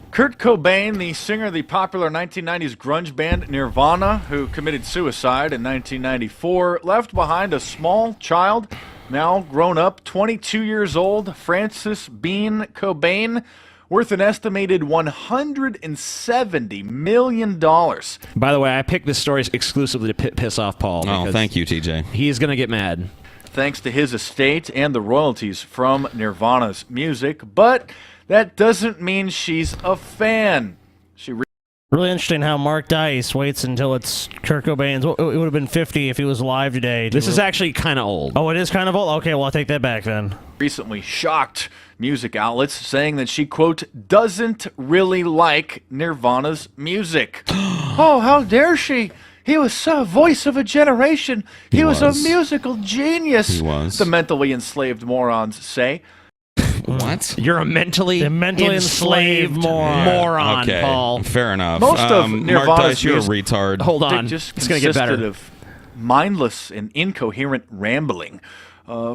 Kurt Cobain, the singer of the popular 1990s grunge band Nirvana, who committed suicide in 1994, left behind a small child, now grown up, 22 years old, Francis Bean Cobain, worth an estimated $170 million. By the way, I picked this story exclusively to piss off Paul. Oh, thank you, TJ. He's going to get mad. Thanks to his estate and the royalties from Nirvana's music, but that doesn't mean she's a fan. She Really interesting how Mark Dice waits until it's Kurt Cobain's. It would have been 50 if he was alive today. This is actually kind of old. Oh, it is kind of old? Okay, well, I'll take that back then. Recently shocked music outlets saying that she, quote, doesn't really like Nirvana's music. Oh, how dare she? He was a voice of a generation. He was a musical genius. He was. The mentally enslaved morons say. What? You're a mentally enslaved moron, okay. Paul. Fair enough. Most of Mark Nirvana's Dice, you're a music retard. Hold on. just It's going to get consisted better. of mindless and incoherent rambling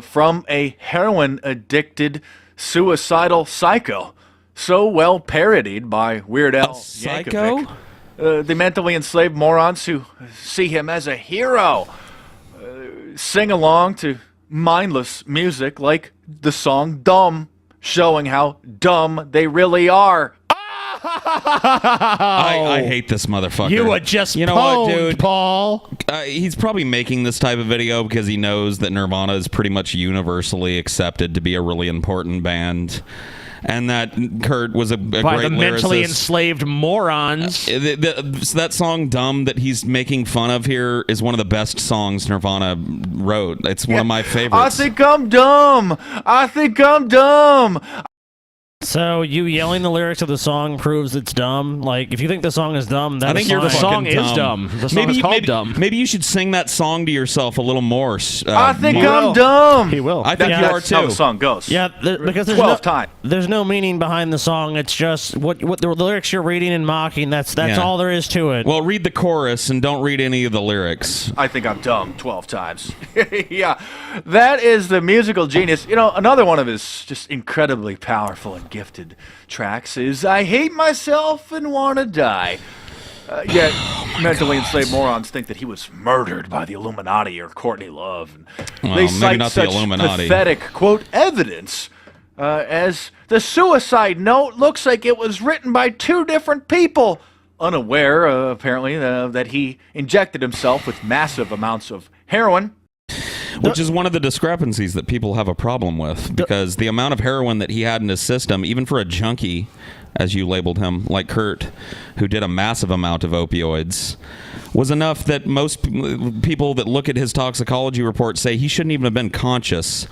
from a heroin-addicted, suicidal psycho, so well parodied by Weird Al psycho? Yankovic. The mentally enslaved morons who see him as a hero sing along to mindless music like the song Dumb, showing how dumb they really are. I hate this motherfucker. You were just you know what, pwned, dude? Paul. He's probably making this type of video because he knows that Nirvana is pretty much universally accepted to be a really important band. And that Kurt was a great By the mentally lyricist. enslaved morons. So that song "Dumb" that he's making fun of here is one of the best songs Nirvana wrote. It's one of my favorites. I think I'm dumb. I think I'm dumb. So you yelling the lyrics of the song proves it's dumb? Like, if you think the song is dumb, that's I think fine. the song is dumb. The song is called Dumb. Maybe you should sing that song to yourself a little more. I think Mark. I'm dumb. He will. I think you are That's how too. the song goes. Yeah, because there's 12 times. There's no meaning behind the song. It's just what the lyrics you're reading and mocking. That's Yeah. all there is to it. Well, read the chorus and don't read any of the lyrics. I think I'm dumb 12 times. Yeah, that is the musical genius. You know, another one of his just incredibly powerful and gifted tracks is I Hate Myself and Wanna Die. Yet, mentally enslaved morons think that he was murdered by the Illuminati or Courtney Love. And Well, they maybe cite not the such Illuminati. pathetic, quote, evidence as the suicide note looks like it was written by two different people, unaware, apparently, that he injected himself with massive amounts of heroin. Which is one of the discrepancies that people have a problem with, because the amount of heroin that he had in his system, even for a junkie, as you labeled him, like Kurt, who did a massive amount of opioids, was enough that most people that look at his toxicology report say he shouldn't even have been conscious,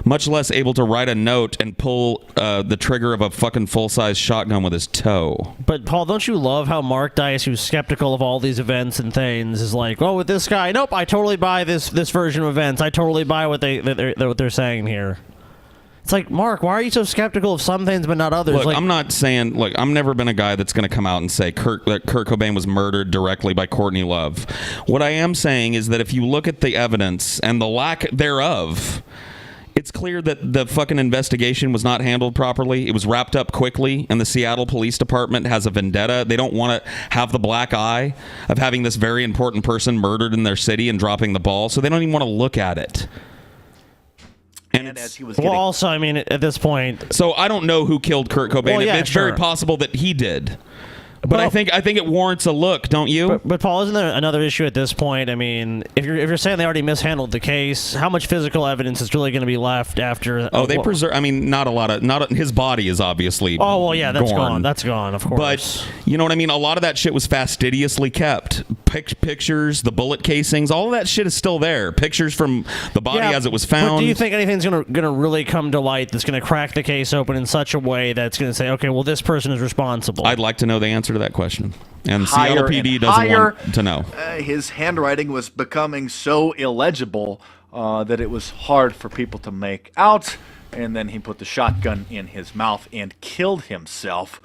much less able to write a note and pull the trigger of a fucking full-size shotgun with his toe. But Paul, don't you love how Mark Dice, who's skeptical of all these events and things, is like, "Oh, with this guy, nope, I totally buy this version of events. I totally buy what they're saying here." It's like, Mark, why are you so skeptical of some things but not others? Look, like, I'm not saying, look, I've never been a guy that's going to come out and say that Kurt Cobain was murdered directly by Courtney Love. What I am saying is that if you look at the evidence and the lack thereof, it's clear that the fucking investigation was not handled properly. It was wrapped up quickly, and the Seattle Police Department has a vendetta. They don't want to have the black eye of having this very important person murdered in their city and dropping the ball, so they don't even want to look at it. And as he was well, also, I mean, at this point, so I don't know who killed Kurt Cobain. Well, yeah, it's sure. very possible that he did. But I think it warrants a look, don't you? But Paul, isn't there another issue at this point? I mean, if you're saying they already mishandled the case, how much physical evidence is really going to be left after? Oh, they preserve. I mean, not a lot of. His body is obviously. Oh well, yeah, that's gone. gone. That's gone, of course. But you know what I mean. A lot of that shit was fastidiously kept. Pictures, the bullet casings, all of that shit is still there. Pictures from the body as it was found. But do you think anything's gonna really come to light that's gonna crack the case open in such a way that's gonna say, okay, well, this person is responsible? I'd like to know the answer to that question. And Higher Seattle PD and doesn't higher. want to know. His handwriting was becoming so illegible that it was hard for people to make out, and then he put the shotgun in his mouth and killed himself.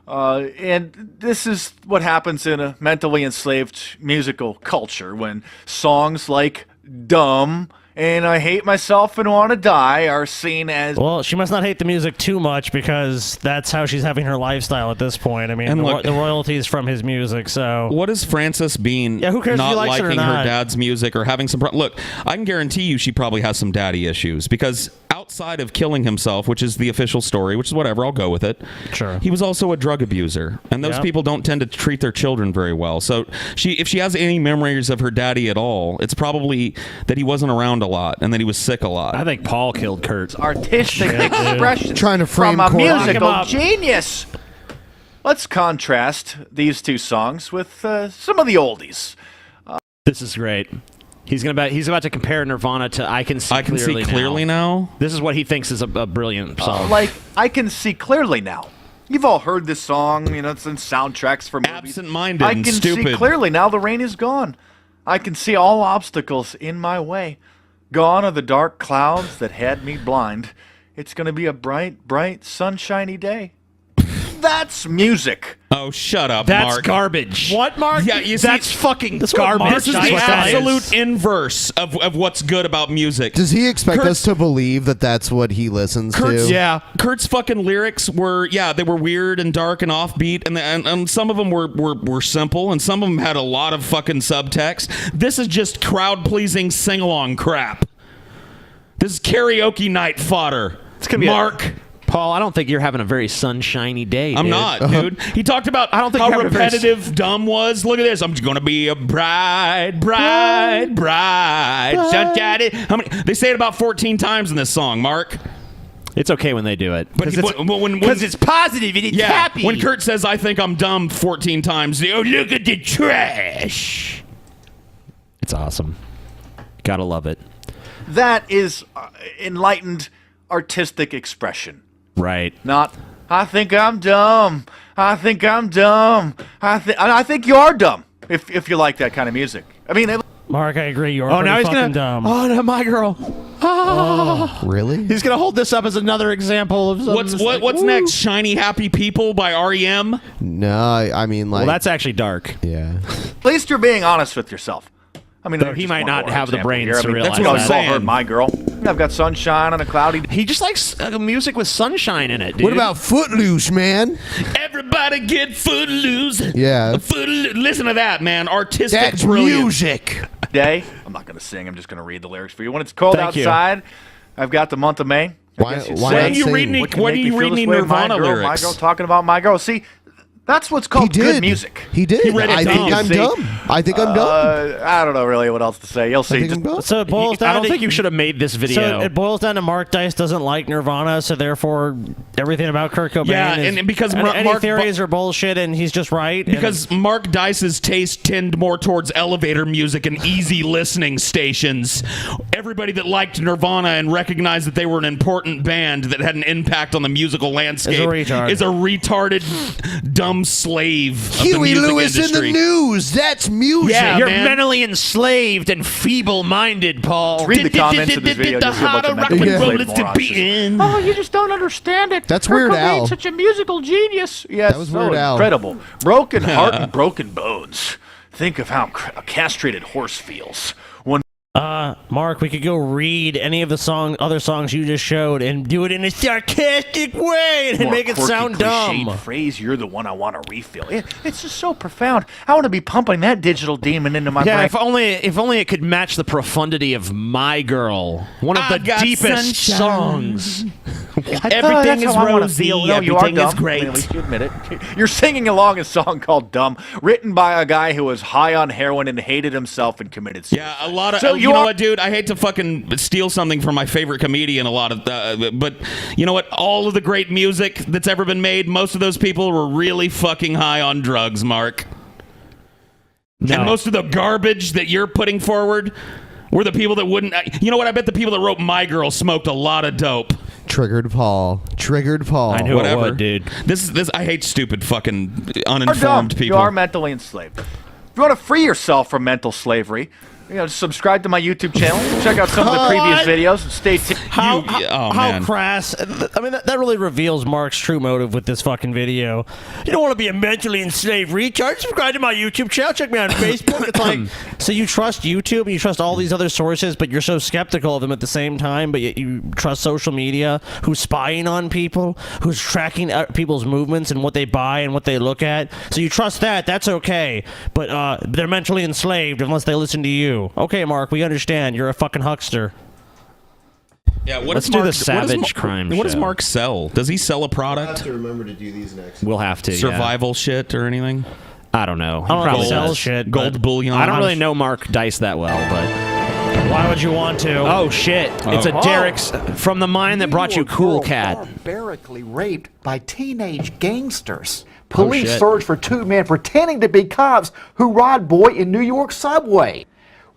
And this is what happens in a mentally enslaved musical culture when songs like Dumb and I Hate Myself and Wanna Die are seen as... Well, she must not hate the music too much because that's how she's having her lifestyle at this point. I mean, And look- the royalties from his music, so... What is Frances Bean who cares if not he likes it or liking her not? dad's music or having some... Look, I can guarantee you she probably has some daddy issues because outside of killing himself, which is the official story, which is whatever, I'll go with it. Sure. He was also a drug abuser, and those Yep. people don't tend to treat their children very well. So if she has any memories of her daddy at all, it's probably that he wasn't around a lot and that he was sick a lot. I think Paul killed Kurt. artistic expression Trying to frame from a Courtney. musical Lock him up. genius. let's contrast these two songs with some of the oldies. This is great. He's about to compare Nirvana to I Can See Clearly Now. This is what he thinks is a brilliant song. Like, I Can See Clearly Now. You've all heard this song, it's in soundtracks for movies. Absent-minded I and can stupid. see clearly now the rain is gone. I can see all obstacles in my way. Gone are the dark clouds that had me blind. It's going to be a bright, bright, sunshiny day. That's music. Oh, shut up, That's Mark. garbage. What, Mark? Yeah, you That's see, fucking this garbage. This is That's the what that absolute is. inverse of what's good about music. Does he expect Kurt's- us to believe that that's what he listens to? Kurt's fucking lyrics were, they were weird and dark and offbeat, and some of them were simple, and some of them had a lot of fucking subtext. This is just crowd-pleasing sing-along crap. This is karaoke night fodder. It's gonna be Mark. Paul, I don't think you're having a very sunshiny day. I'm dude. not, dude. He talked about I don't think how you're having a very repetitive dumb was. Look at this. I'm just going to be a bride. Sunshine. How many? They say it about 14 times in this song, Mark. It's okay when they do it. But Because it's positive and it's happy. When Kurt says, I think I'm dumb 14 times, oh, look at the trash. It's awesome. Gotta love it. That is enlightened artistic expression. Right. Not, I think I'm dumb. I think I'm dumb. I think you are dumb if you like that kind of music. I mean, Mark, I agree. You're Oh, pretty now he's fucking gonna. dumb. Oh, no, my girl. Really? He's gonna hold this up as another example of something. What's next? Shiny Happy People by REM? No, I mean, like. Well, that's actually dark. Yeah. at least you're being honest with yourself. I mean, Though there's he just might one not more have the example brains here. I to mean, realize that's what that. I've all heard, my girl. I've got sunshine on a cloudy day. He just likes music with sunshine in it, dude. What about Footloose, man? Everybody get footloose. Yeah. Listen to that, man. Artistic That's brilliance. music. Day. I'm not going to sing. I'm just going to read the lyrics for you. When it's cold Thank you. outside, I've got the month of May. Why guess you'd not say. Why are you sing? reading? What can Why are make you me feel reading this way? My Nirvana girl, lyrics? My girl talking about my girl. See, that's what's He called did. good music. He did. He read it I down. think I'm See, dumb. I think I'm dumb. I don't know really what else to say. You'll I see. think Just- I'm dumb. So it boils down I don't to, think you should have made this video. So it boils down to Mark Dice doesn't like Nirvana, so therefore everything about Kurt Cobain Yeah, is, and because any Mark- theories are bullshit, and he's just right. Because Mark Dice's taste tend more towards elevator music and easy listening stations. Everybody that liked Nirvana and recognized that they were an important band that had an impact on the musical landscape retard. is a retarded, dumb slave of the Huey music Lewis in the industry. news. That's music. Yeah, You're man. mentally enslaved and feeble-minded, Paul. Read the comments of this video. You'll see a bunch of rock mentally and roll enslaved is to morons. be in. Oh, you just don't understand it. That's Kurt Weird Cobain's Al. such a musical genius. Yes, That was so Weird Al. incredible. Broken heart and broken bones. Think of how a castrated horse feels. When Mark, we could go read any of the other songs you just showed, and do it in a sarcastic way and more make it quirky, sound cliched dumb. phrase, you're the one I want to refill. It's just so profound. I want to be pumping that digital demon into my Yeah, brain. if only it could match the profundity of My Girl, one of I the got deepest sunshine. songs. Everything that's is how I wanna rosy. feel. No, you are Everything dumb. is great. I mean, at least you admit it. You're singing along a song called "Dumb," written by a guy who was high on heroin and hated himself and committed suicide. Yeah, a lot of. So you know what, dude? I hate to fucking steal something from my favorite comedian. A lot of, but you know what? All of the great music that's ever been made, most of those people were really fucking high on drugs, Mark. No. And most of the garbage that you're putting forward were the people that wouldn't. You know what? I bet the people that wrote My Girl smoked a lot of dope. Triggered Paul. Triggered Paul. I knew Whatever, it would, dude. This. I hate stupid fucking You're dumb. uninformed people. You are mentally enslaved. If you want to free yourself from mental slavery, subscribe to my YouTube channel. Check out some of the previous videos. And stay tuned. How man. crass. I mean, that really reveals Mark's true motive with this fucking video. You don't want to be a mentally enslaved retard? Subscribe to my YouTube channel. Check me out on Facebook. It's like, so you trust YouTube and you trust all these other sources, but you're so skeptical of them at the same time, but yet you trust social media, who's spying on people, who's tracking people's movements and what they buy and what they look at. So you trust that. That's okay. But they're mentally enslaved unless they listen to you. Okay, Mark, we understand. You're a fucking huckster. Yeah, Let's do the savage crime What does show. Mark sell? Does he sell a I'll have product? to remember to do these next. We'll have to. Survival shit or anything? I don't know. I don't know Probably if he sells does. shit. Gold but bullion? I don't really know Mark Dice that well, but Why would you want to? oh shit! It's a Derek's from the mine that brought you Cool Cat. Barbarically raped by teenage gangsters. Police shit. search for 2 men pretending to be cops who robbed boy in New York subway.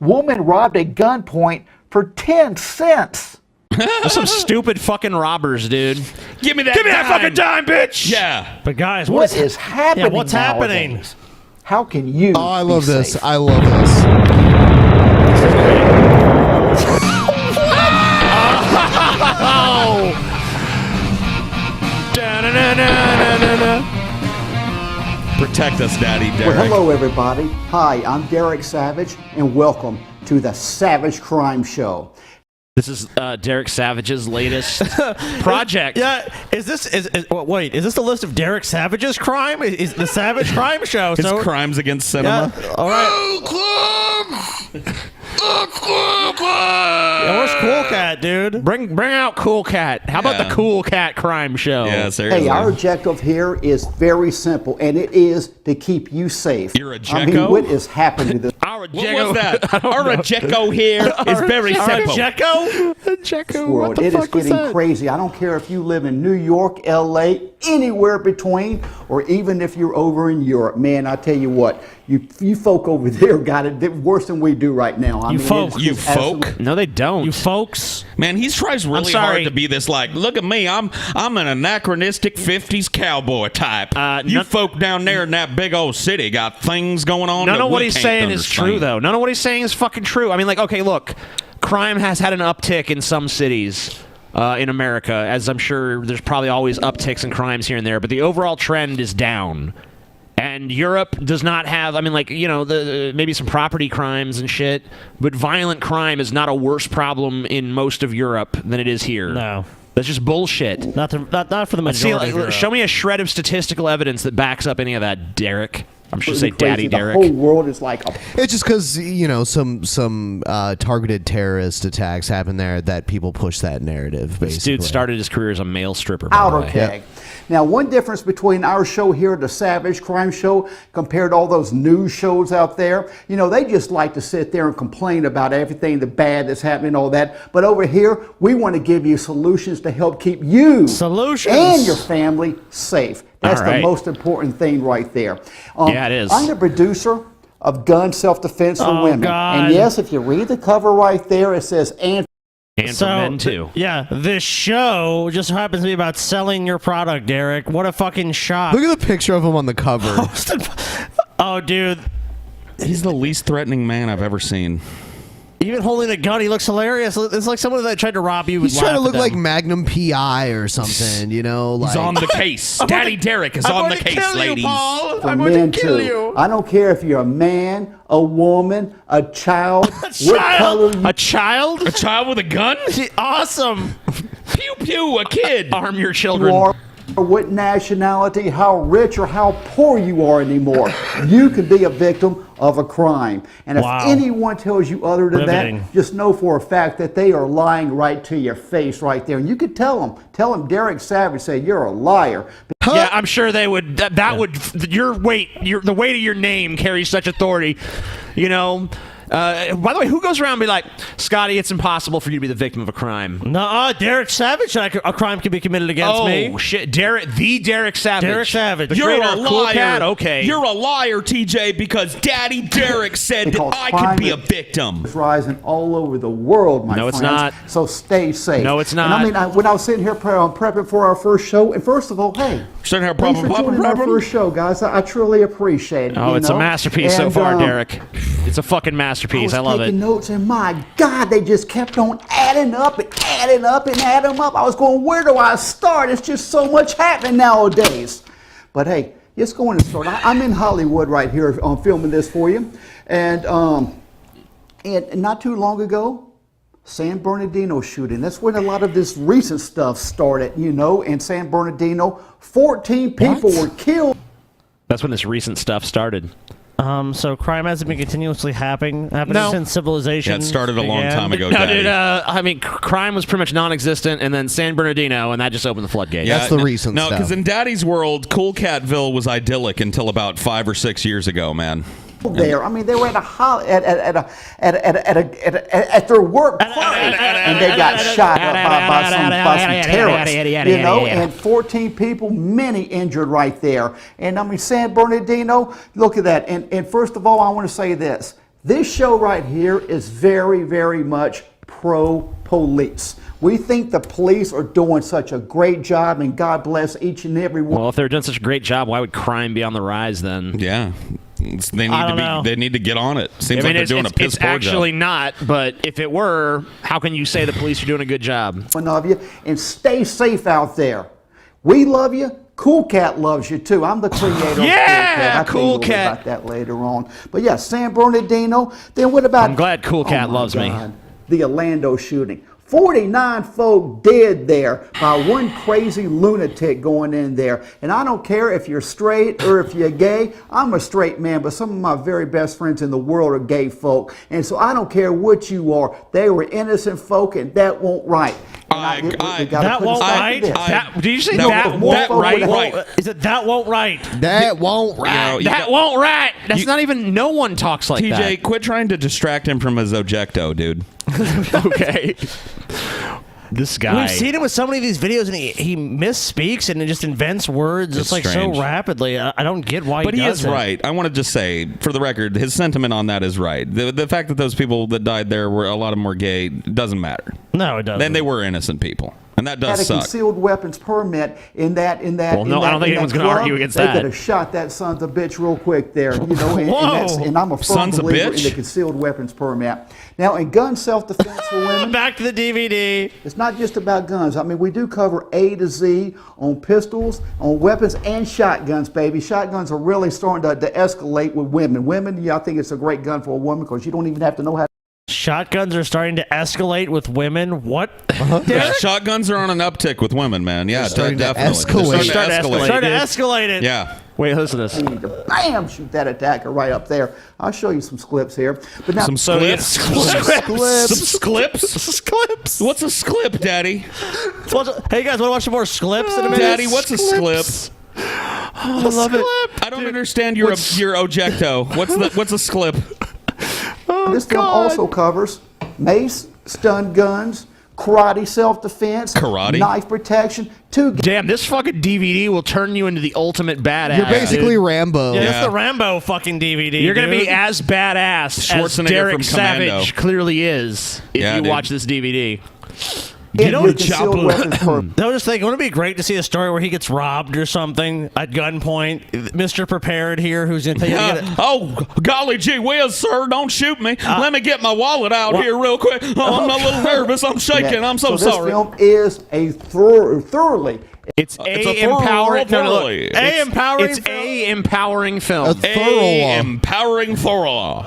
Woman robbed at gunpoint for 10 cents. Those some stupid fucking robbers, dude. Give me that fucking dime, bitch. Yeah. But guys, What is happening? Yeah, what's happening? nowadays? How can you? Oh, I love be this. safe? I love this. Protect us, Daddy Derek. Well, hello, everybody. Hi, I'm Derek Savage, and welcome to the Savage Crime Show. This is Derek Savage's latest project. Yeah, is this the list of Derek Savage's crime? Is the Savage Crime Show? His crimes against cinema. Yeah, all right. Yeah, where's Cool Cat, dude? Bring out Cool Cat. How about the Cool Cat Crime Show? Yeah, seriously. Hey, our objective here is very simple, and it is to keep you safe. You're a I mean, Jekko? what is happening to this? What was that? Our Jekko here is very simple. World. It is getting crazy. I don't care if you live in New York, LA, anywhere between, or even if you're over in Europe. Man, I tell you what, you folk over there got it worse than we do right now. I mean, it's You just folk? No, they don't. You folks. Man, he tries really hard to be this like, look at me, I'm an anachronistic 50s cowboy type. You folk down there in that big old city got things going on. None that of what we he's can't saying is understand. true, though. None of what he's saying is fucking true. I mean, like, okay, look, crime has had an uptick in some cities in America, as I'm sure there's probably always upticks in crimes here and there, but the overall trend is down. And Europe does not have, I mean, like, you know, maybe some property crimes and shit, but violent crime is not a worse problem in most of Europe than it is here. No. That's just bullshit. Not for the Let's see, majority. of Europe. show me a shred of statistical evidence that backs up any of that, Derek. I'm sure say crazy. Daddy The Derek. whole world is like a It's just because some targeted terrorist attacks happen there that people push that narrative. Basically, This dude started his career as a male stripper. by the powder way. keg. Now, one difference between our show here, the Savage Crime Show, compared to all those news shows out there, you know, they just like to sit there and complain about everything, the bad that's happening, all that. But over here, we want to give you solutions to help keep you and your family safe. That's All right. the most important thing right there. Yeah, it is. I'm the producer of Gun Self-Defense for Women. God. And yes, if you read the cover right there, it says, and for men, too. Yeah, this show just happens to be about selling your product, Derek. What a fucking shock. Look at the picture of him on the cover. Oh, dude. He's the least threatening man I've ever seen. Even holding a gun, he looks hilarious. It's like someone that tried to rob you. He's trying to look like Magnum PI or something, you know? Like, He's on the case. Daddy Derek is on the case, ladies. for men too. I don't care if you're a man, a woman, a child, what color you A child? A child with a gun? Awesome. Pew pew, a kid. Arm your children. are, or what nationality, how rich or how poor you are anymore. You could be a victim of a crime. And if Wow. anyone tells you other than Riveting. that, just know for a fact that they are lying right to your face right there. And you could tell them Derek Savage said, you're a liar. Yeah, I'm sure they would. That would. The weight of your name carries such authority. You know. By the way, who goes around and be like, Scotty, it's impossible for you to be the victim of a crime? No, Derek Savage, a crime can be committed against me. Oh, shit. Derek Savage. Derek Savage. The You're creator a of Cool liar. Cat? Okay. You're a liar, TJ, because Daddy Derek said that Because I could crime be a victim. It's rising all over the world, my No, friends. it's not. So stay safe. No, it's not. And I mean, when I was sitting here prepping for our first show, and first of all, hey, Sitting here thanks for joining our problem. first show, guys. I truly appreciate it. Oh, you it's a know? masterpiece so And, far, Derek. It's a fucking masterpiece. I love it. taking notes, and my God, they just kept on adding up and adding up and adding up. I was going, where do I start? It's just so much happening nowadays. But hey, let's go in and start. I'm in Hollywood right here filming this for you. And not too long ago, San Bernardino shooting. That's when a lot of this recent stuff started, you know. In San Bernardino, 14 people were killed. That's when this recent stuff started. So crime hasn't been continuously happening No. since civilization. Yeah, it started a long began. time ago, No, Daddy. dude, I mean, crime was pretty much non-existent, and then San Bernardino, and that just opened the floodgates. That's the recent No, stuff. because in Daddy's world, Cool Catville was idyllic until about 5 or 6 years ago, man. there. I mean, they were at their work party, and they got shot up by some terrorists. You know, and 14 people, many injured right there. And I mean, San Bernardino, look at that. And first of all, I want to say this. This show right here is very, very much pro-police. We think the police are doing such a great job, and God bless each and every one. Well, if they're doing such a great job, why would crime be on the rise then? Yeah. They need to get on it. Seems like they're doing a piss It's poor actually job. not, but if it were, how can you say the police are doing a good job? One of you, and stay safe out there. We love you. Cool Cat loves you too. I'm the creator Yeah, of Cool Cat. Cool I'll tell you Cat. about that later on. But yeah, San Bernardino. Then what about? I'm glad Cool Cat my loves me. God, the Orlando shooting. 49 folk dead there by one crazy lunatic going in there. And I don't care if you're straight or if you're gay. I'm a straight man, but some of my very best friends in the world are gay folk. And so I don't care what you are. They were innocent folk, and that won't right. That won't right? Did you say No, that more won't right? right. Is it that won't right? That won't right. That won't right. That's not even. No one talks like that. TJ, quit trying to distract him from his objecto, dude. Okay. This guy. We've seen him with so many of these videos, and he misspeaks and just invents words It's just strange. so rapidly. I don't get why But he he does is it. right. I want to just say, for the record, his sentiment on that is right. The fact that those people that died there were a lot of them were gay doesn't matter. No, it doesn't. Then they were innocent people, and that Had does a suck. concealed weapons permit in that. Well, no, I don't think anyone's going gonna to argue against They that. could have shot that son of a bitch real quick there, you know. And I'm a firm Sons of believer in bitch? the concealed weapons permit. Now, in gun self-defense for women, back to the DVD. It's not just about guns. I mean, we do cover A to Z on pistols, on weapons, and shotguns, baby. Shotguns are really starting to escalate with women. Women, yeah, I think it's a great gun for a woman because you don't even have to know how. Shotguns are starting to escalate with women. What? Yeah, shotguns are on an uptick with women, man. Yeah, starting to definitely. escalate. They're starting to escalate. Starting to escalate it. Yeah. Wait, listen to this. You need to bam, shoot that attacker right up there. I'll show you some clips here. But now, Some clips. Clips. Some clips. What's a clip, Daddy? Hey, you guys want to watch some more clips in a minute? Daddy, what's a clip? I love it. I don't understand your objecto. What's a clip? this film also covers mace, stun guns, karate self-defense, knife protection. Damn, this fucking DVD will turn you into the ultimate badass. You're basically dude. Rambo. Yeah, it's the Rambo fucking DVD. You're gonna dude. be as badass as Schwarzenegger Derek from Commando. Savage clearly is if Yeah, you dude. watch this DVD. You know, with concealed weapons I was just thinking, wouldn't it be great to see a story where he gets robbed or something at gunpoint? Mr. Prepared here, who's in. Oh, golly gee whiz, sir, don't shoot me. Let me get my wallet out here real quick. Oh, I'm a little nervous. I'm shaking. I'm so this sorry. film is a thoroughly. It's a empowering. No, look, thoroughly. It's a empowering film. Empowering thorough.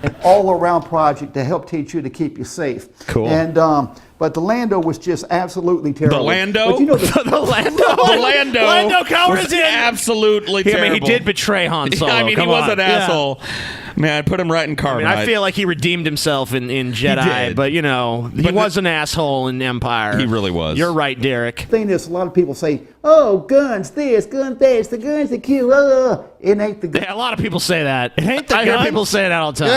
An all-around project to help teach you to keep you safe. Cool. And but the Lando was just absolutely terrible. The Lando? But you know the Lando. The Lando. Lando was Calrissian. absolutely I terrible. mean, he did betray Han Solo. I mean, Come he was on. an asshole. Man, I put him right in carbonite. I mean, I feel like he redeemed himself in Jedi, did. but you know, he was an asshole in Empire. He really was. You're right, Derek. thing is, a lot of people say, "Oh, guns this, guns that, it's the guns that kill." It ain't the guns. Yeah, a lot of people say that. It ain't the I hear guns. people say that all the time.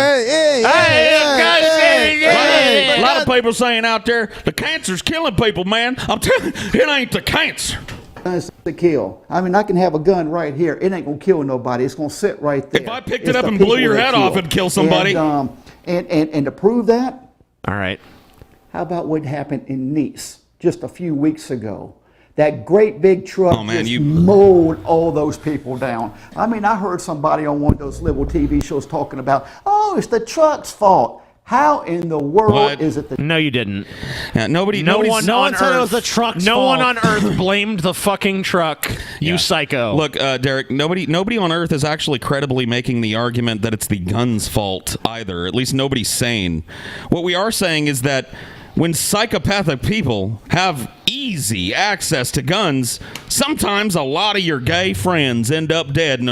A lot of people saying out there, the cancer's killing people, man. I'm telling you, it ain't the cancer. Guns to kill. I mean, I can have a gun right here. It ain't gonna kill nobody. It's gonna sit right there. If I picked It's it up the and blew people your that head off, it'd kill somebody. And to prove that, All right. how about what happened in Nice just a few weeks ago? That great big truck just mowed all those people down. I mean, I heard somebody on one of those little TV shows talking about, "Oh, it's the truck's fault." How in the world is it the No, you didn't. Yeah, No one said it was the truck's No fault. one on Earth blamed the fucking truck. You psycho. Look, Derek, nobody on Earth is actually credibly making the argument that it's the gun's fault either. At least nobody's sane. What we are saying is that when psychopathic people have easy access to guns, sometimes a lot of your gay friends end up dead in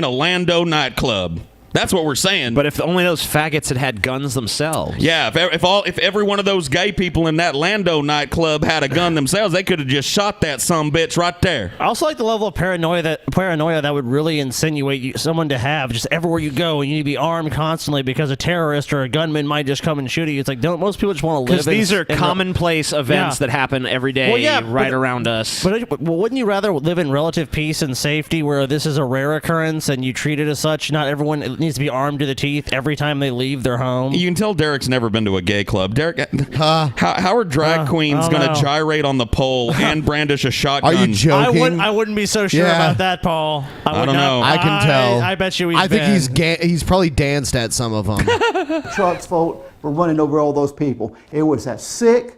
a Lando nightclub. That's what we're saying. But if only those faggots had guns themselves. Yeah, if every one of those gay people in that Lando nightclub had a gun themselves, they could have just shot that sumbitch right there. I also like the level of paranoia that would really insinuate someone to have just everywhere you go, and you need to be armed constantly because a terrorist or a gunman might just come and shoot you. It's like most people just want to live. Because these are commonplace events that happen every day right around us. But wouldn't you rather live in relative peace and safety where this is a rare occurrence and you treat it as such? Not everyone needs to be armed to the teeth every time they leave their home. You can tell Derek's never been to a gay club. Derek, how are drag queens going to gyrate on the pole and brandish a shotgun? Are you joking? I wouldn't be so sure about that, Paul. I don't know. I can tell. I bet you he's I think he's probably danced at some of them. Truck's fault for running over all those people. It was that sick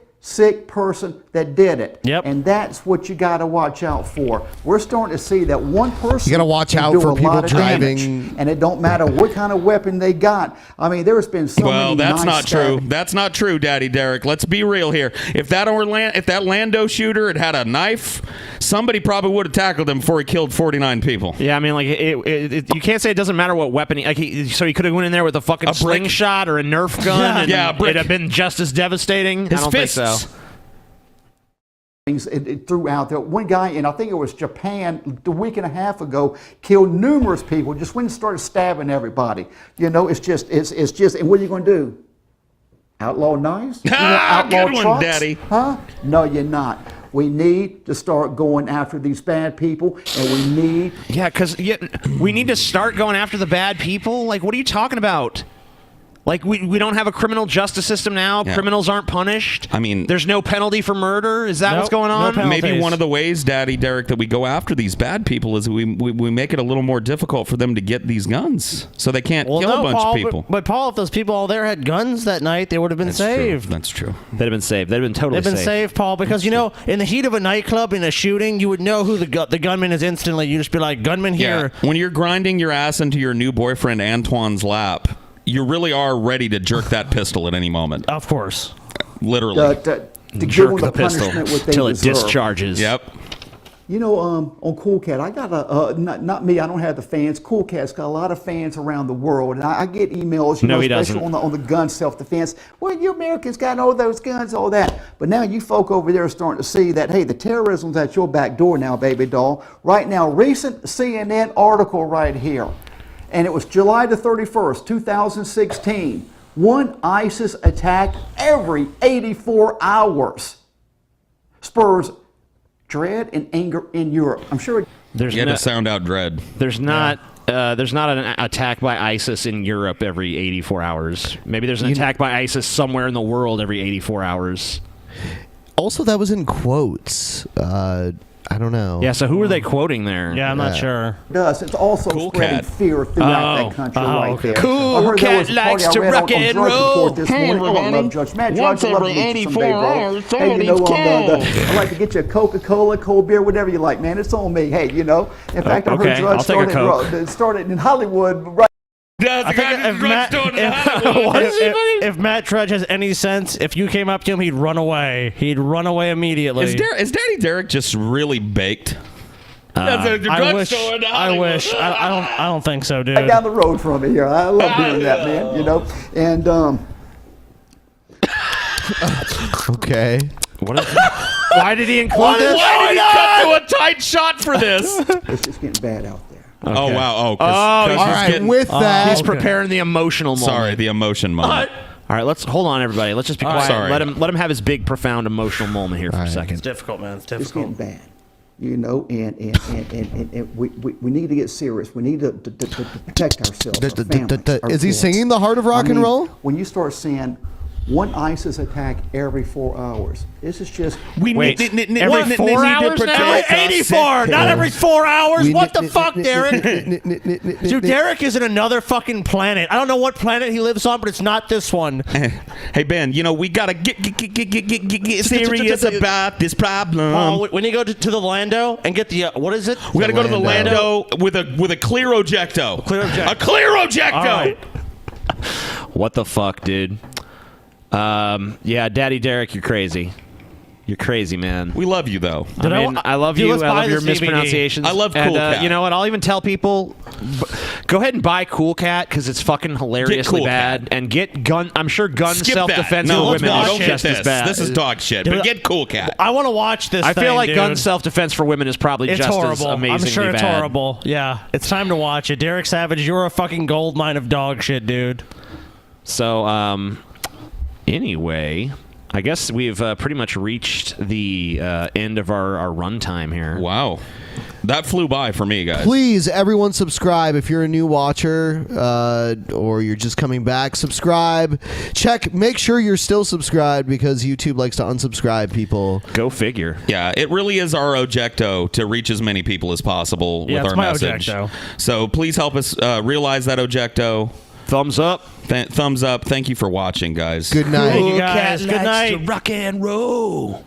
person that did it. Yep. And that's what you got to watch out for. We're starting to see that one person. You got to watch can out do for a people lot of driving. damage. And it don't matter what kind of weapon they got. I mean, there's been so many. Well, that's nice not true. stabbings. That's not true, Daddy Derek. Let's be real here. If that Lando shooter had a knife, somebody probably would have tackled him before he killed 49 people. Yeah, I mean, like you can't say it doesn't matter what weapon. So he could have went in there with a fucking slingshot or a Nerf gun, and it'd have been just as devastating. I don't think so. It threw out there. One guy, and I think it was Japan, a week and a half ago, killed numerous people. Just went and started stabbing everybody. You know, it's just. And what are you going to do? Outlaw knives? Outlaw Good one, trucks? Daddy. Huh? No, you're not. We need to start going after these bad people, and we need. Yeah, because we need to start going after the bad people. Like, what are you talking about? Like, we don't have a criminal justice system now. Yeah. Criminals aren't punished. I mean, there's no penalty for murder. Is that what's going on? Maybe one of the ways, Daddy Derek, that we go after these bad people is we make it a little more difficult for them to get these guns, so they can't kill a bunch of people. But Paul, if those people all there had guns that night, they would have been saved. That's true. They'd have been saved. They'd have been totally They've been saved, Paul, because in the heat of a nightclub, in a shooting, you would know who the gunman is instantly. You just be like, gunman here. When you're grinding your ass into your new boyfriend Antoine's lap, you really are ready to jerk that pistol at any moment. Of course. Literally. To jerk give them the pistol until it discharges. Yep. You know, on Cool Cat, I got not me. I don't have the fans. Cool Cat's got a lot of fans around the world, and I get emails. You know, he especially doesn't. on the gun self-defense. Well, you Americans got all those guns, all that. But now you folk over there are starting to see that hey, the terrorism's at your back door now, baby doll. Right now, recent CNN article right here. And it was July the 31st, 2016. One ISIS attack every 84 hours spurs dread and anger in Europe. I'm sure. You had to sound out dread. There's not an attack by ISIS in Europe every 84 hours. Maybe there's an attack by ISIS somewhere in the world every 84 hours. Also, that was in quotes. I don't know. Yeah, so who are they quoting there? Yeah, I'm not sure. It's also spreading fear throughout that country right there. Cool I heard there Cat was a likes party to I read rock on and Drudge roll. Report this morning. Oh, I love Judge Matt. Judge, I love to meet you someday, bro. Hey, you know, I'd like to get you a Coca-Cola, cold beer, whatever you like, man. It's on me. Hey, you know. In fact, I heard Drudge started in Hollywood right. If Matt Drudge has any sense, if you came up to him, he'd run away. He'd run away immediately. Is Daddy Derek just really baked? I wish. I don't think so, dude. Right down the road from me here. I love doing that, man. You know, and okay. Why did he include this? Why did he cut to a tight shot for this? It's just getting bad out there. Okay. Oh wow! All right. With that, he's preparing the emotional moment. Sorry, the emotion moment. All right, let's hold on, everybody. Let's just be quiet. Sorry. Let him have his big, profound emotional moment here for a second. It's difficult, man. It's It's difficult. getting bad. You know, and we need to get serious. We need to protect ourselves. Our families, our Is he kids. singing the heart of rock and roll? When you start seeing one ISIS attack every 4 hours, this is just Wait, every 4 hours now? Every 84, not every 4 hours. What the fuck, Derek? Dude, Derek is in another fucking planet. I don't know what planet he lives on, but it's not this one. Hey Ben, you know we gotta get serious about this problem. Paul, when you go to the Lando and get the what is it? We gotta go to the Lando with a clear ejecto. A clear ejecto. All right. What the fuck, dude? Yeah, Daddy Derek, you're crazy. You're crazy, man. We love you, though. I love Dude, you. let's I buy love your this DVD. mispronunciations. I love and, Cool Cat. You know what? I'll even tell people, go ahead and buy Cool Cat because it's fucking hilariously Cool bad. And get gun. I'm sure gun Skip self-defense that. No, for women don't is get just this. as bad. This is dog shit. Dude, But get Cool Cat. I want to watch this. I feel thing, like dude. gun self-defense for women is probably It's just horrible. as amazingly I'm sure it's bad. horrible. Yeah, it's time to watch it. Derek Savage, you're a fucking gold mine of dog shit, dude. So, anyway, I guess we've pretty much reached the end of our runtime here. Wow. That flew by for me, guys. Please, everyone, subscribe. If you're a new watcher or you're just coming back, subscribe. Make sure you're still subscribed because YouTube likes to unsubscribe people. Go figure. Yeah, it really is our objecto to reach as many people as possible Yeah, with it's our my message. objecto. So please help us realize that objecto. Thumbs up. Thumbs up. Thank you for watching, guys. Good night. Thank you guys. Good night. Rock and roll.